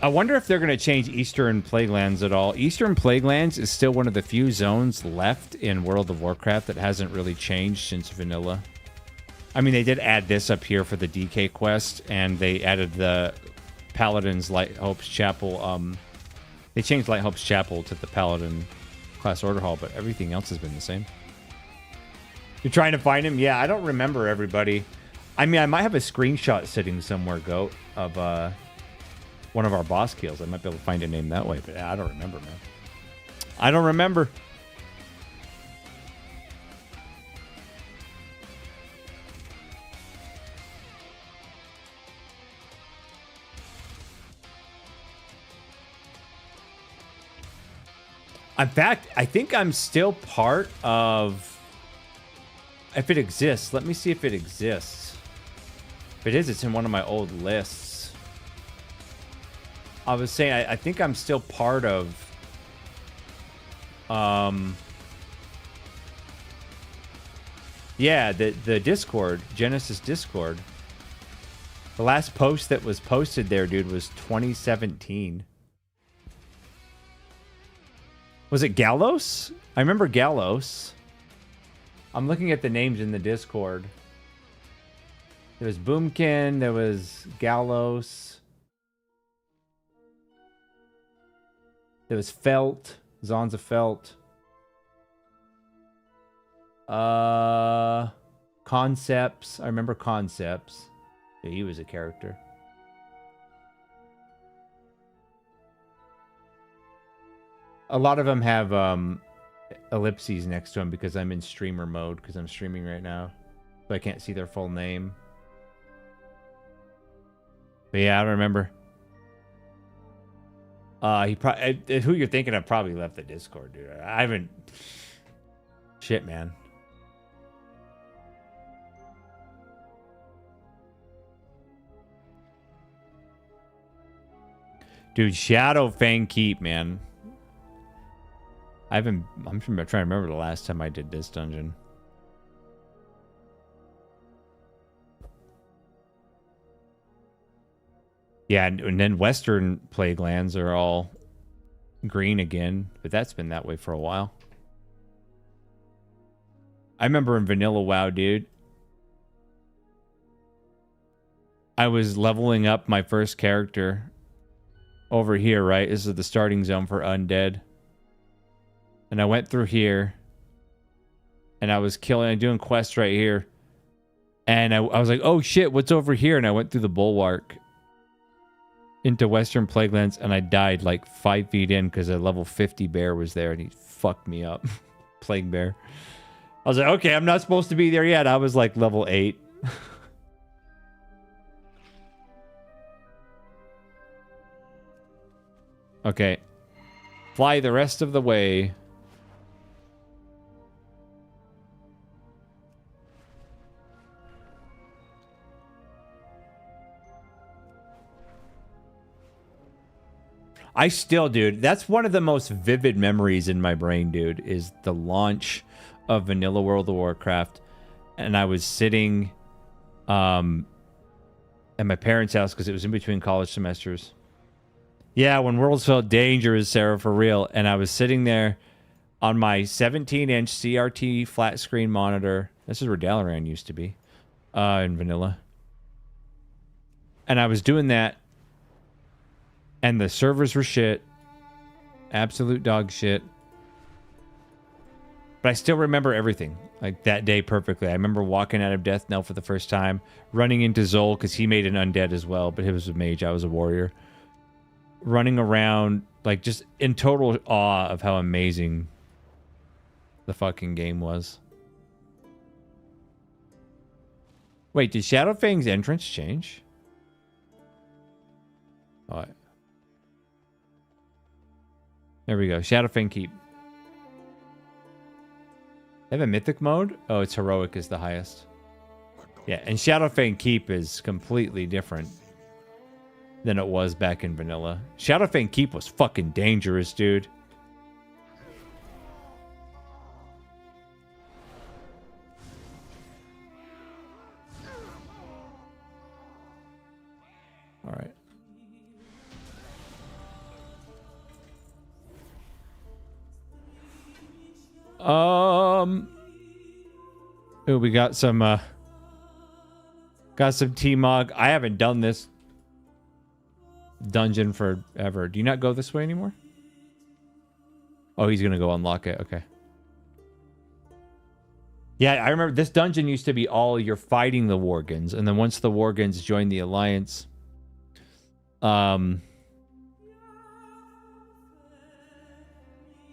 I wonder if they're going to change Eastern Plaguelands at all. Eastern Plaguelands is still one of the few zones left in World of Warcraft that hasn't really changed since vanilla. I mean, they did add this up here for the DK quest, and they added the Paladin's Light Hope's Chapel. They changed Light Hope's Chapel to the Paladin class order hall, but everything else has been the same. You're trying to find him? Yeah, I don't remember everybody. I mean, I might have a screenshot sitting somewhere, Goat, of one of our boss kills. I might be able to find a name that way, but I don't remember, man. I don't remember. In fact, I think I'm still part of... If it exists, let me see if it exists. If it is, it's in one of my old lists. I was saying, I think I'm still part of... Yeah, the Discord, Genesis Discord. The last post that was posted there, dude, was 2017. Was it Gallos? I remember Gallos. I'm looking at the names in the Discord. There was Boomkin. There was Gallos. There was Felt. Zonza Felt. Concepts. I remember Concepts. Yeah, he was a character. A lot of them have ellipses next to them because I'm in streamer mode because I'm streaming right now. So I can't see their full name. But yeah, I don't remember. He probably who you're thinking of probably left the Discord, dude. I haven't. Shit, man. Dude, Shadow Fang Keep, man. I'm trying to remember the last time I did this dungeon. Yeah, and then Western Plague lands are all green again, but that's been that way for a while. I remember in Vanilla WoW, dude, I was leveling up my first character over here, right? This is the starting zone for Undead. And I went through here, and I was doing quests right here. And I was like, oh shit, what's over here? And I went through the bulwark into Western Plaguelands, and I died like 5 feet in because a level 50 bear was there, and he fucked me up. Plague bear. I was like, okay, I'm not supposed to be there yet. I was like level 8. Okay. Fly the rest of the way. I still, dude, that's one of the most vivid memories in my brain, dude, is the launch of Vanilla World of Warcraft. And I was sitting at my parents' house because it was in between college semesters. Yeah, when worlds felt dangerous, Sarah, for real. And I was sitting there on my 17-inch CRT flat screen monitor. This is where Dalaran used to be in Vanilla. And I was doing that. And the servers were shit. Absolute dog shit. But I still remember everything. Like that day perfectly. I remember walking out of Death Knell for the first time. Running into Zol because he made an undead as well. But he was a mage. I was a warrior. Running around. Like just in total awe of how amazing the fucking game was. Wait, did Shadowfang's entrance change? Oh, there we go. Shadowfang Keep. They have a mythic mode? Oh, it's heroic is the highest. Yeah, and Shadowfang Keep is completely different than it was back in Vanilla. Shadowfang Keep was fucking dangerous, dude. All right. Ooh, we got some Tmog. I haven't done this dungeon forever. Do you not go this way anymore? Oh, he's gonna go unlock it. Okay. Yeah, I remember this dungeon used to be all you're fighting the Worgans, and then once the Worgans joined the Alliance,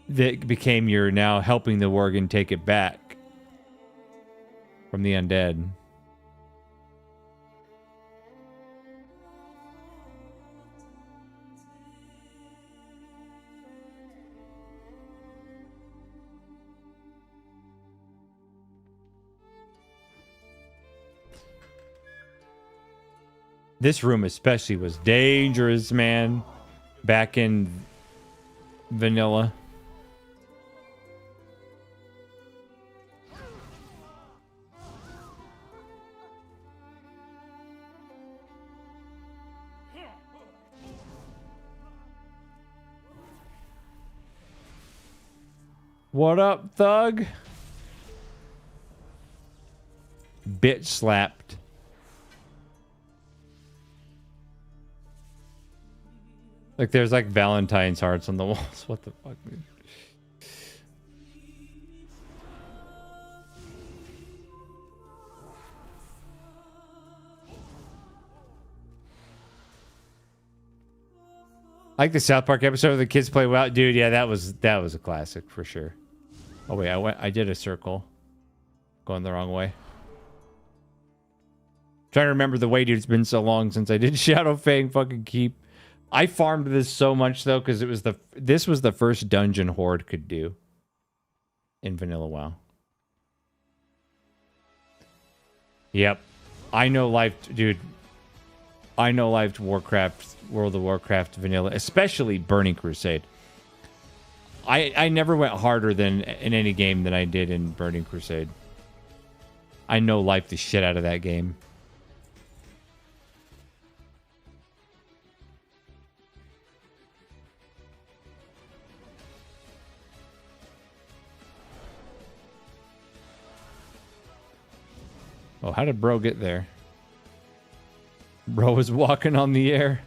that became you're now helping the Worgen take it back from the undead. This room especially was dangerous, man. Back in Vanilla. What up, thug? Bitch slapped. Like there's like Valentine's hearts on the walls. What the fuck, dude? I like the South Park episode where the kids play WoW. Dude, yeah, that was a classic for sure. Oh wait, I did a circle. Going the wrong way. Trying to remember the way, dude. It's been so long since I did Shadowfang fucking Keep. I farmed this so much though, because this was the first dungeon Horde could do in Vanilla WoW. Yep. I know life, dude. I know life Warcraft, World of Warcraft Vanilla, especially Burning Crusade. I never went harder than in any game than I did in Burning Crusade. I know life the shit out of that game. Oh, how did bro get there? Bro was walking on the air.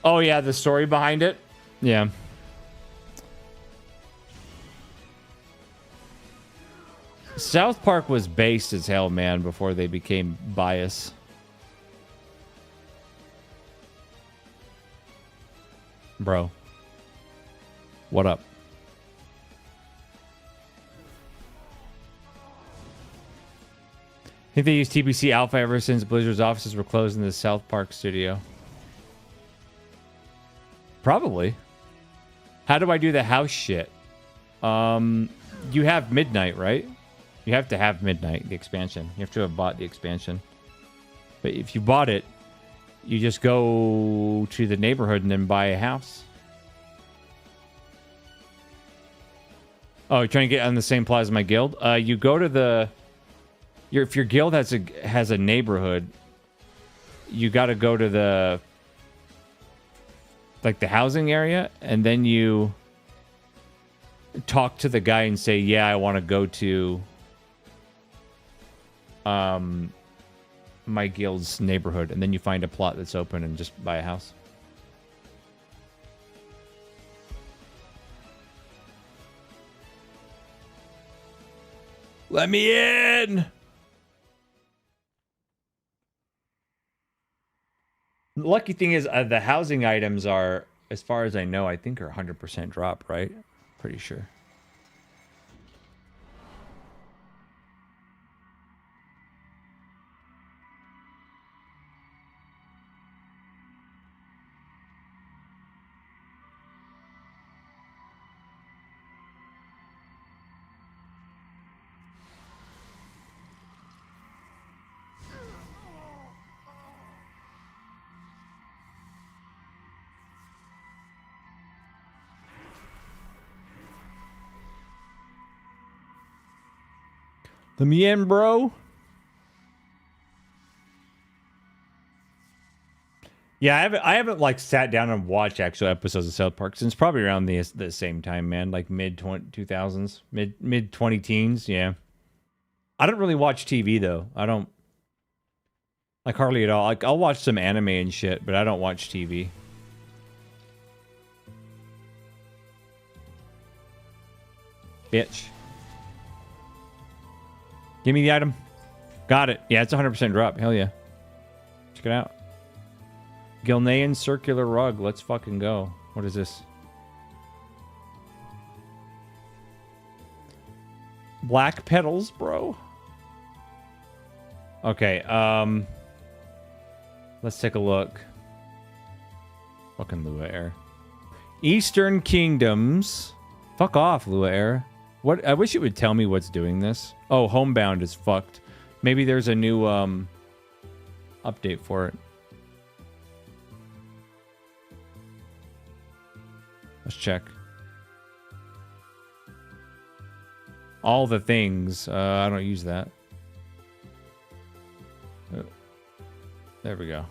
Oh, yeah, the story behind it? Yeah. South Park was based as hell, man, before they became bias. Bro. What up? I think they used TBC Alpha ever since Blizzard's offices were closed in the South Park studio. Probably. How do I do the house shit? You have Midnight, right? You have to have Midnight, the expansion. You have to have bought the expansion. But if you bought it, you just go to the neighborhood and then buy a house. Oh, you're trying to get on the same plot as my guild? You go to the... if your guild has a neighborhood, you got to go to the... like the housing area, and then you talk to the guy and say, yeah, I want to go to my guild's neighborhood, and then you find a plot that's open and just buy a house. Let me in! The lucky thing is the housing items are, as far as I know, I think are 100% drop, right? Pretty sure. Let me in, bro. Yeah, I haven't like sat down and watched actual episodes of South Park since probably around the same time, man. Like mid 2000s, mid 20 teens. Yeah. I don't really watch TV though. I don't like hardly at all. Like I'll watch some anime and shit, but I don't watch TV. Bitch. Give me the item. Got it. Yeah, it's 100% drop. Hell yeah. Check it out. Gilnean circular rug. Let's fucking go. What is this? Black petals, bro. Okay, let's take a look. Fucking Lua Air. Eastern Kingdoms. Fuck off, Lua Air. What? I wish it would tell me what's doing this. Oh, Homebound is fucked. Maybe there's a new update for it. Let's check. All the things. I don't use that. There we go.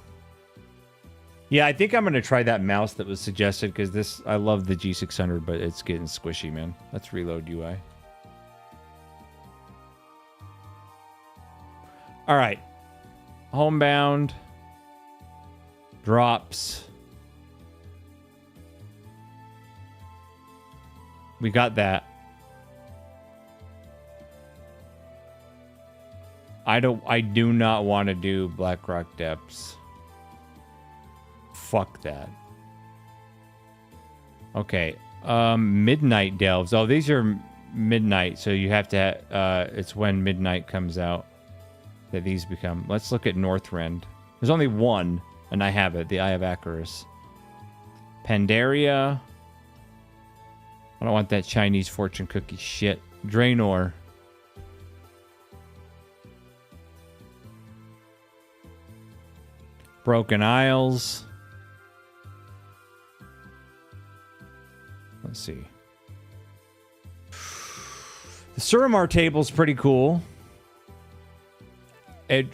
Yeah, I think I'm going to try that mouse that was suggested because this, I love the G600, but it's getting squishy, man. Let's reload UI. All right. Homebound. Drops. We got that. I do not want to do Blackrock Depths. Fuck that. Okay. Midnight Delves. Oh, these are midnight, so you have to it's when midnight comes out that these become. Let's look at Northrend. There's only one, and I have it, the Eye of Acarus. Pandaria. I don't want that Chinese fortune cookie shit. Draenor. Broken Isles. Let's see. The Suramar table's pretty cool.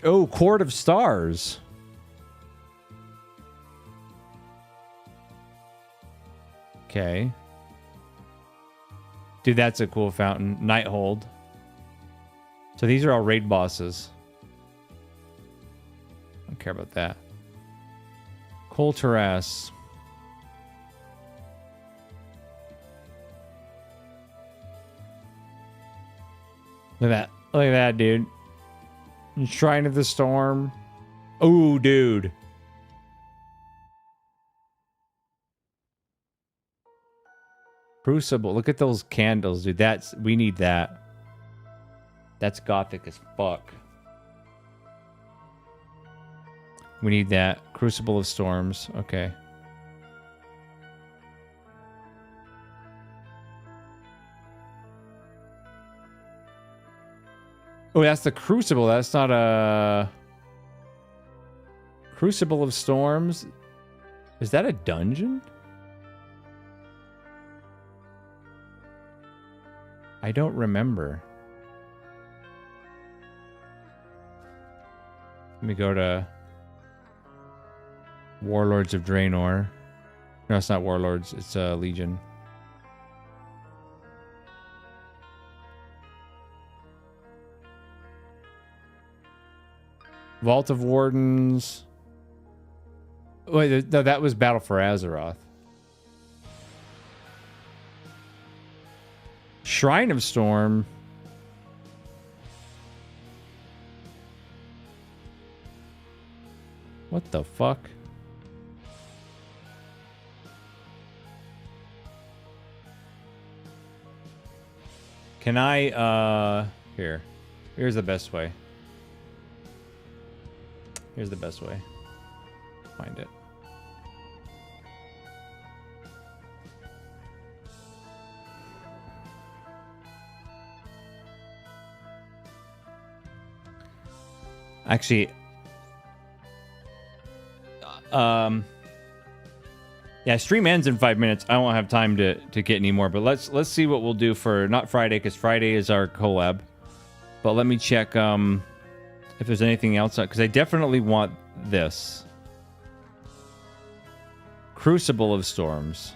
Oh, Court of Stars. Okay. Dude, that's a cool fountain. Nighthold. So these are all raid bosses. I don't care about that. Coal Terrace. Look at that. Look at that, dude. Shrine of the Storm. Oh, dude. Crucible. Look at those candles, dude. We need that. That's gothic as fuck. We need that. Crucible of Storms. Okay. Oh, that's the Crucible. That's not a... Crucible of Storms. Is that a dungeon? I don't remember. Let me go to Warlords of Draenor. No, it's not Warlords. It's Legion. Vault of Wardens. Wait, no, that was Battle for Azeroth. Shrine of Storm. What the fuck? Can I, here's the best way. Here's the best way. Find it. Actually, yeah, stream ends in 5 minutes. I won't have time to get any more, but let's see what we'll do for not Friday, because Friday is our collab. But let me check if there's anything else, because I definitely want this. Crucible of Storms.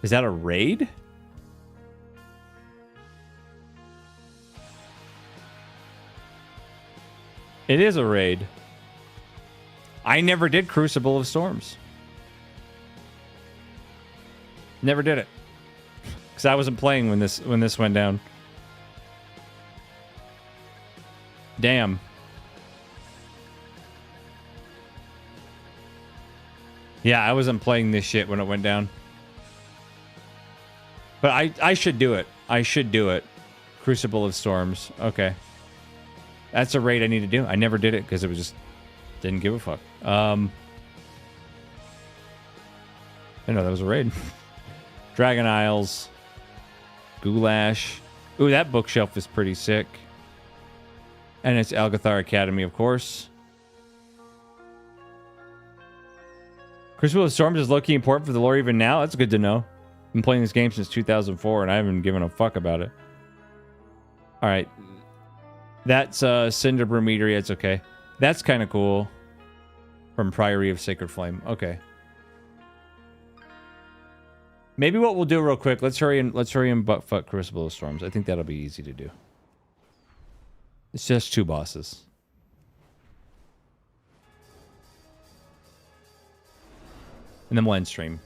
Is that a raid? It is a raid. I never did Crucible of Storms. Never did it. Because I wasn't playing when this went down. Damn. Yeah, I wasn't playing this shit when it went down. But I should do it. I should do it. Crucible of Storms. Okay. That's a raid I need to do. I never did it because it was just... Didn't give a fuck. I know that was a raid. Dragon Isles. Goulash. Ooh, that bookshelf is pretty sick. And it's Algathar Academy, of course. Crucible of Storms is low-key important for the lore even now. That's good to know. I've been playing this game since 2004, and I haven't given a fuck about it. Alright. That's Cinder Brometery. It's okay. That's kind of cool. From Priory of Sacred Flame. Okay. Maybe what we'll do real quick. Let's hurry and buttfuck Crucible of Storms. I think that'll be easy to do. It's just 2 bosses. And then we'll end stream.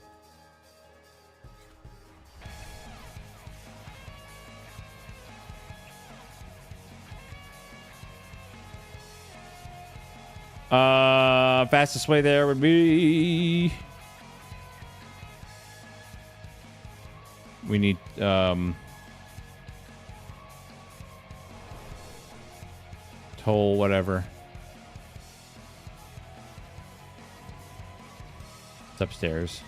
Fastest way there would be... We need, toll, whatever. It's upstairs.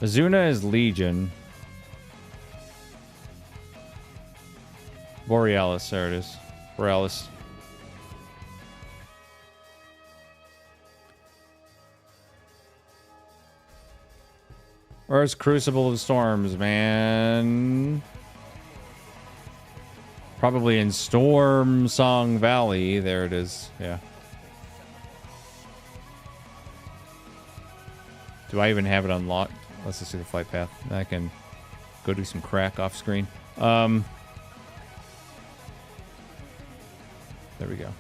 Azuna is Legion. Borealis, there it is. Borealis. Where's Crucible of Storms, man? Probably in Storm Song Valley. There it is. Yeah. Do I even have it unlocked? Let's just see the flight path. I can go do some crack off screen. There we go.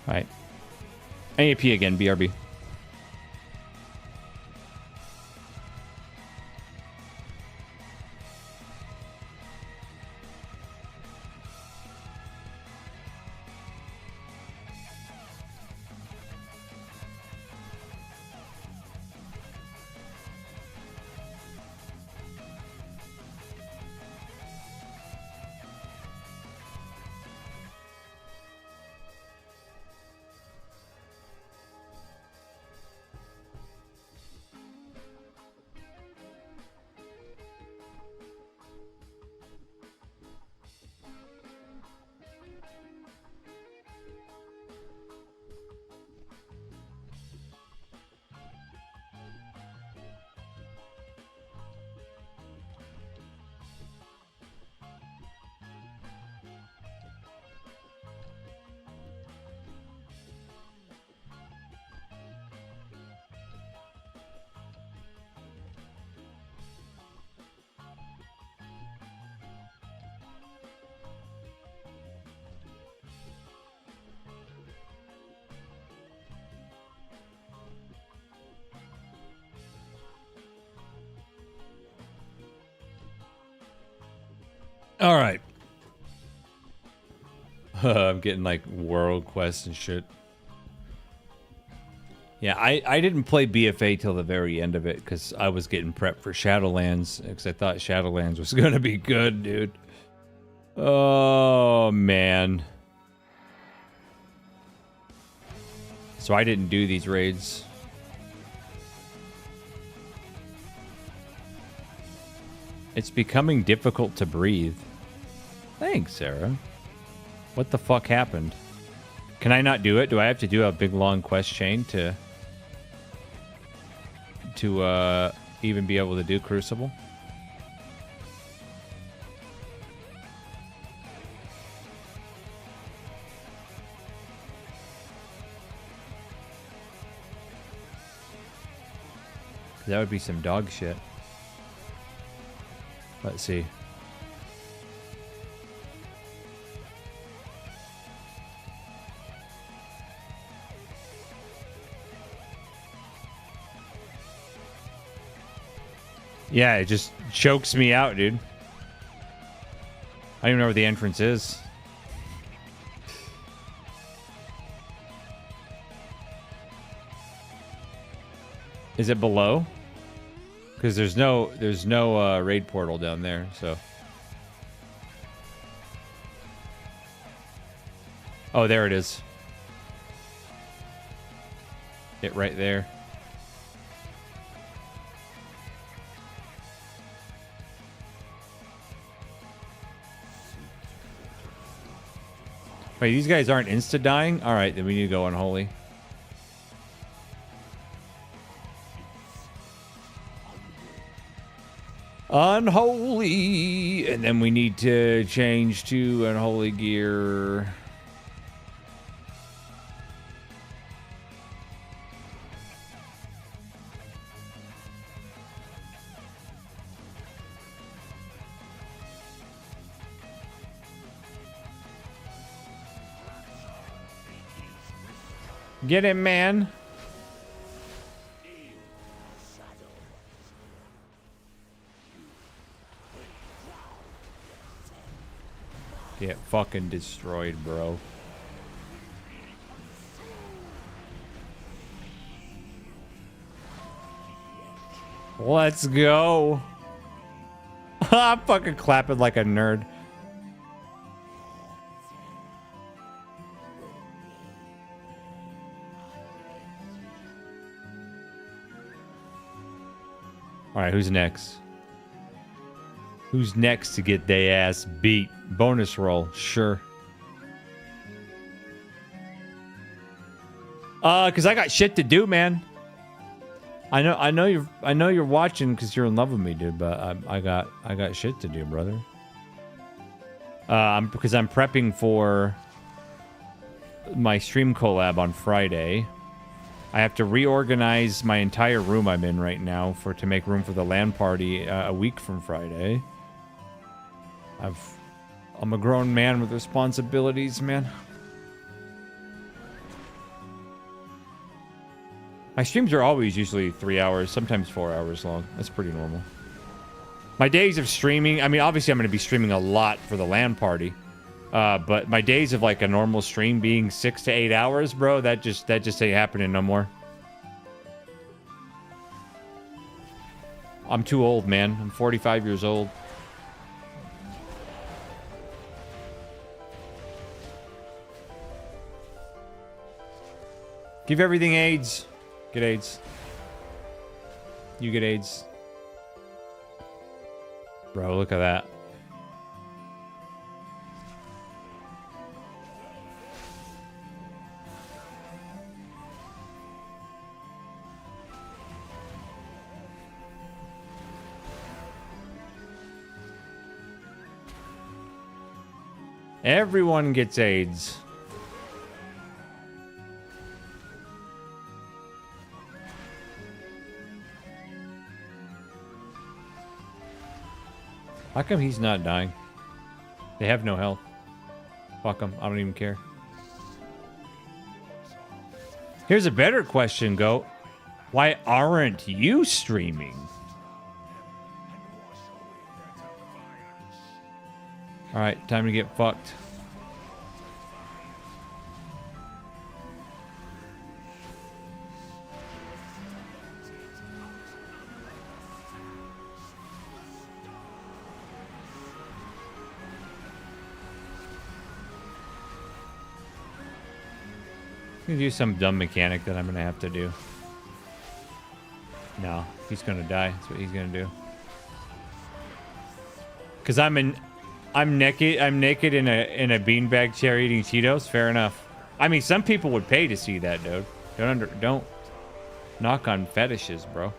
All right. AAP again, BRB. All right. I'm getting like world quests and shit. Yeah, I didn't play BFA till the very end of it because I was getting prepped for Shadowlands because I thought Shadowlands was going to be good, dude. Oh, man. So I didn't do these raids. It's becoming difficult to breathe. Thanks, Sarah. What the fuck happened? Can I not do it? Do I have to do a big long quest chain to even be able to do Crucible? That would be some dog shit. Let's see. Yeah, it just chokes me out, dude. I don't even know where the entrance is. Is it below? Because there's no raid portal down there, so. Oh, there it is. It right there. Wait, these guys aren't insta-dying? Alright, then we need to go unholy. Unholy! And then we need to change to unholy gear. Get him, man. Get fucking destroyed, bro. Let's go. I'm fucking clapping like a nerd. All right, who's next? Who's next to get their ass beat? Bonus roll, sure. Because I got shit to do, man. I know you're watching because you're in love with me, dude. But I got shit to do, brother. Because I'm prepping for my stream collab on Friday. I have to reorganize my entire room I'm in right now to make room for the LAN party a week from Friday. I'm a grown man with responsibilities, man. My streams are always usually 3 hours, sometimes 4 hours long. That's pretty normal. My days of streaming, I mean, obviously I'm going to be streaming a lot for the LAN party. But my days of like a normal stream being 6 to 8 hours, bro, that just ain't happening no more. I'm too old, man. I'm 45 years old. Give everything AIDS. Get AIDS. You get AIDS. Bro, look at that. Everyone gets AIDS. How come he's not dying? They have no health. Fuck them. I don't even care. Here's a better question, Goat. Why aren't you streaming? Alright, time to get fucked. I'm gonna do some dumb mechanic that I'm gonna have to do. No, he's gonna die. That's what he's gonna do. Cause I'm naked in a beanbag chair eating Cheetos. Fair enough. I mean, some people would pay to see that, dude. Don't knock on fetishes, bro.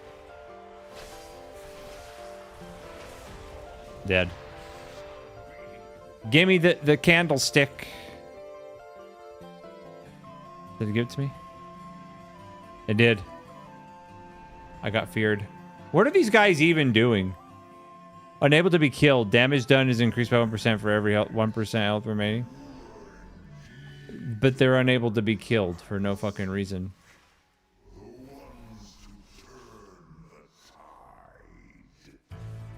Dead. Give me the candlestick. Did it give it to me? It did. I got feared. What are these guys even doing? Unable to be killed. Damage done is increased by 1% for every 1% health remaining. But they're unable to be killed for no fucking reason.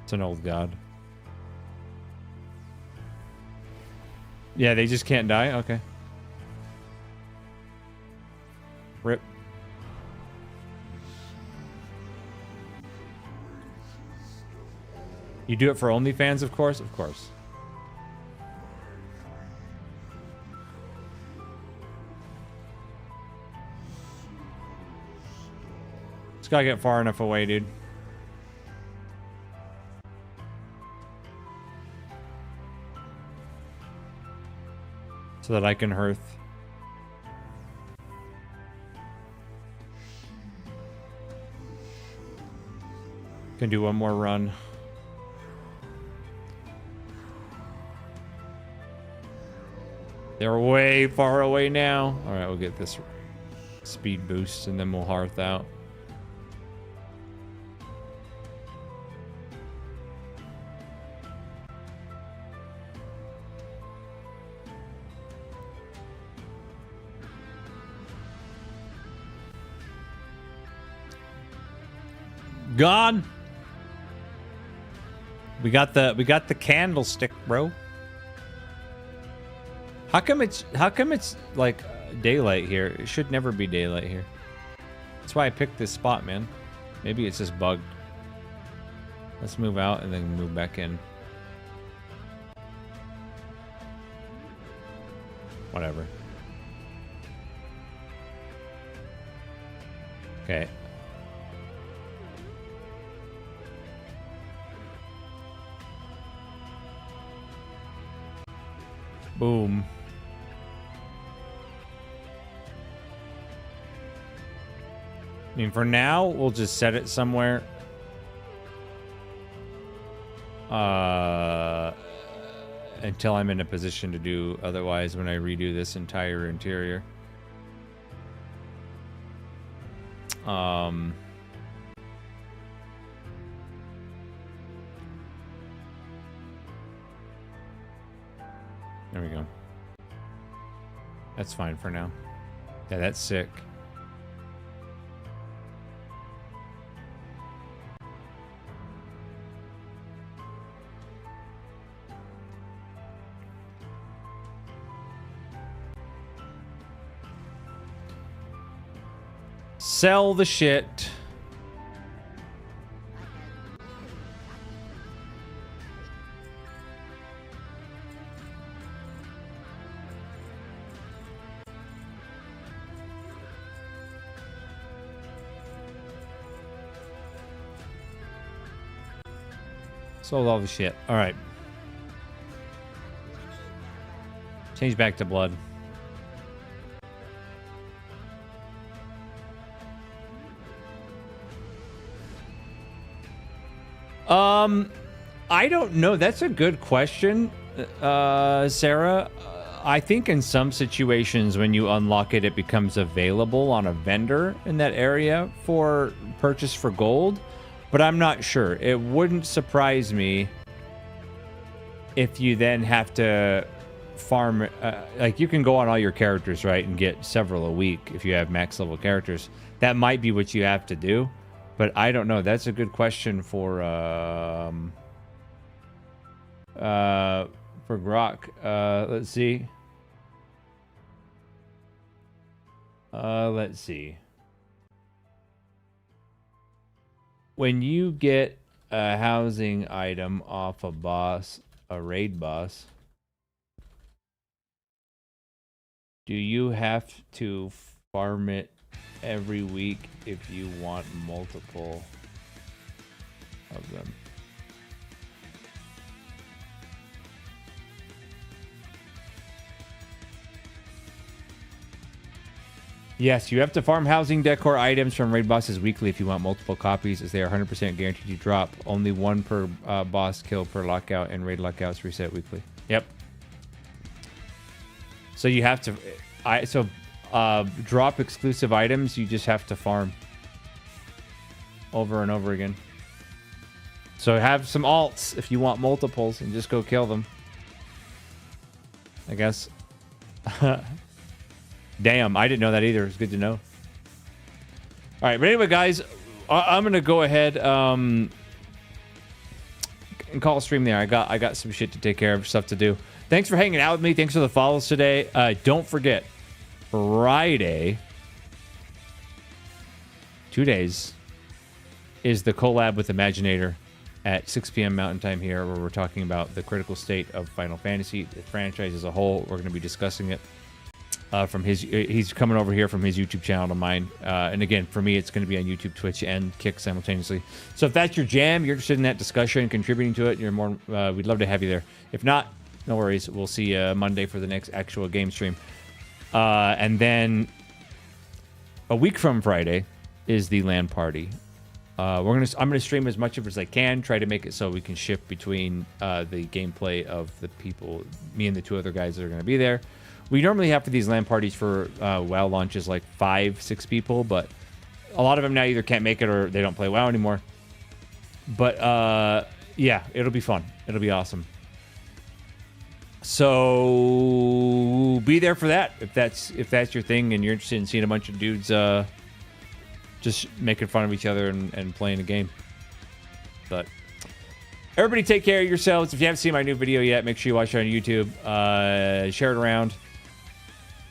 It's an old god. Yeah, they just can't die? Okay. Rip. You do it for OnlyFans, of course? Of course. Just gotta get far enough away, dude. So that I can hearth. Can do one more run. They're way far away now. All right, we'll get this speed boost and then we'll hearth out. Gone. We got the candlestick, bro. How come it's like daylight here? It should never be daylight here. That's why I picked this spot, man. Maybe it's just bugged. Let's move out and then move back in. Whatever. Okay. Boom. mean, for now, we'll just set it somewhere. Until I'm in a position to do otherwise when I redo this entire interior. There we go. That's fine for now. Yeah, that's sick. Sell the shit. Sold all the shit. All right. Change back to blood. I don't know. That's a good question, Sarah. I think in some situations when you unlock it, it becomes available on a vendor in that area for purchase for gold, but I'm not sure. It wouldn't surprise me if you then have to farm, like you can go on all your characters, right, and get several a week if you have max level characters. That might be what you have to do. But I don't know. That's a good question for Grok. Let's see. Let's see. When you get a housing item off a boss, a raid boss, do you have to farm it every week if you want multiple of them? Yes, you have to farm housing decor items from raid bosses weekly if you want multiple copies, as they are 100% guaranteed to drop. Only one per boss kill per lockout, and raid lockouts reset weekly. Yep. So you have to... drop exclusive items, you just have to farm over and over again. So have some alts if you want multiples and just go kill them, I guess. Damn, I didn't know that either. It's good to know. All right, but anyway, guys, I'm gonna go ahead and call a stream there. I got some shit to take care of, stuff to do. Thanks for hanging out with me. Thanks for the follows today. Don't forget, Friday, 2 days, is the collab with Imaginator at 6 p.m. Mountain Time here, where we're talking about the critical state of Final Fantasy, the franchise as a whole. We're going to be discussing it from his... He's coming over here from his YouTube channel to mine. And again, for me, it's going to be on YouTube, Twitch, and Kick simultaneously. So if that's your jam, you're interested in that discussion, contributing to it, you're more... we'd love to have you there. If not, no worries. We'll see you Monday for the next actual game stream. And then a week from Friday is the LAN party. I'm gonna stream as much of it as I can, try to make it so we can shift between the gameplay of the people, me and the two other guys that are gonna be there. We normally have for these LAN parties for WoW launches like 5-6 people, but a lot of them now either can't make it or they don't play WoW anymore. But yeah, it'll be fun. It'll be awesome. So be there for that if that's your thing and you're interested in seeing a bunch of dudes just making fun of each other and playing a game. But everybody take care of yourselves. If you haven't seen my new video yet, make sure you watch it on YouTube. Share it around.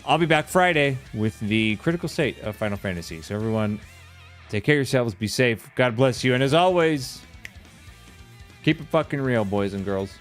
I'll be back Friday with the critical state of Final Fantasy. So everyone, take care of yourselves. Be safe. God bless you. And as always, keep it fucking real, boys and girls.